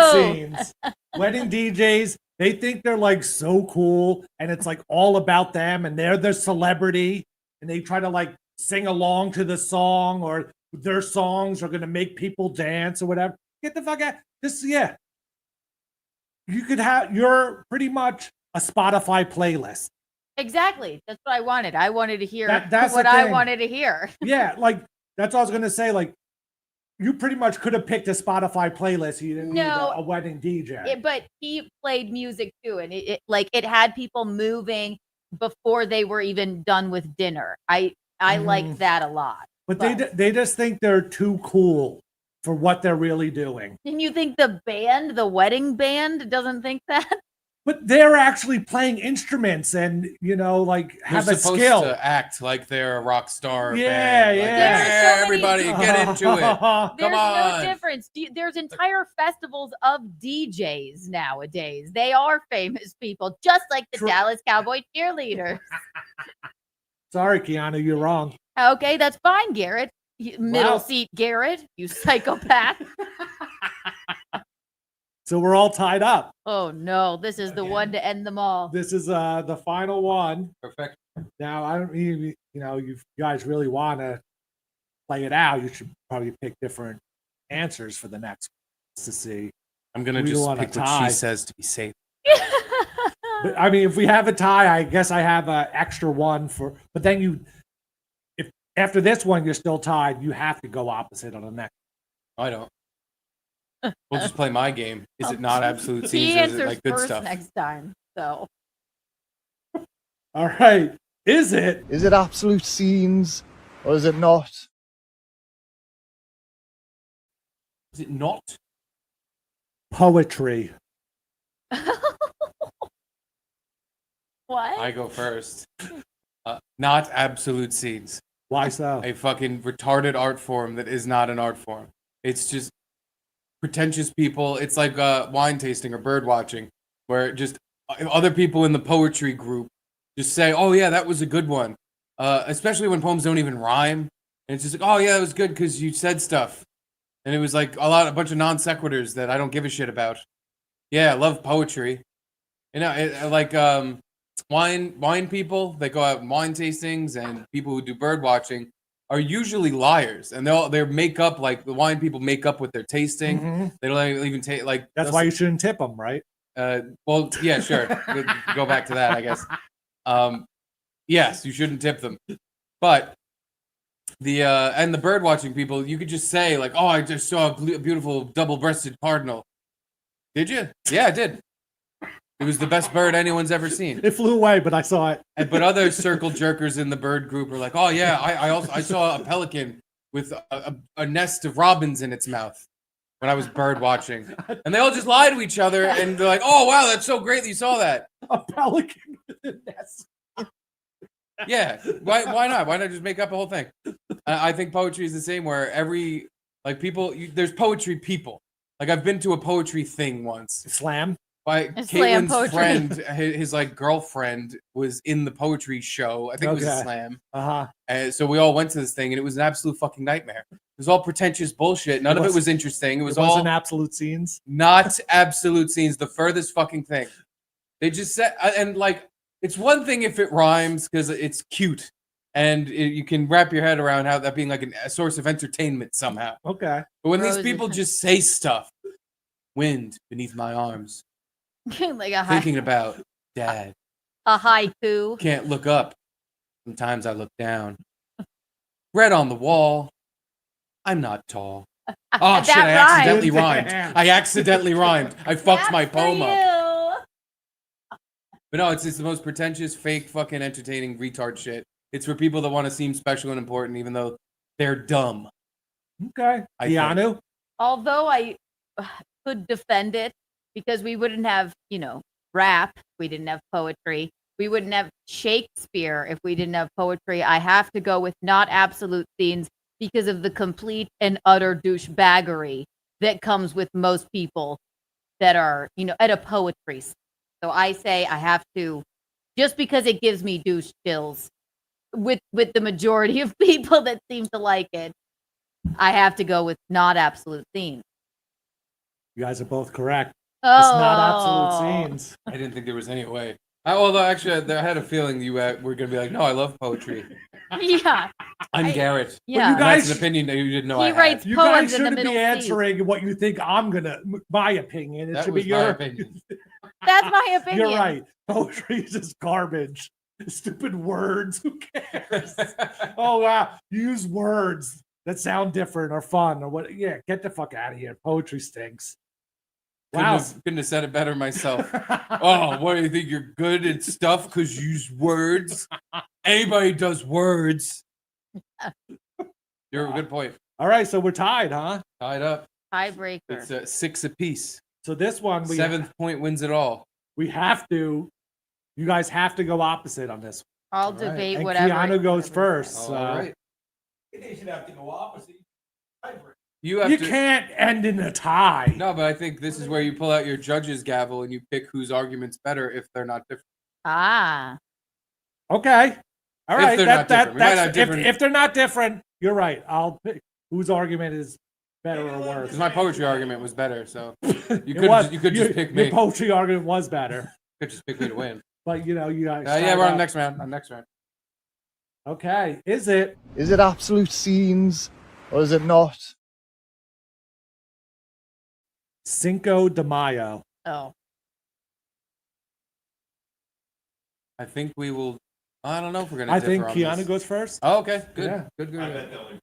Absolute scenes. Wedding DJs, they think they're like so cool and it's like all about them and they're the celebrity and they try to like sing along to the song or their songs are going to make people dance or whatever. Get the fuck out. Yeah. You're pretty much a Spotify playlist.
Exactly. That's what I wanted. I wanted to hear
That's
what
the
I
thing.
wanted to hear.
Yeah, like that's all I was going to say. Like you pretty much could have picked a Spotify playlist. You didn't need a wedding DJ.
But he played music too, and it had people moving before they were even done with dinner. I liked that a lot.
But they just think they're too cool for what they're really doing.
And you think the wedding band doesn't think that?
But they're actually playing instruments and, like
They're
have a
supposed
skill.
to act like they're a rock star.
Yeah,
band. Like,
yeah.
There's so many-
everybody, get into it.
There's
Come on.
no difference. There's entire festivals of DJs nowadays. They are famous people, just like the Dallas Cowboy cheerleaders.
Sorry, Keanu, you're wrong.
Okay, that's fine, Garrett. Middle seat, Garrett, you psychopath.
So we're all tied up.
Oh no, this is the one to end them all.
This is the final one.
Perfect.
Now, I don't mean, you guys really want to play it out. You should probably pick different answers for the next to see.
I'm going to just pick what she says to be safe.
But, I mean, if we have a tie, I guess I have an extra one for, but then if after this one you're still tied, you have to go opposite on the next.
I don't. We'll just play my game. Is it not absolute scenes
He
or is
answers
it like good
first
stuff?
next time. So
All right. Is it
absolute scenes or is it not?
Is it not?
poetry?
what?
I go first. Not absolute scenes.
Why so?
A fucking retarded art form that is not an art form. It's just pretentious people. It's like wine tasting or bird watching, where just other people in the poetry group just say, "Oh yeah, that was a good one." Especially when poems don't even rhyme, and it's just like, "Oh yeah, that was good because you said stuff," and it was like a bunch of non sequiturs that I don't give a shit about. Yeah, I love poetry. Like wine people that go out wine tastings and people who do bird watching are usually liars, and they make up, like the wine people make up with their tasting.
Mm-hmm.
They don't even take like.
That's why you shouldn't tip them, right?
Well, yeah, sure. Go back to that, I guess. Yes, you shouldn't tip them, but and the bird watching people, you could just say like, "Oh, I just saw a beautiful double-breasted cardinal." Did you? Yeah, I did. It was the best bird anyone's ever seen.
It flew away, but I saw it.
But other circle jerkers in the bird group are like, "Oh yeah, I saw a pelican with a nest of robins in its mouth when I was bird watching," and they all just lie to each other, and they're like, "Oh wow, that's so great that you saw that."
A pelican with a nest.
Yeah, why not? Why not just make up a whole thing? I think poetry is the same, where there's poetry people. Like I've been to a poetry thing once.
Slam.
By Caitlin's friend, his like girlfriend was in the poetry show. I think it was a slam. So we all went to this thing, and it was an absolute fucking nightmare. It was all pretentious bullshit. None of it was interesting. It wasn't
absolute scenes.
Not absolute scenes. The furthest fucking thing. They just said, and like, it's one thing if it rhymes because it's cute, and you can wrap your head around how that being like a source of entertainment somehow.
Okay.
But when these people just say stuff, wind beneath my arms.
Like a
thinking about dad.
A haiku.
Can't look up. Sometimes I look down. Red on the wall. I'm not tall. Oh shit! I accidentally rhymed. I accidentally rhymed. I fucked my poem up. But no, it's the most pretentious, fake, fucking entertaining retard shit. It's for people that want to seem special and important, even though they're dumb.
Okay. Keanu?
Although I could defend it, because we wouldn't have, rap, we didn't have poetry. We wouldn't have Shakespeare if we didn't have poetry. I have to go with not absolute scenes because of the complete and utter douchebaggery that comes with most people that are, at a poetry. So I say I have to, just because it gives me douche chills with the majority of people that seem to like it, I have to go with not absolute scenes.
You guys are both correct.
Oh.
It's not absolute scenes.
I didn't think there was any way. Although, actually, I had a feeling you were going to be like, "No, I love poetry."
Yeah.
I'm Garrett.
Yeah.
You guys,
that's an opinion that you didn't know I had.
Writes
you
poems
guys
in the
shouldn't
middle
be answering what you think my opinion. It
That
should
was
be
my
your
opinion.
That's my opinion.
You're right. Poetry is just garbage. Stupid words. Who cares? Oh, wow. You use words that sound different or fun or what. Yeah, get the fuck out of here. Poetry stinks. Wow.
Couldn't have said it better myself. Oh, what do you think? You're good at stuff because you use words? Anybody does words. You're a good point.
All right, so we're tied, huh?
Tied up.
Tiebreaker.
It's 6 apiece.
So this one,
Seventh point wins it all.
we have to. You guys have to go opposite on this.
I'll
All right.
debate
And
whatever.
Keanu goes first.
All
So.
right.
They should have to go opposite.
You have
You
to.
can't end in a tie.
No, but I think this is where you pull out your judge's gavel and you pick whose argument's better if they're not different.
Ah.
Okay. All right.
If they're not different. We might have different-
If they're not different, you're right. I'll pick whose argument is better or worse.
Because my poetry argument was better, so you
It
could just pick me.
Your poetry argument was better.
You could just pick me to win.
But you know, you guys.
Yeah, we're on the next round.
Okay. Is it
absolute scenes or is it not?
Cinco de Mayo?
Oh.
I think we will. I don't know if we're gonna.
I think
differ on
Keanu
this.
goes first.
Oh, okay, good,
Yeah.
good.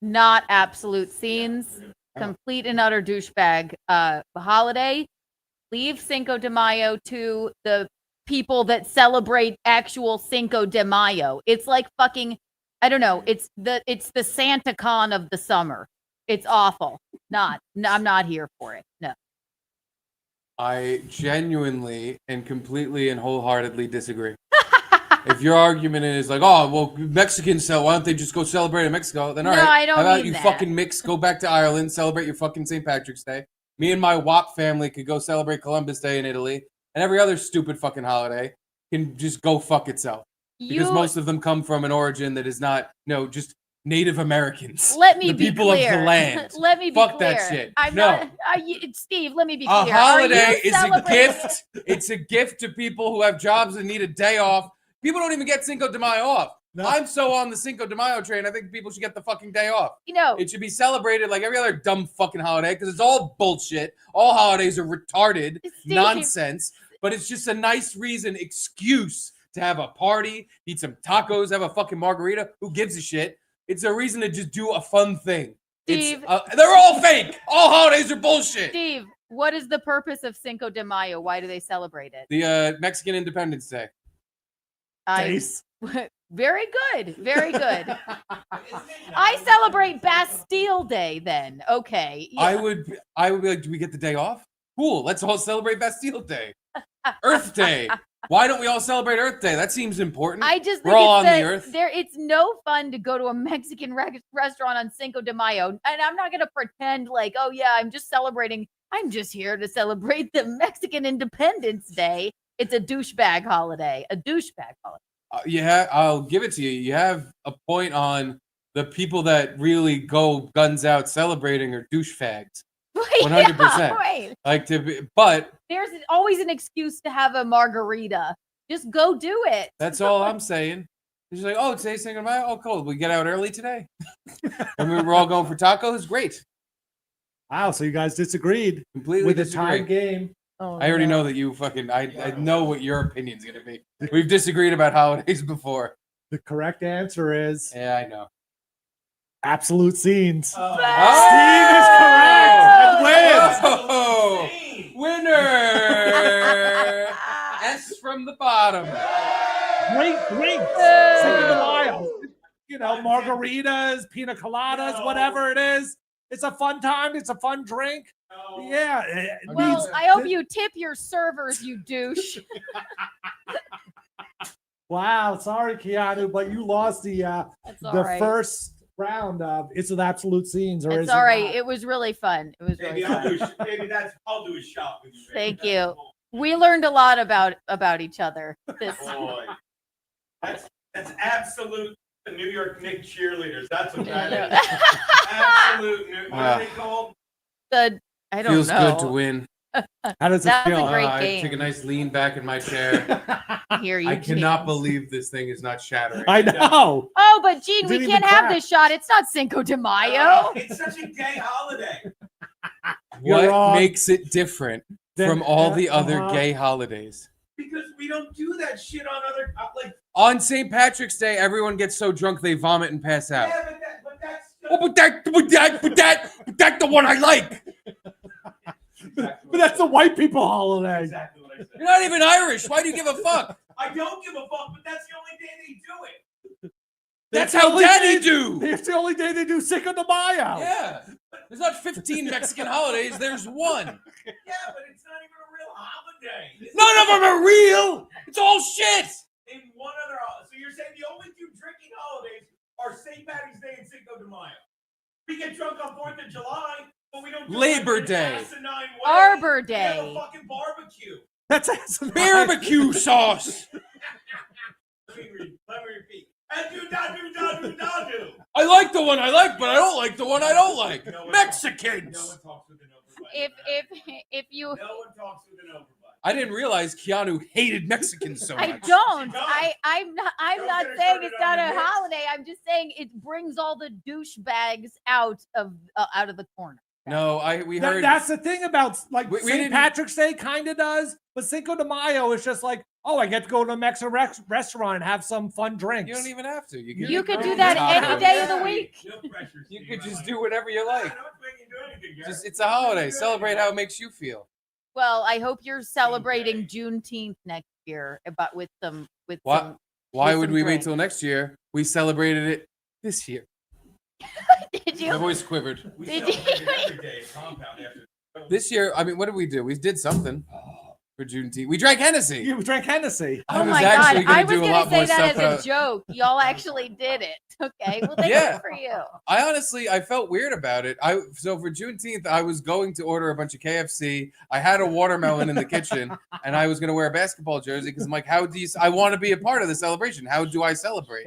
Not absolute scenes. Complete and utter douchebag. Holiday. Leave Cinco de Mayo to the people that celebrate actual Cinco de Mayo. It's like fucking, I don't know. It's the Santa Con of the summer. It's awful. I'm not here for it. No.
I genuinely and completely and wholeheartedly disagree. If your argument is like, oh, well, Mexicans sell, why don't they just go celebrate in Mexico? Then all right,
I don't
how about
mean
you
that.
fucking mix, go back to Ireland, celebrate your fucking St. Patrick's Day. Me and my WAP family could go celebrate Columbus Day in Italy, and every other stupid fucking holiday can just go fuck itself. Because most of them come from an origin that is not, just Native Americans.
Let me
the
be
people
clear.
of the land.
Let me be
Fuck
clear.
that shit.
I'm
No.
not, Steve, let me be
A
clear.
holiday is a
celebrating-
gift. It's a gift to people who have jobs and need a day off. People don't even get Cinco de Mayo off.
No.
I'm so on the Cinco de Mayo train. I think people should get the fucking day off.
It
It should be celebrated like every other dumb fucking holiday because it's all bullshit. All holidays are retarded
Steve.
nonsense. But it's just a nice excuse to have a party, eat some tacos, have a fucking margarita. Who gives a shit? It's a reason to just do a fun thing.
Steve.
They're all fake. All holidays are bullshit.
Steve, what is the purpose of Cinco de Mayo? Why do they celebrate it?
The Mexican Independence Day.
Face.
Very good. Very good. I celebrate Bastille Day then. Okay. Yeah.
I would be like, do we get the day off? Cool. Let's all celebrate Bastille Day. Earth Day. Why don't we all celebrate Earth Day? That seems important.
I just
We're
think
all on
it's
the earth.
it's no fun to go to a Mexican restaurant on Cinco de Mayo. And I'm not going to pretend like, oh, yeah, I'm just celebrating. I'm just here to celebrate the Mexican Independence Day. It's a douchebag holiday. A douchebag holiday.
Yeah, I'll give it to you. You have a point on the people that really go guns out celebrating are douchebags. 100%.
Wait.
Like to be, but
There's always an excuse to have a margarita. Just go do it.
that's all I'm saying. She's like, oh, today's Cinco de Mayo. Oh, cool. We get out early today. And we're all going for tacos. Great.
Wow. So you guys disagreed
Completely
with the
disagree.
tie game.
Oh,
I already
no.
know that you fucking. I know what your opinion's gonna be. We've disagreed about holidays before.
The correct answer is
Yeah, I know.
absolute scenes.
Steve
is correct and wins.
Oh, winner! S from the bottom.
Great drinks. Cinco de Mayo. Margaritas, pina coladas, whatever it is. It's a fun time. It's a fun drink. Yeah.
Well, I hope you tip your servers, you douche.
Wow. Sorry, Keanu, but you lost the
That's all
the
right.
first round of It's an Absolute Scenes. Or
It's
is
all right.
Not?
It was really fun. It was really fun.
I'll do a shot with you. Baby.
Thank you. We learned a lot about each other. This
Boy. That's absolute New York Knicks cheerleaders. That's what that is. Absolute New. What are they called?
I don't
Feels
know.
good to win.
How does it
That was
feel?
a great
I
game.
take a nice lean back in my chair.
Here you
I cannot
Gene.
believe this thing is not shattering.
I know.
Oh, but Gene, we
Didn't
can't
even
have
crack.
this shot. It's not Cinco de Mayo.
It's such a gay holiday.
You're
What
wrong.
makes it different
Then,
from all the other
uh-huh.
gay holidays?
Because we don't do that shit on other like.
On St. Patrick's Day, everyone gets so drunk they vomit and pass out.
Yeah, but that's.
Oh, but that's the one I like.
But that's the white people holiday.
Exactly what I said.
You're not even Irish. Why do you give a fuck?
I don't give a fuck, but that's the only day they do it.
That's
the
how
only
Daddy
day-
do.
It's the only day they do Cinco de Mayo.
Yeah. There's not 15 Mexican holidays. There's one.
Yeah, but it's not even a real holiday. birthday.
None of them are real. It's all shit.
In one other, so you're saying the only two drinking holidays are St. Patty's Day and Cinco de Mayo. We get drunk on 4th of July, but we don't do
Labor
it in an
Day.
asinine way.
Arbor
We have a
Day.
fucking barbecue.
That's
Barbecue sauce.
Let me repeat. And do.
I like the one I like, but I don't like the one I don't like. Mexicans.
No one talks with an overbite.
If you,
No one talks with an overbite.
I didn't realize Keanu hated Mexicans so much.
I don't.
Don't.
I'm not
Don't
saying
get her started
it's
on
not
the
a
mix.
holiday. I'm just saying it brings all the douchebags out of the corner.
No, we heard.
That's the thing about like
We
St.
didn't-
Patrick's Day kind of does, but Cinco de Mayo is just like, oh, I get to go to a Mexican restaurant and have some fun drinks.
You don't even have to.
You could do that any day of the week.
No pressure,
You
Steve.
could
I
just
like
do
it.
whatever you
Yeah,
like.
no one's making you do anything, Garrett.
Just it's a holiday.
Do anything,
Celebrate how
Garrett.
it makes you feel.
Well, I hope you're celebrating Juneteenth next year, but with some
Why
with
would
some
we wait
drinks.
till next year? We celebrated it this year.
Did
My
you?
voice quivered.
We
Did you-
celebrated every day at Compound after.
This year, I mean, what did we do? We did something for Juneteenth. We drank Hennessy.
You drank Hennessy.
I
Oh
was
my
actually
god! I
gonna
was
do a
gonna
lot more
say that
stuff,
as a joke. Y'all actually did it. Okay. Well, thank
Yeah.
you for you.
I honestly, I felt weird about it. So for Juneteenth, I was going to order a bunch of KFC. I had a watermelon in the kitchen, and I was going to wear a basketball jersey because I'm like, how do you? I want to be a part of the celebration. How do I celebrate?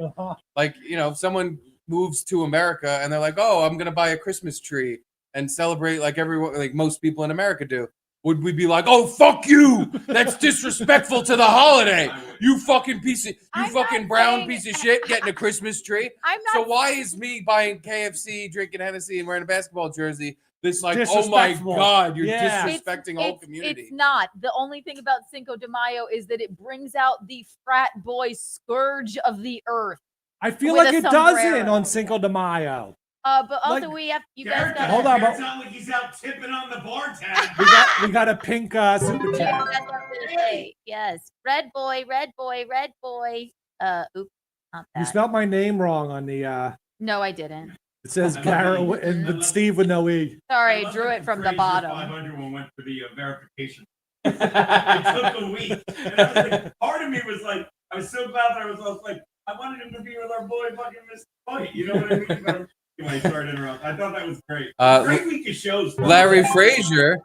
Like, if someone moves to America and they're like, oh, I'm going to buy a Christmas tree and celebrate like everyone, like most people in America do. Would we be like, oh, fuck you? That's disrespectful to the holiday. You fucking piece of,
I'm
fucking
not
brown
saying-
piece of shit getting a Christmas tree.
I'm not.
So why is me buying KFC, drinking Hennessy, and wearing a basketball jersey this like, oh my
Disrespectful.
God, you're
Yeah.
disrespecting a whole community?
It's not. The only thing about Cinco de Mayo is that it brings out the frat boy scourge of the earth.
I feel
With
like
a
it doesn't
sombrero.
on Cinco de Mayo.
But also
Like-
you guys
Garrett,
got.
Hold on,
Garrett's
but-
not like he's out tipping on the bar tab.
We got a pink super chat.
That's what I'm gonna say. Yes, red boy, red boy, red boy. Oops, not
You
that.
spelled my name wrong on the.
No, I didn't.
It says Garrett and Steve with no E.
Sorry, I
love
drew
that
it from the
Fraser
bottom.
500 one went for the verification. It took a week. And I was like, part of me was like, I was so glad that I was like, I wanted him to be with our boy fucking Mr. White. You know what I mean? But anyway, sorry to interrupt. I thought that was great. Great week of shows.
Larry Frazier,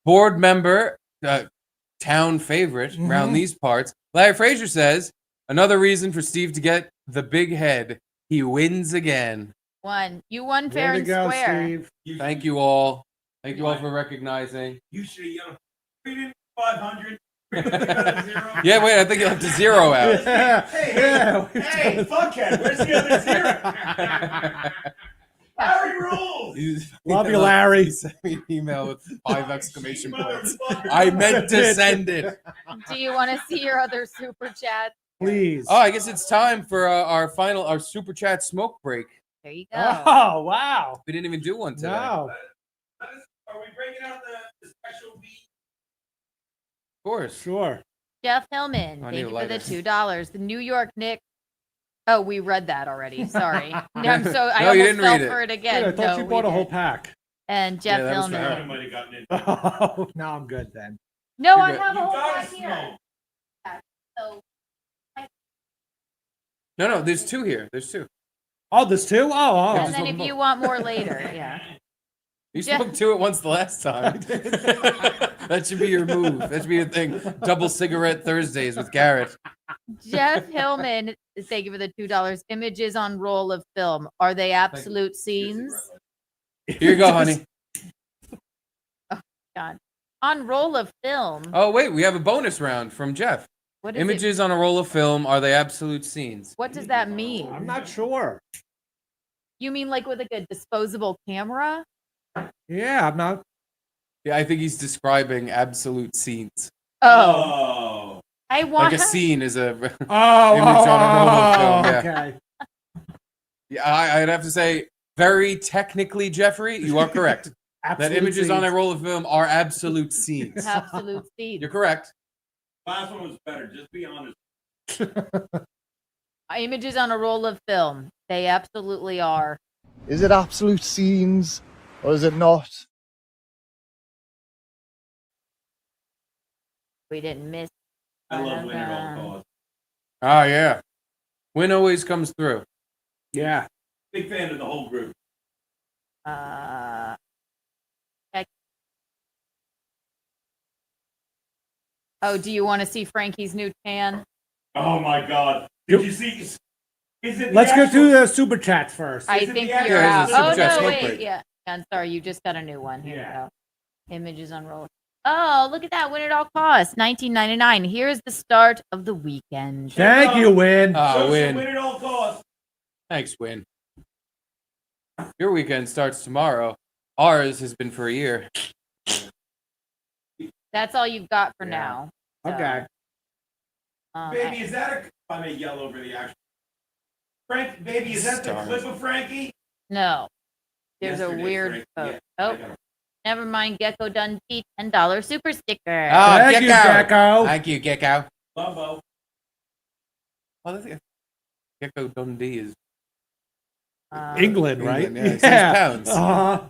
board member, town favorite
Mm-hmm.
around these parts. Larry Frazier says, another reason for Steve to get the big head. He wins again.
You won fair
Way to
and
go,
square.
Steve.
Thank you all. Thank you all for recognizing.
You should have yelled, we didn't 500. We got a zero.
Yeah, wait, I think you left a zero out.
Hey, fuckhead, where's the other zero? Larry rules.
Love you, Larry.
He sent me an email with 5 exclamation points.
Motherfucker.
I meant to send it.
Do you want to see your other super chat?
Please.
Oh, I guess it's time for our super chat smoke break.
There you go.
Oh, wow.
We didn't even do one today.
No.
Are we breaking out the special beat?
Of course.
Sure.
Jeff Hillman,
I
thank
need
you
a
for the
lighter.
$2. The New York Knicks. Oh, we read that already. Sorry. I'm so I
No, you
almost
didn't
fell
read it.
for it
Wait,
again.
I thought you
No,
bought
we
a whole
did.
pack.
And Jeff
Yeah, that was
Hillman.
fair.
I might have gotten it.
Oh, no, I'm good then.
No,
You're
I
good.
have a
You
whole
gotta
pack here.
smoke.
So
No, there's 2 here. There's 2.
Oh, there's 2?
Yeah,
Oh.
and
just
then
one
if
more.
you want more later, yeah.
You
Jeff-
smoked 2 at once the last time. That should be your move. That should be your thing. Double cigarette Thursdays with Garrett.
Jeff Hillman, thank you for the $2. Images on roll of film. Are they absolute scenes?
Here you go, honey.
God. On roll of film.
Oh, wait, we have a bonus round from Jeff.
What is it?
Images on a roll of film, are they absolute scenes?
What does that mean?
I'm not sure.
You mean like with a disposable camera?
Yeah, I'm not.
Yeah, I think he's describing absolute scenes.
Oh, I want.
Like a scene is a
Oh,
image on a roll of film. Yeah.
okay.
Yeah, I'd have to say, very technically, Jeffrey, you are correct. That
Absolute
images on a
scenes.
roll of film are absolute scenes.
absolute scenes.
You're correct.
Last one was better. Just be honest.
Images on a roll of film. They absolutely are.
Is it absolute scenes or is it not?
We didn't miss.
I love Win at all costs.
Oh yeah, Win always comes through.
Yeah.
Big fan of the whole group.
Oh, do you want to see Frankie's new tan?
Oh my God! Did you see? Is it?
Let's go through the super chats first.
I think
the
you're out.
actual
Oh
super chat
no,
smoke
wait,
break?
yeah. I'm sorry, you just got a new one. Here
Yeah.
you go. Images on roll. Oh, look at that! Win at all costs, $19.99. Here's the start of the weekend.
Thank you, Win.
Win.
Win at all costs.
Thanks, Win. Your weekend starts tomorrow. Ours has been for a year.
That's all you've got for
Yeah.
now. So,
Okay.
Baby, is that a? I may yell over the action. Frank, baby, is that the
Stars.
clip of Frankie?
No, there's
Yesterday,
a weird
Frank-
photo.
yeah,
Oh,
I got it.
never mind. Gecko Dundee $10 super sticker.
Ah,
Thank you, Gecko.
Thank you, Gecko.
Bumbo.
Oh, that's it. Gecko Dundee is
England, right?
England, yeah. It says pounds.
Uh-huh.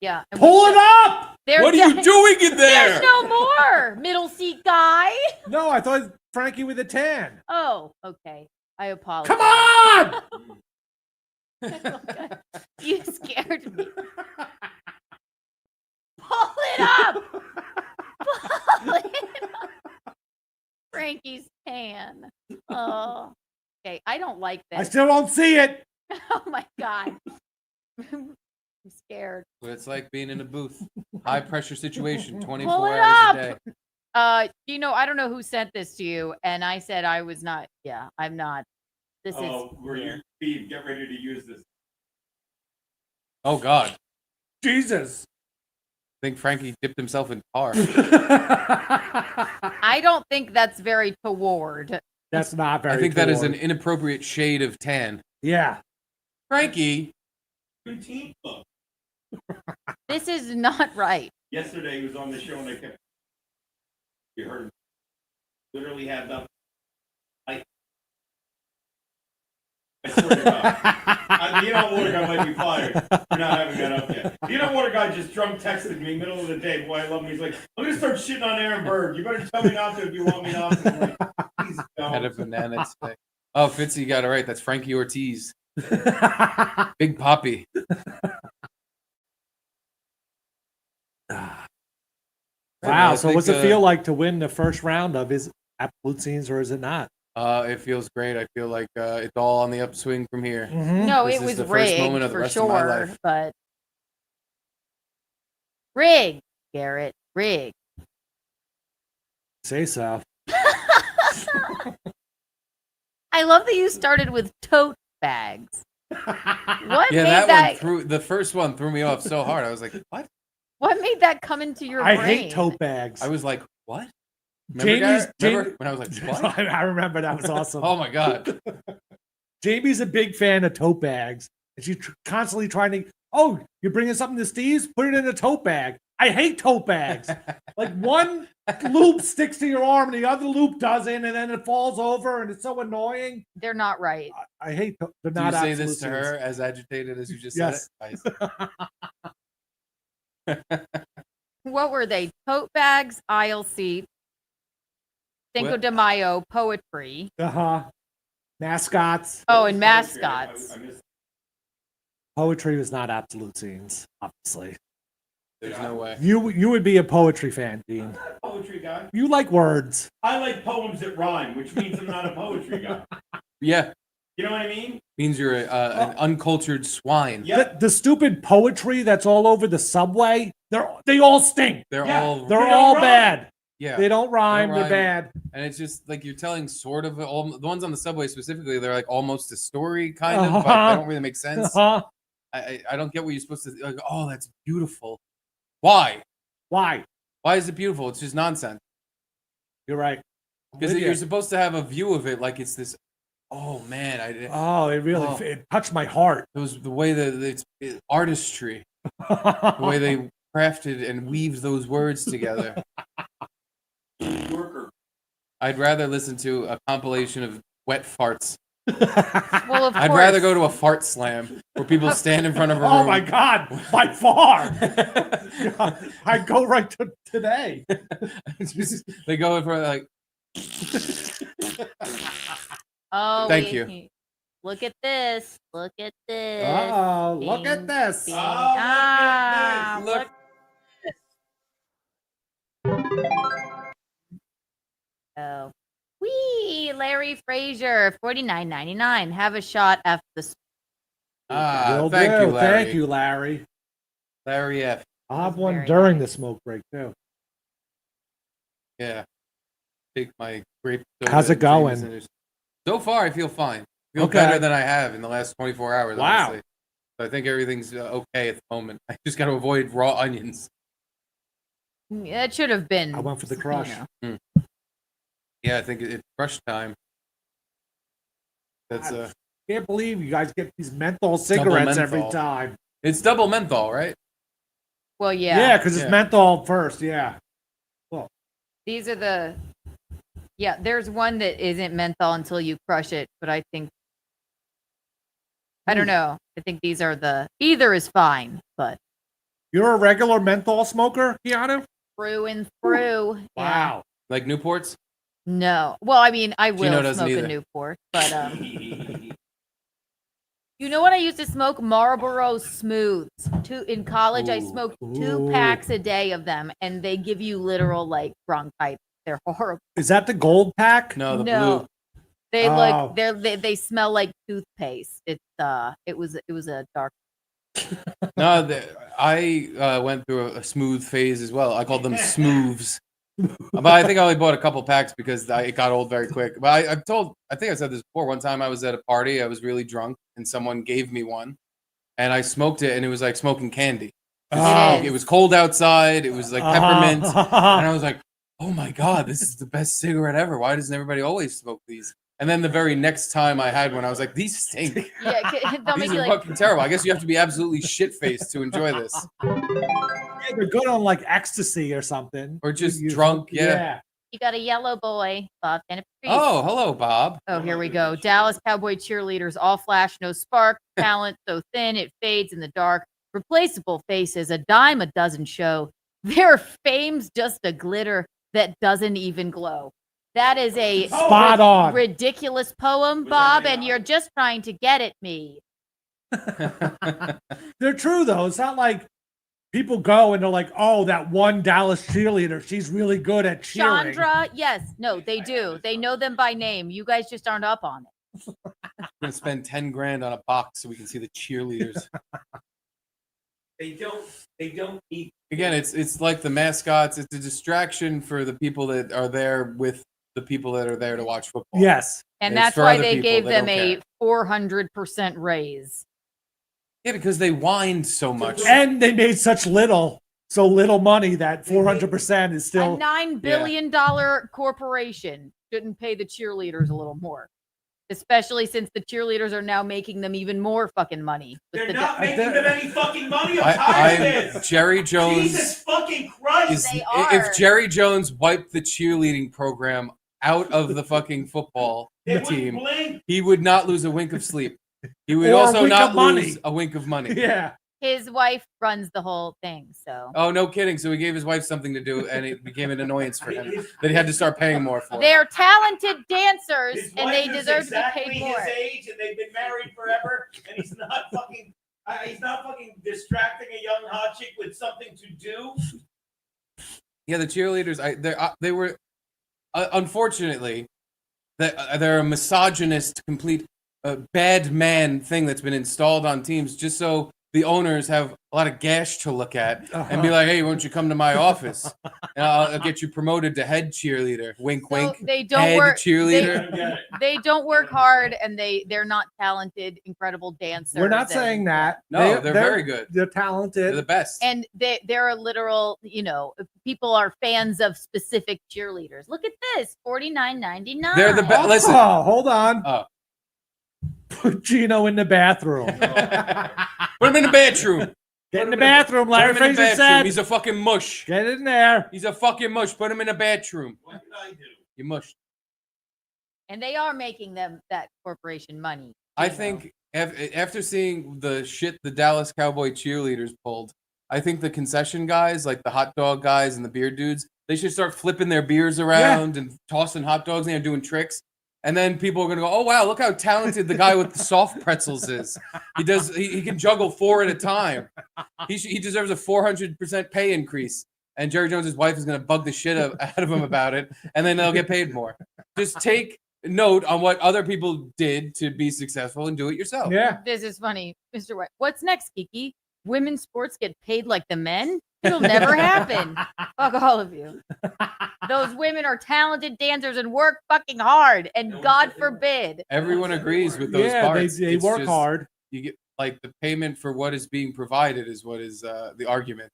Yeah. and
Pull
we-
it up!
There's
What are you doing in there?
There's no more middle seat guy.
No, I thought Frankie with a tan.
Oh, okay. I apologize.
Come on!
You scared me. Pull it up. Pull it up. Frankie's tan. Oh, okay. I don't like
I
this.
still don't see it.
Oh my God. I'm scared.
What it's like being in a booth. High pressure situation,
Pull
24
it
hours
up.
a day.
I don't know who sent this to you, and I said I was not. Yeah, I'm not. This is.
Were you
weird.
Steve? Get ready to use this.
Oh God.
Jesus.
I think Frankie dipped himself in tar.
I don't think that's very toward.
That's not very
I think that is an
toward.
inappropriate shade of tan.
Yeah.
Frankie.
Juneteenth book.
This is not right.
Yesterday he was on the show and I kept. You heard him. Literally had the. I swear to God. You know, Water Guy might be fired for not having that up yet. You know, Water Guy just drunk texted me middle of the day. Boy, I love him. He's like, I'm going to start shitting on Aaron Bird. You better tell me not to if you want me not to. I'm like, please don't.
Had a banana today. Oh, Fitzy got it right. That's Frankie Ortiz. Big Poppy.
Wow.
I
So
think,
what's it feel like to win the first round of his absolute scenes, or is it not?
It feels great. I feel like it's all on the upswing from here.
Mm-hmm.
No,
This
it
is
was
the first
rigged
moment of the
for
rest of my
sure,
life.
but rigged, Garrett, rigged.
Say so.
I love that you started with tote bags. What
Yeah,
made
that
that?
one threw the first one threw me off so hard. I was like, what?
What made that come into your
I
brain?
hate tote bags.
I was like, what? Remember when I was like, what?
I remember that was awesome.
Oh my God.
Jamie's a big fan of tote bags, and she's constantly trying to. Oh, you're bringing something to Steve's? Put it in a tote bag. I hate tote bags. Like one loop sticks to your arm, and the other loop doesn't, and then it falls over, and it's so annoying.
They're not right.
I hate. They're
Do
not.
you say this to
absolute
her
sins.
as agitated as you just
Yes.
said it?
What were they? Tote bags, aisle seat, Cinco
What?
de Mayo, poetry.
Mascots.
Oh, and mascots.
I missed
Poetry was not absolute scenes, obviously.
There's no way.
You would be a poetry fan, Dean.
I'm not a poetry guy.
You like words.
I like poems that rhyme, which means I'm not a poetry guy.
Yeah.
You know what I mean?
Means you're an uncultured swine.
Yep.
The stupid poetry that's all over the subway, they all stink.
They're
Yeah.
all
They're
don't
all
rhyme.
bad.
yeah.
They don't rhyme.
Don't
They're bad.
And it's just like you're telling sort of all the ones on the subway specifically. They're like almost a story kind of, but they don't really make sense. I don't get what you're supposed to like. Oh, that's beautiful. Why?
Why?
Why is it beautiful? It's just nonsense.
You're right.
Because
With
you're
you.
supposed to have a view of it like it's this. Oh man,
Oh, it really it touched my heart.
it was the way that it's artistry, the way they crafted and weaved those words together.
Worker.
I'd rather listen to a compilation of wet farts
Well, of
I'd
course.
rather go to a fart slam where people stand in front of a room.
Oh my God, by far. I'd go right to today.
They go in front of like.
Oh,
Thank you.
Look at this. Look at this.
Uh-oh, look at this.
Bing.
Oh,
Ah,
Look.
Oh. Wee, Larry Frazier, $49.99. Have a shot after the.
Will
Thank
do.
you, Larry.
Thank you, Larry.
Larry F.
I'll have
That's
one
very
during
nice.
the smoke break too.
Yeah. Take my grape.
How's it going?
So far, I feel fine. I feel
Okay.
better than I have in the last 24 hours.
Wow.
Honestly. So I think everything's okay at the moment. I just got to avoid raw onions.
It should have been.
I went for the crush.
Yeah, I think it's crush time. That's
Can't believe you guys get these menthol cigarettes every
menthol.
time.
It's double menthol, right?
Well, yeah.
Yeah, because it's
Yeah.
menthol first. Yeah.
These are the. Yeah, there's one that isn't menthol until you crush it, but I think. I don't know. I think these are either is fine, but.
You're a regular menthol smoker, Keanu?
Through and through. Yeah.
Wow.
Like Newports?
No. Well, I mean, I
Gino
will
doesn't
smoke
either.
a Newport, but you know what I used to smoke? Marlboro Smooths. In college, I smoked 2 packs a day of them, and they give you literal like bronchitis. They're horrible.
Is that the gold pack?
No, the
No.
blue.
They
Oh.
they smell like toothpaste. It was a dark.
No, I went through a smooth phase as well. I called them smooths. But I think I only bought a couple packs because it got old very quick. But I think I said this before. One time I was at a party, I was really drunk, and someone gave me one, and I smoked it, and it was like smoking candy.
Oh.
It was cold outside. It was like peppermint, and I was like, "Oh my god, this is the best cigarette ever! Why doesn't everybody always smoke these?" And then the very next time I had one, I was like, "These stink.
Yeah, they'll make
These
you
are
like.
fucking terrible. I guess you have to be absolutely shit faced to enjoy this,
Yeah, they're good on like ecstasy or something.
or just drunk." Yeah.
You got a yellow boy, Bob and a priest.
Oh, hello, Bob.
Oh, here we go. Dallas Cowboy cheerleaders, all flash, no spark, talent so thin it fades in the dark. Replaceable faces, a dime a dozen show. Their fame's just a glitter that doesn't even glow. That is a
Spot on.
ridiculous poem, Bob, and you're just trying to get at me.
They're true though. It's not like people go and they're like, "Oh, that one Dallas cheerleader, she's really good at cheering."
Chandra, yes, no, they do. They know them by name. You guys just aren't up on it.
I'm gonna spend 10 grand on a box so we can see the cheerleaders.
They don't eat.
Again, it's like the mascots. It's a distraction for the people that are there with the people that are there to watch football.
Yes.
And
It's
that's
for
why
other
they
people
gave
that
them
don't
a
care.
400% raise.
Yeah, because they whined so much.
And they made so little money that 400% is
A
still.
$9 billion corporation shouldn't pay the cheerleaders a little more. Especially since the cheerleaders are now making them even more fucking money.
They're not making them any fucking money. I'm tired of this.
Jerry Jones.
Jesus fucking Christ.
They are.
If Jerry Jones wiped the cheerleading program out of the fucking football team, he would not lose a wink of sleep. He would
Or a
also
wink
not
of money.
lose a wink of money.
Yeah.
His wife runs the whole thing, so.
Oh, no kidding. So he gave his wife something to do, and it became an annoyance for him that he had to start paying more for.
They're talented dancers,
His
and
wife
they
is
deserve
exactly
to be paid more.
his age, and they've been married forever, and he's not fucking distracting a young hot chick with something to do.
Yeah, the cheerleaders. They were unfortunately they're a misogynist, complete bad man thing that's been installed on teams just so the owners have a lot of gash to look at and be like, "Hey, won't you come to my office? And I'll get you promoted to head cheerleader." Wink,
So
wink.
they don't
head
work.
cheerleader.
They don't work hard, and they're not talented, incredible dancers.
We're not
and-
saying that.
No, they're very good.
They're talented.
They're the best.
And they're a literal, people are fans of specific cheerleaders. Look at this, $49.99.
They're the best. Listen.
Oh, hold on.
Oh.
Put Gino in the bathroom.
Put him in the bedroom.
Get in the bathroom,
Put
Larry
him in the
Fraser
bedroom.
said.
He's a fucking mush.
Get in there.
He's a fucking mush. Put him in the bedroom.
What did I do?
You mushed.
And they are making them that corporation money.
I think after seeing the shit the Dallas Cowboy cheerleaders pulled, I think the concession guys, like the hot dog guys and the beer dudes, they should start flipping their beers around and tossing hot dogs in there, doing tricks. And then people are gonna go, "Oh wow, look how talented the guy with the soft pretzels is. He can juggle 4 at a time. He deserves a 400% pay increase." And Jerry Jones's wife is gonna bug the shit out of him about it, and then they'll get paid more. Just take note on what other people did to be successful and do it yourself.
Yeah.
This is funny, Mr. White. What's next, Kiki? Women's sports get paid like the men? It'll never happen. Fuck all of you. Those women are talented dancers and work fucking hard. And God forbid.
Everyone agrees with those parts.
They work hard.
You get like the payment for what is being provided is what is the argument.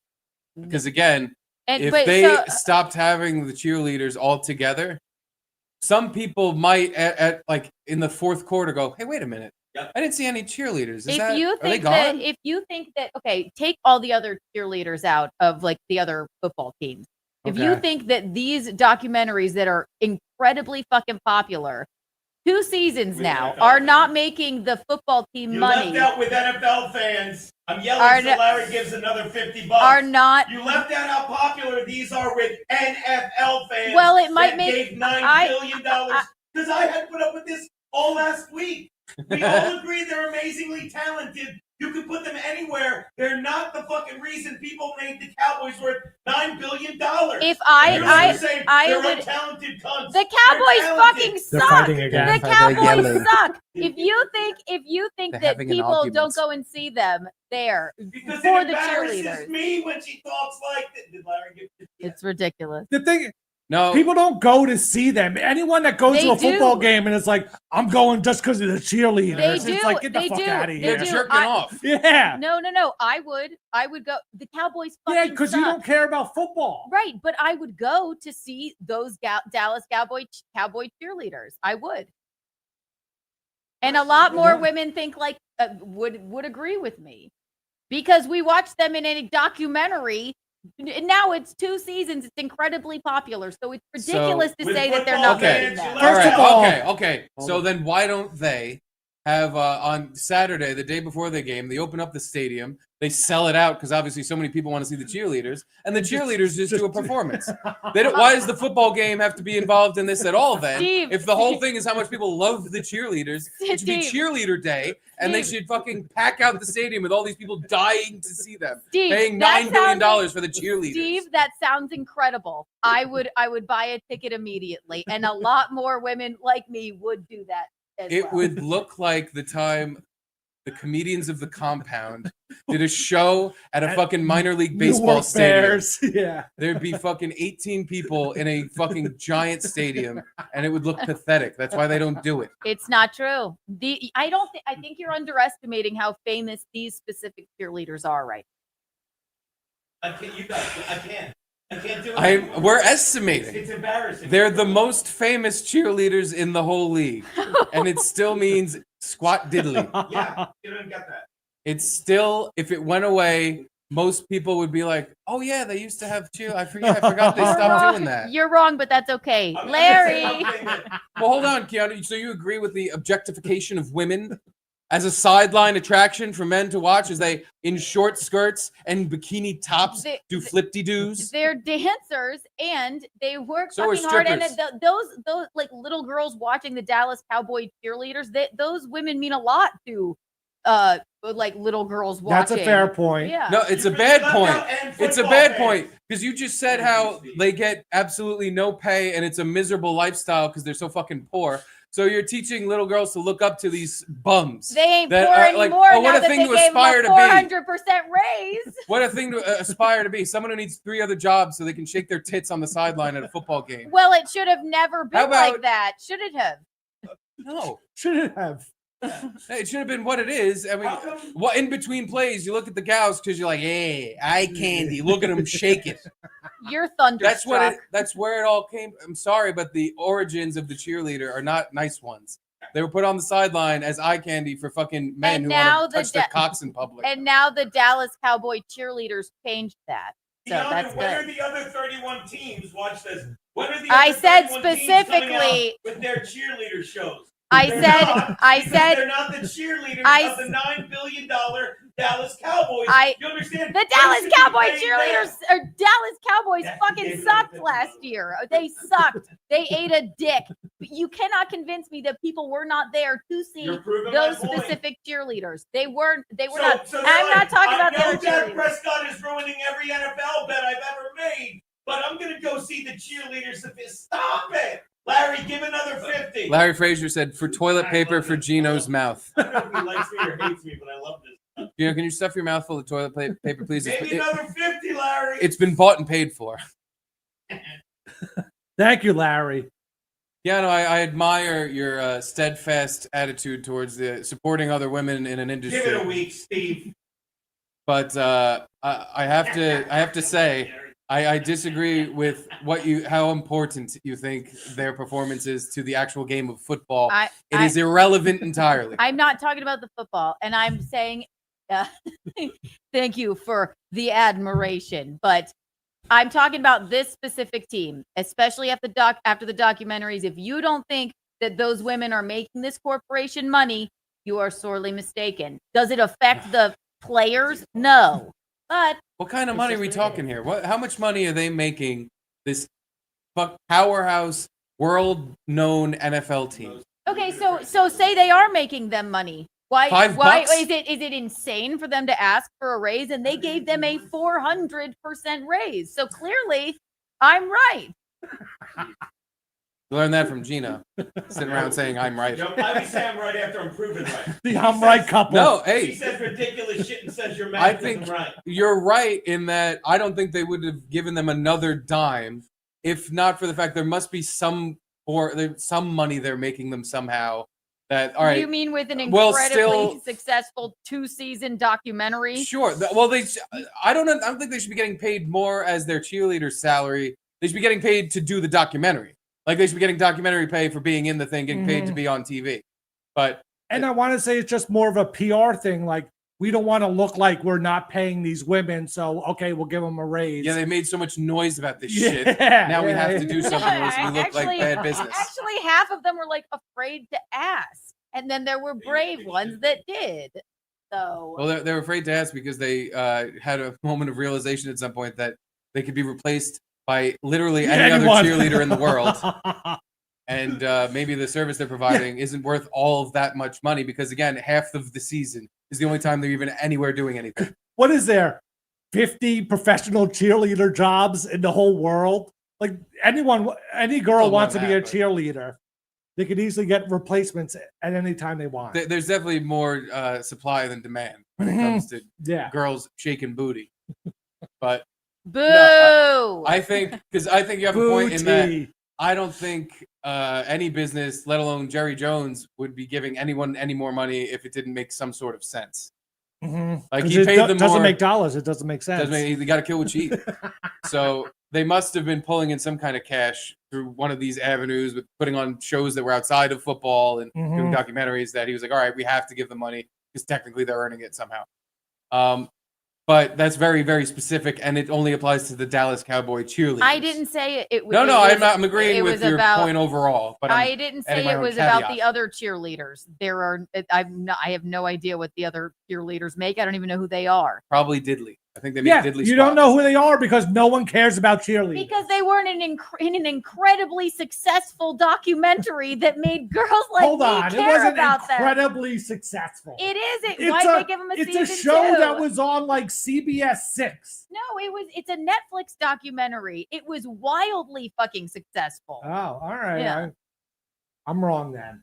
Because again, if they stopped having the cheerleaders all together, some people might at like in the fourth quarter go, "Hey, wait a minute. Yep. I didn't see any cheerleaders. Are they gone?"
If you think that, okay, take all the other cheerleaders out of like the other football teams. If you think that these documentaries that are incredibly fucking popular, 2 seasons now, are not making the football team money.
You left out with NFL fans. I'm yelling so Larry gives another $50.
Are not.
You left out how popular these are with NFL fans.
Well, it might make
gave $9 billion because I had put up with this all last week. We all agree they're amazingly talented. You can put them anywhere. They're not the fucking reason people made the Cowboys worth $9 billion.
If I would,
talented cunts.
the Cowboys fucking suck.
Again.
The Cowboys suck. If you think that people don't go and see them there
because
for the
embarrasses
cheerleaders,
me when she talks like that. Did Larry get
it's ridiculous.
The thing,
no,
people don't go to see them. Anyone that goes to a football game and it's like, "I'm going just because of the cheerleaders."
It's
like, get the fuck out of here.
They're jerking off.
Yeah.
No. I would go. The Cowboys fucking
Yeah, because
suck.
you don't care about football.
Right, but I would go to see those Dallas Cowboy cheerleaders. I would. And a lot more women think like would agree with me. Because we watched them in a documentary. Now it's 2 seasons. It's incredibly popular. So it's ridiculous to say that they're not making that.
First of all,
okay. So then why don't they have on Saturday, the day before the game, they open up the stadium, they sell it out because obviously so many people want to see the cheerleaders, and the cheerleaders just do a performance. They don't. Why does the football game have to be involved in this at all? Then, if the whole thing is how much people love the cheerleaders, it should be cheerleader day, and they should fucking pack out the stadium with all these people dying to see them, paying $9 billion for the cheerleaders.
Steve, that sounds incredible. I would buy a ticket immediately, and a lot more women like me would do that. It
would look like the time the comedians of the compound did a show at a fucking minor league baseball stadium.
Yeah.
There'd be fucking 18 people in a fucking giant stadium, and it would look pathetic. That's why they don't do it.
It's not true. I think you're underestimating how famous these specific cheerleaders are right now.
I can't do it.
We're estimating.
It's embarrassing.
They're the most famous cheerleaders in the whole league, and it still means squat diddly.
Yeah, you don't get that.
It's still, if it went away, most people would be like, "Oh yeah, they used to have cheer. I forgot they stopped doing that."
You're wrong, but that's okay, Larry.
Well, hold on, Keanu. So you agree with the objectification of women as a sideline attraction for men to watch as they, in short skirts and bikini tops, do flip-de-doos?
They're dancers and they work
So
fucking hard. And
strippers.
those like little girls watching the Dallas Cowboy cheerleaders, those women mean a lot to like little girls watching.
That's a fair point.
Yeah.
No, it's a bad point. It's a bad point because you just said how they get absolutely no pay and it's a miserable lifestyle because they're so fucking poor. So you're teaching little girls to look up to these bums.
They ain't poor anymore.
Oh, what
now
a
that
thing
they
to
gave
aspire
them a
to be.
400% raise.
What a thing to aspire to be. Someone who needs 3 other jobs so they can shake their tits on the sideline at a football game.
Well, it should have never been
How about-
like that. Should it have?
No.
Should it have?
It should have been what it is. I mean, what in between plays, you look at the gals because you're like, hey, eye candy. Look at them shake it.
You're thunderstruck.
That's where it all came. I'm sorry, but the origins of the cheerleader are not nice ones. They were put on the sideline as eye candy for fucking men who want to touch their cocks in public.
And now the Dallas Cowboy cheerleaders changed that. So that's
When are
good.
the other 31 teams? Watch this. When are the
I
other
said
31 teams coming out
specifically.
with their cheerleader shows.
I
They're
said.
not,
I
because
said.
they're not the cheerleaders of the $9 billion Dallas Cowboys. You understand?
The Dallas Cowboys cheerleaders or Dallas Cowboys fucking sucked last year. They sucked. They ate a dick. You cannot convince me that people were not there to see those specific cheerleaders. They were not.
So
I'm not talking about the other
Dak
cheerleaders.
Prescott is ruining every NFL bet I've ever made, but I'm gonna go see the cheerleaders of this. Stop it, Larry. Give another 50.
Larry Frazier said for toilet paper for Gino's mouth.
I don't know if he likes me or hates me, but I love this.
Gino, can you stuff your mouth full of toilet paper, please?
Maybe another 50, Larry.
It's been bought and paid for.
Thank you, Larry.
Yeah, no, I admire your steadfast attitude towards supporting other women in an industry.
Give it a week, Steve.
But I have to say, I disagree with how important you think their performance is to the actual game of football. It is irrelevant entirely.
I'm not talking about the football, and I'm saying thank you for the admiration, but I'm talking about this specific team, especially after the documentaries. If you don't think that those women are making this corporation money, you are sorely mistaken. Does it affect the players? No. But
what kind of money are we talking here? How much money are they making this powerhouse, world-known NFL team?
Okay, so say they are making them money. Why
$5?
is it insane for them to ask for a raise? And they gave them a 400% raise. So clearly, I'm right.
You learned that from Gina, sitting around saying I'm right.
I would say I'm right after I'm proven right.
The I'm right couple.
No, hey.
She says ridiculous shit and says you're mad.
I think you're right in that I don't think they would have given them another dime if not for the fact there must be some money they're making them somehow. That all right?
You mean with an incredibly successful 2-season documentary?
Sure. Well, I don't think they should be getting paid more as their cheerleader salary. They should be getting paid to do the documentary. Like they should be getting documentary pay for being in the thing, getting paid to be on TV. But
I want to say it's just more of a PR thing. Like we don't want to look like we're not paying these women, so okay, we'll give them a raise.
Yeah, they made so much noise about this shit. Now we have to do something else. We look like bad business.
Actually, half of them were like afraid to ask, and then there were brave ones that did. So
well, they're afraid to ask because they had a moment of realization at some point that they could be replaced by literally any other cheerleader in the world. And maybe the service they're providing isn't worth all of that much money because, again, half of the season is the only time they're even anywhere doing anything.
What is there? 50 professional cheerleader jobs in the whole world? Like any girl wants to be a cheerleader. They could easily get replacements at any time they want.
There's definitely more supply than demand when it comes to girls shaking booty. But
boo!
No, I think you have a point in that I don't think any business, let alone Jerry Jones, would be giving anyone any more money if it didn't make some sort of sense. Like he paid them more. It
doesn't make dollars. It doesn't make sense.
You got to kill what you eat. So they must have been pulling in some kind of cash through one of these avenues with putting on shows that were outside of football and doing documentaries that he was like, all right, we have to give them money because technically they're earning it somehow. But that's very, very specific, and it only applies to the Dallas Cowboy cheerleaders.
I didn't say it was.
No, I'm agreeing with your point overall. But
I didn't say it was about the other cheerleaders. I have no idea what the other cheerleaders make. I don't even know who they are.
Probably Diddley. I think they make Diddley squats.
You don't know who they are because no one cares about cheerleaders.
Because they weren't in an incredibly successful documentary that made girls like
Hold
me
on,
care
it wasn't
about
incredibly successful.
It isn't. Why'd they give them a season 2?
It's a show that was on like CBS 6.
No, it's a Netflix documentary. It was wildly fucking successful.
Oh, all right.
Yeah.
I'm wrong then.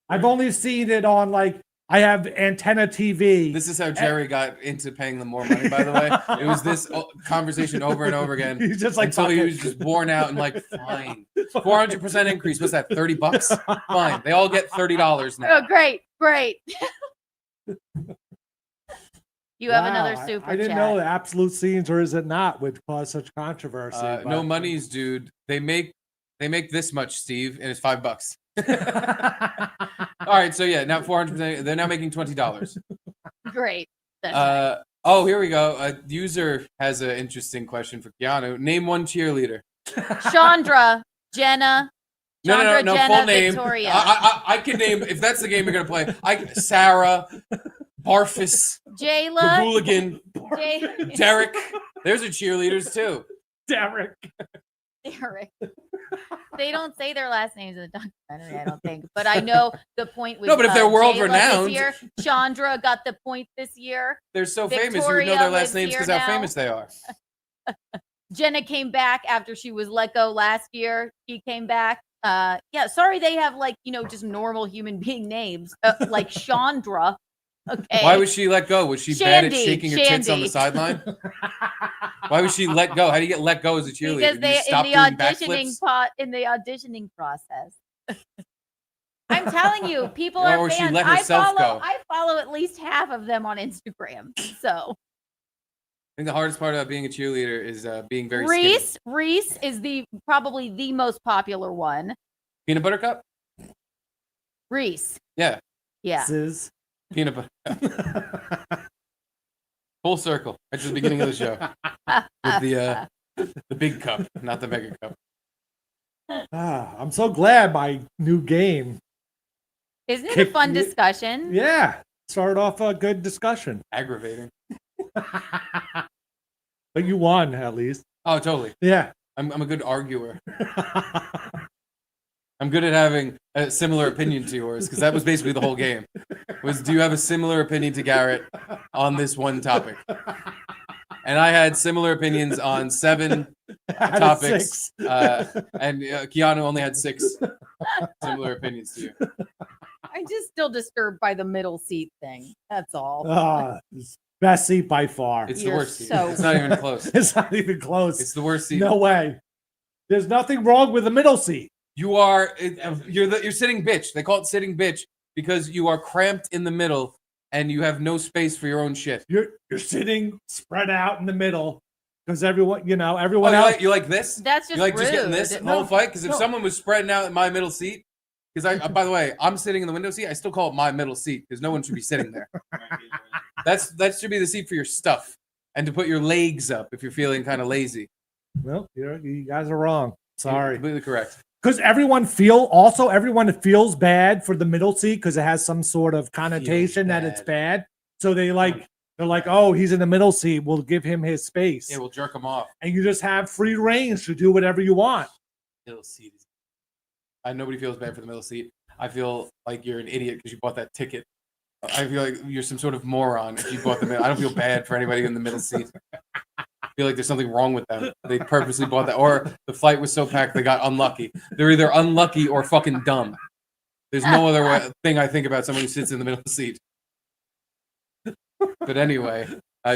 I've only seen it on like I have antenna TV.
This is how Jerry got into paying them more money, by the way. It was this conversation over and over again.
He's just like,
until he was just worn out and like, fine. 400% increase. What's that, $30? Fine. They all get $30 now.
Oh, great. You have another super
I didn't know the absolute scenes, or is it not, would cause such controversy.
No monies, dude. They make this much, Steve, and it's $5. All right, so yeah, now 400%. They're now making $20.
Great.
Oh, here we go. A user has an interesting question for Keanu. Name one cheerleader.
Chandra, Jenna. Chandra,
No,
Jenna,
full name.
Victoria.
I can name, if that's the game you're going to play, Sarah, Barfus,
Jayla.
Hooligan, Derek. There's a cheerleaders too.
Derek.
They don't say their last names in the documentary, I don't think. But I know the point was.
No, but if they're world
Jayla
renowned.
This year, Chandra got the point this year.
They're so famous, you would
Victoria
know their last
lives
names
here
because how
now.
famous they are.
Jenna came back after she was let go last year. She came back. Yeah, sorry they have like, just normal human being names. Like Chandra. Okay.
Why was she let go? Was she bad at
Shandy,
shaking her tits on the sideline? Why was she let go? How do you get let go as a cheerleader?
Because
Do
they
you stop
in
doing
the
backflips?
in the auditioning process. I'm telling you, people
Or
are
she
fans.
let herself go.
I follow at least half of them on Instagram. So
I think the hardest part about being a cheerleader is being very skinny.
Reese is probably the most popular one.
Peanut butter cup?
Reese.
Yeah.
Yeah.
Sis.
Peanut butter. Full circle. Right to the beginning of the show. With the big cup, not the mega cup.
I'm so glad my new game.
Isn't it a fun discussion?
Yeah. Started off a good discussion.
Aggravating.
But you won, at least.
Oh, totally.
Yeah.
I'm a good arguer. I'm good at having a similar opinion to yours, because that was basically the whole game. Do you have a similar opinion to Garrett on this one topic? And I had similar opinions on 7 topics. And Keanu only had 6 similar opinions to you.
I'm just still disturbed by the middle seat thing. That's all.
Best seat by far.
It's the worst seat. It's not even close.
It's not even close.
It's the worst seat.
No way. There's nothing wrong with the middle seat.
You're sitting bitch. They call it sitting bitch because you are cramped in the middle and you have no space for your own shit.
You're sitting spread out in the middle because everyone else.
You like this?
That's just
you like
rude.
just getting this whole fight? Because if someone was spreading out in my middle seat, because by the way, I'm sitting in the window seat. I still call it my middle seat because no one should be sitting there. That should be the seat for your stuff and to put your legs up if you're feeling kind of lazy.
Well, you guys are wrong. Sorry.
You're completely correct.
Because everyone feels bad for the middle seat because it has some sort of connotation that it's bad. So they're like, oh, he's in the middle seat. We'll give him his space.
Yeah, we'll jerk him off.
And you just have free range to do whatever you want.
Middle seat. Nobody feels bad for the middle seat. I feel like you're an idiot because you bought that ticket. I feel like you're some sort of moron if you bought the middle. I don't feel bad for anybody in the middle seat. I feel like there's something wrong with them. They purposely bought that, or the flight was so packed they got unlucky. They're either unlucky or fucking dumb. There's no other thing I think about someone who sits in the middle seat. But anyway,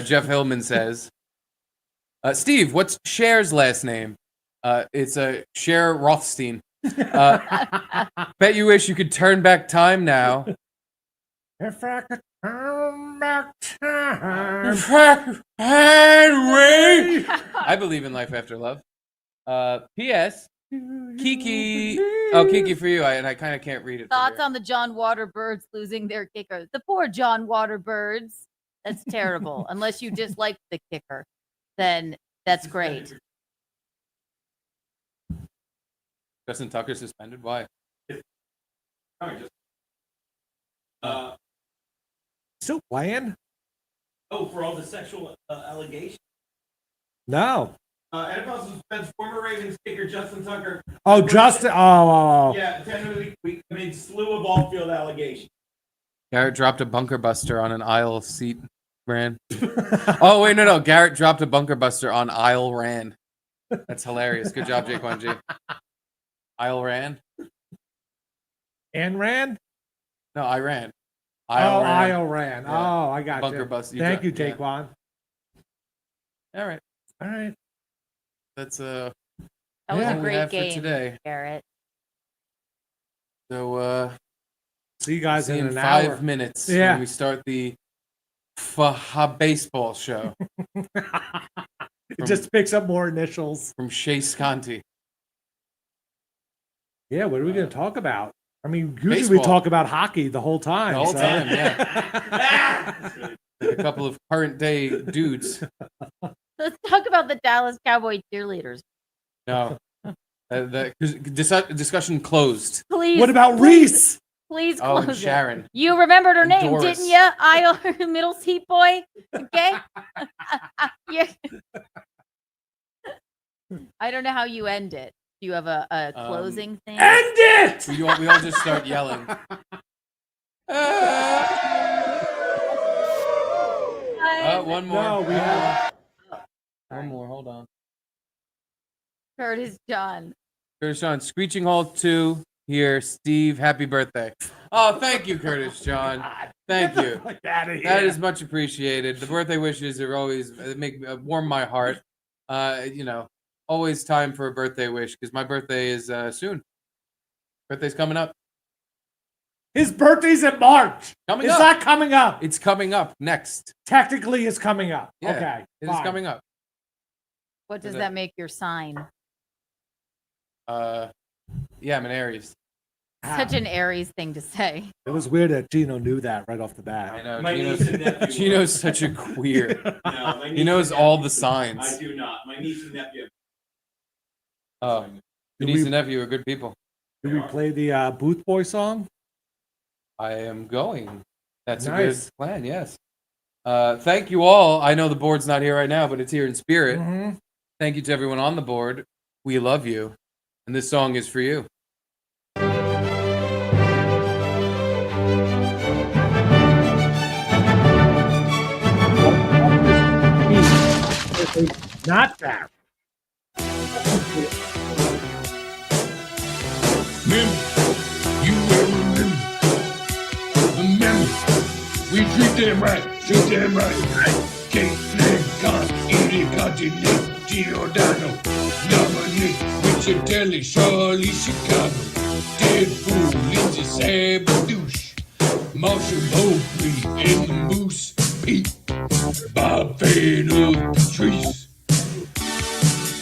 Jeff Hillman says, Steve, what's Cher's last name? It's Cher Rothstein. Bet you wish you could turn back time now.
If I could turn back time.
If I could I believe in life after love. P.S. Kiki. Oh, Kiki for you. I kind of can't read it.
Thoughts on the John Waterbirds losing their kicker? The poor John Waterbirds. That's terrible. Unless you dislike the kicker, then that's great.
Justin Tucker suspended? Why?
Still playing?
Oh, for all the sexual allegations.
No.
NFL suspends former Ravens kicker Justin Tucker.
Oh, Justin. Oh.
Yeah, 10 week amid slew of off-field allegations.
Garrett dropped a bunker buster on an aisle seat ran. Oh, wait, no. Garrett dropped a bunker buster on aisle ran. That's hilarious. Good job, Jaquan G. Aisle ran?
And ran?
No, I ran.
Aisle ran.
Yeah.
Oh, I got
bunker
you.
buster.
Thank you,
Yeah.
Jaquan.
All right. That's
That was a
all we
great
have
game
for today.
Garrett.
So
see you guys in an
5
hour.
minutes.
Yeah.
When we start the baseball show.
It just picks up more initials.
From Chase Conti.
Yeah, what are we going to talk about? I mean, usually
Baseball.
we talk about hockey the whole time.
The whole
so.
time, yeah. A couple of current day dudes.
Let's talk about the Dallas Cowboy cheerleaders.
No. Discussion closed.
Please.
What about Reese?
Please
Oh,
close
and Sharon.
it. You remembered her
And
name,
Doris.
didn't you? Idol middle seat boy. Okay. Yeah. I don't know how you end it. Do you have a closing thing?
End it!
We all just start yelling. One more.
No, we have
one more. Hold on.
Curtis John.
Curtis John, Screeching Halt 2 here. Steve, happy birthday. Oh, thank you, Curtis John. Thank you. That is much appreciated. The birthday wishes are always warm my heart. Always time for a birthday wish because my birthday is soon. Birthday's coming up.
His birthday's in March.
Coming
it's
up.
not coming up.
It's coming up next.
Technically, it's coming up.
Yeah,
okay.
It is coming up.
What does that make your sign?
Yeah, I'm an Aries.
Such an Aries thing to say.
It was weird that Gino knew that right off the bat.
I know.
My niece and nephew.
Gino's such a queer.
No, my
He
niece
knows
and
all
nephew.
the signs.
I do not. My niece and nephew.
Oh, your niece and nephew are good people.
Did we play the Booth Boy song?
I am going. That's
Nice.
a good plan, yes. Thank you all. I know the board's not here right now, but it's here in spirit.
Mm-hmm.
Thank you to everyone on the board. We love you. And this song is for you.
Not that.
Remember, you will remember, we treat them right, Kate, Con, Edie, Continent, Giordano, Dominic, Richard Telly, Charlie, Chicago, Deadpool, Lindsay, Sabadouche, Marshall Mobley, and the Moose, Pete, Bob Fane of Patrice,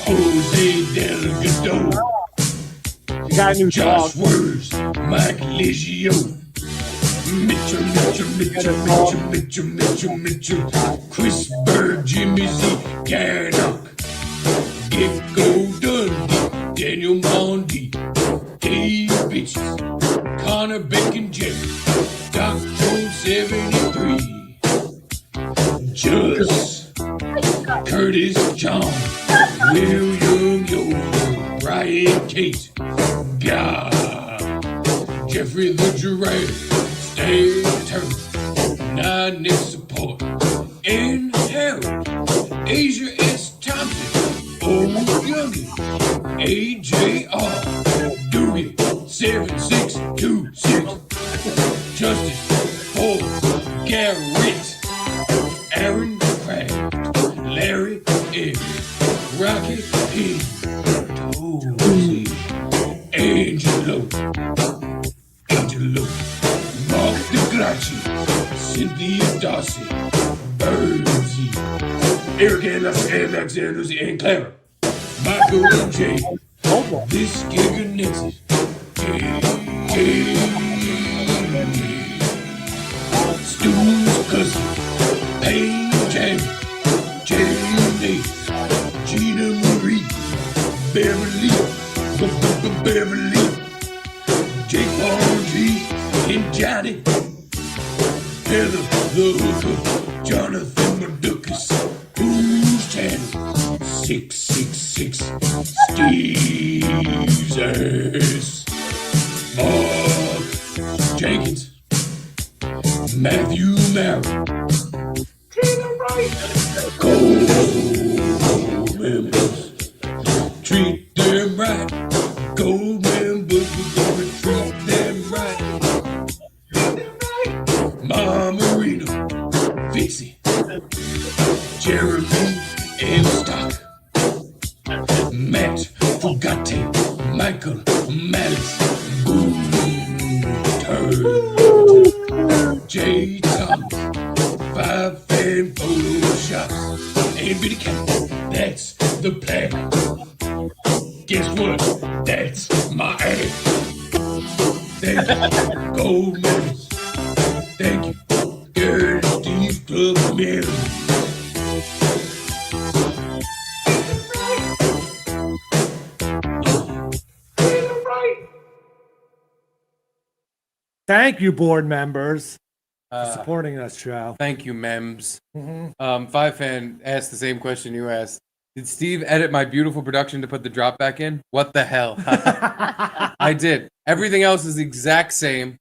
Jose Delgado,
You got a new
Josh
song.
Words, Mike Liggio, Mitchell, Chris Bird, Jimmy Z, Garrett, Gecko Dundee, Daniel Mondi, Dave Bitches, Connor Bacon Jeff, Doc Jones 73, Just, Curtis John, William Yoder, Brian Kate, God, Jeffrey the Giraffe, Stan Turner, Nine Support, and Harold, Asia S. Thompson, Old Youngin, AJR, Dewey, 7626, Justice, Paul, Garrett, Aaron Craft, Larry M, Rocky P, Tote, Angelo, Mark DeGraci, Cynthia Darcy, Birdsey, Eric and Max and Lucy and Clara, Michael and Jay, this Giga Nixon, Stu's cousin, Payne Jamie, Jamie, Gina Marie, Beverly, Jake Paul G, and Johnny, Heather the Hooker, Jonathan Madukas, Who's Channel, 666, Steve's ass, Mark Jenkins, Matthew Merrill, Tina Wright, Gold members, treat them right, Gold members, we're gonna treat them right, Mama Marina, Vixie, Jeremy M. Stock, Matt Fugate, Michael Malice, Boom Turd, Jay Thomas, 5 fan photoshops, and Bitty Cat. That's the plan. Guess what? That's my ass. Thank you, Gold Members. Thank you, Garrett Steve Club members.
Thank you, board members, for supporting us, show.
Thank you, Mems.
Mm-hmm.
Five Fan asked the same question you asked. Did Steve edit my beautiful production to put the drop back in? What the hell? I did. Everything else is the exact same.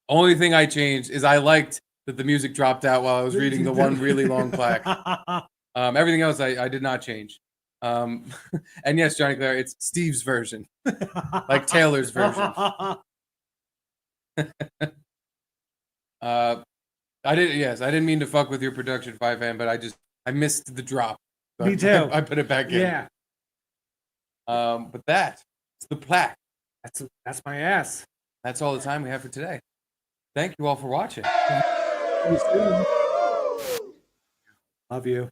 Only thing I changed is I liked that the music dropped out while I was reading the one really long plaque. Everything else I did not change. And yes, Johnny Claire, it's Steve's version, like Taylor's version. I didn't mean to fuck with your production, Five Fan, but I missed the drop. So
Me too.
I put it back in.
Yeah.
But that's the plaque.
That's my ass.
That's all the time we have for today. Thank you all for watching.
Love you.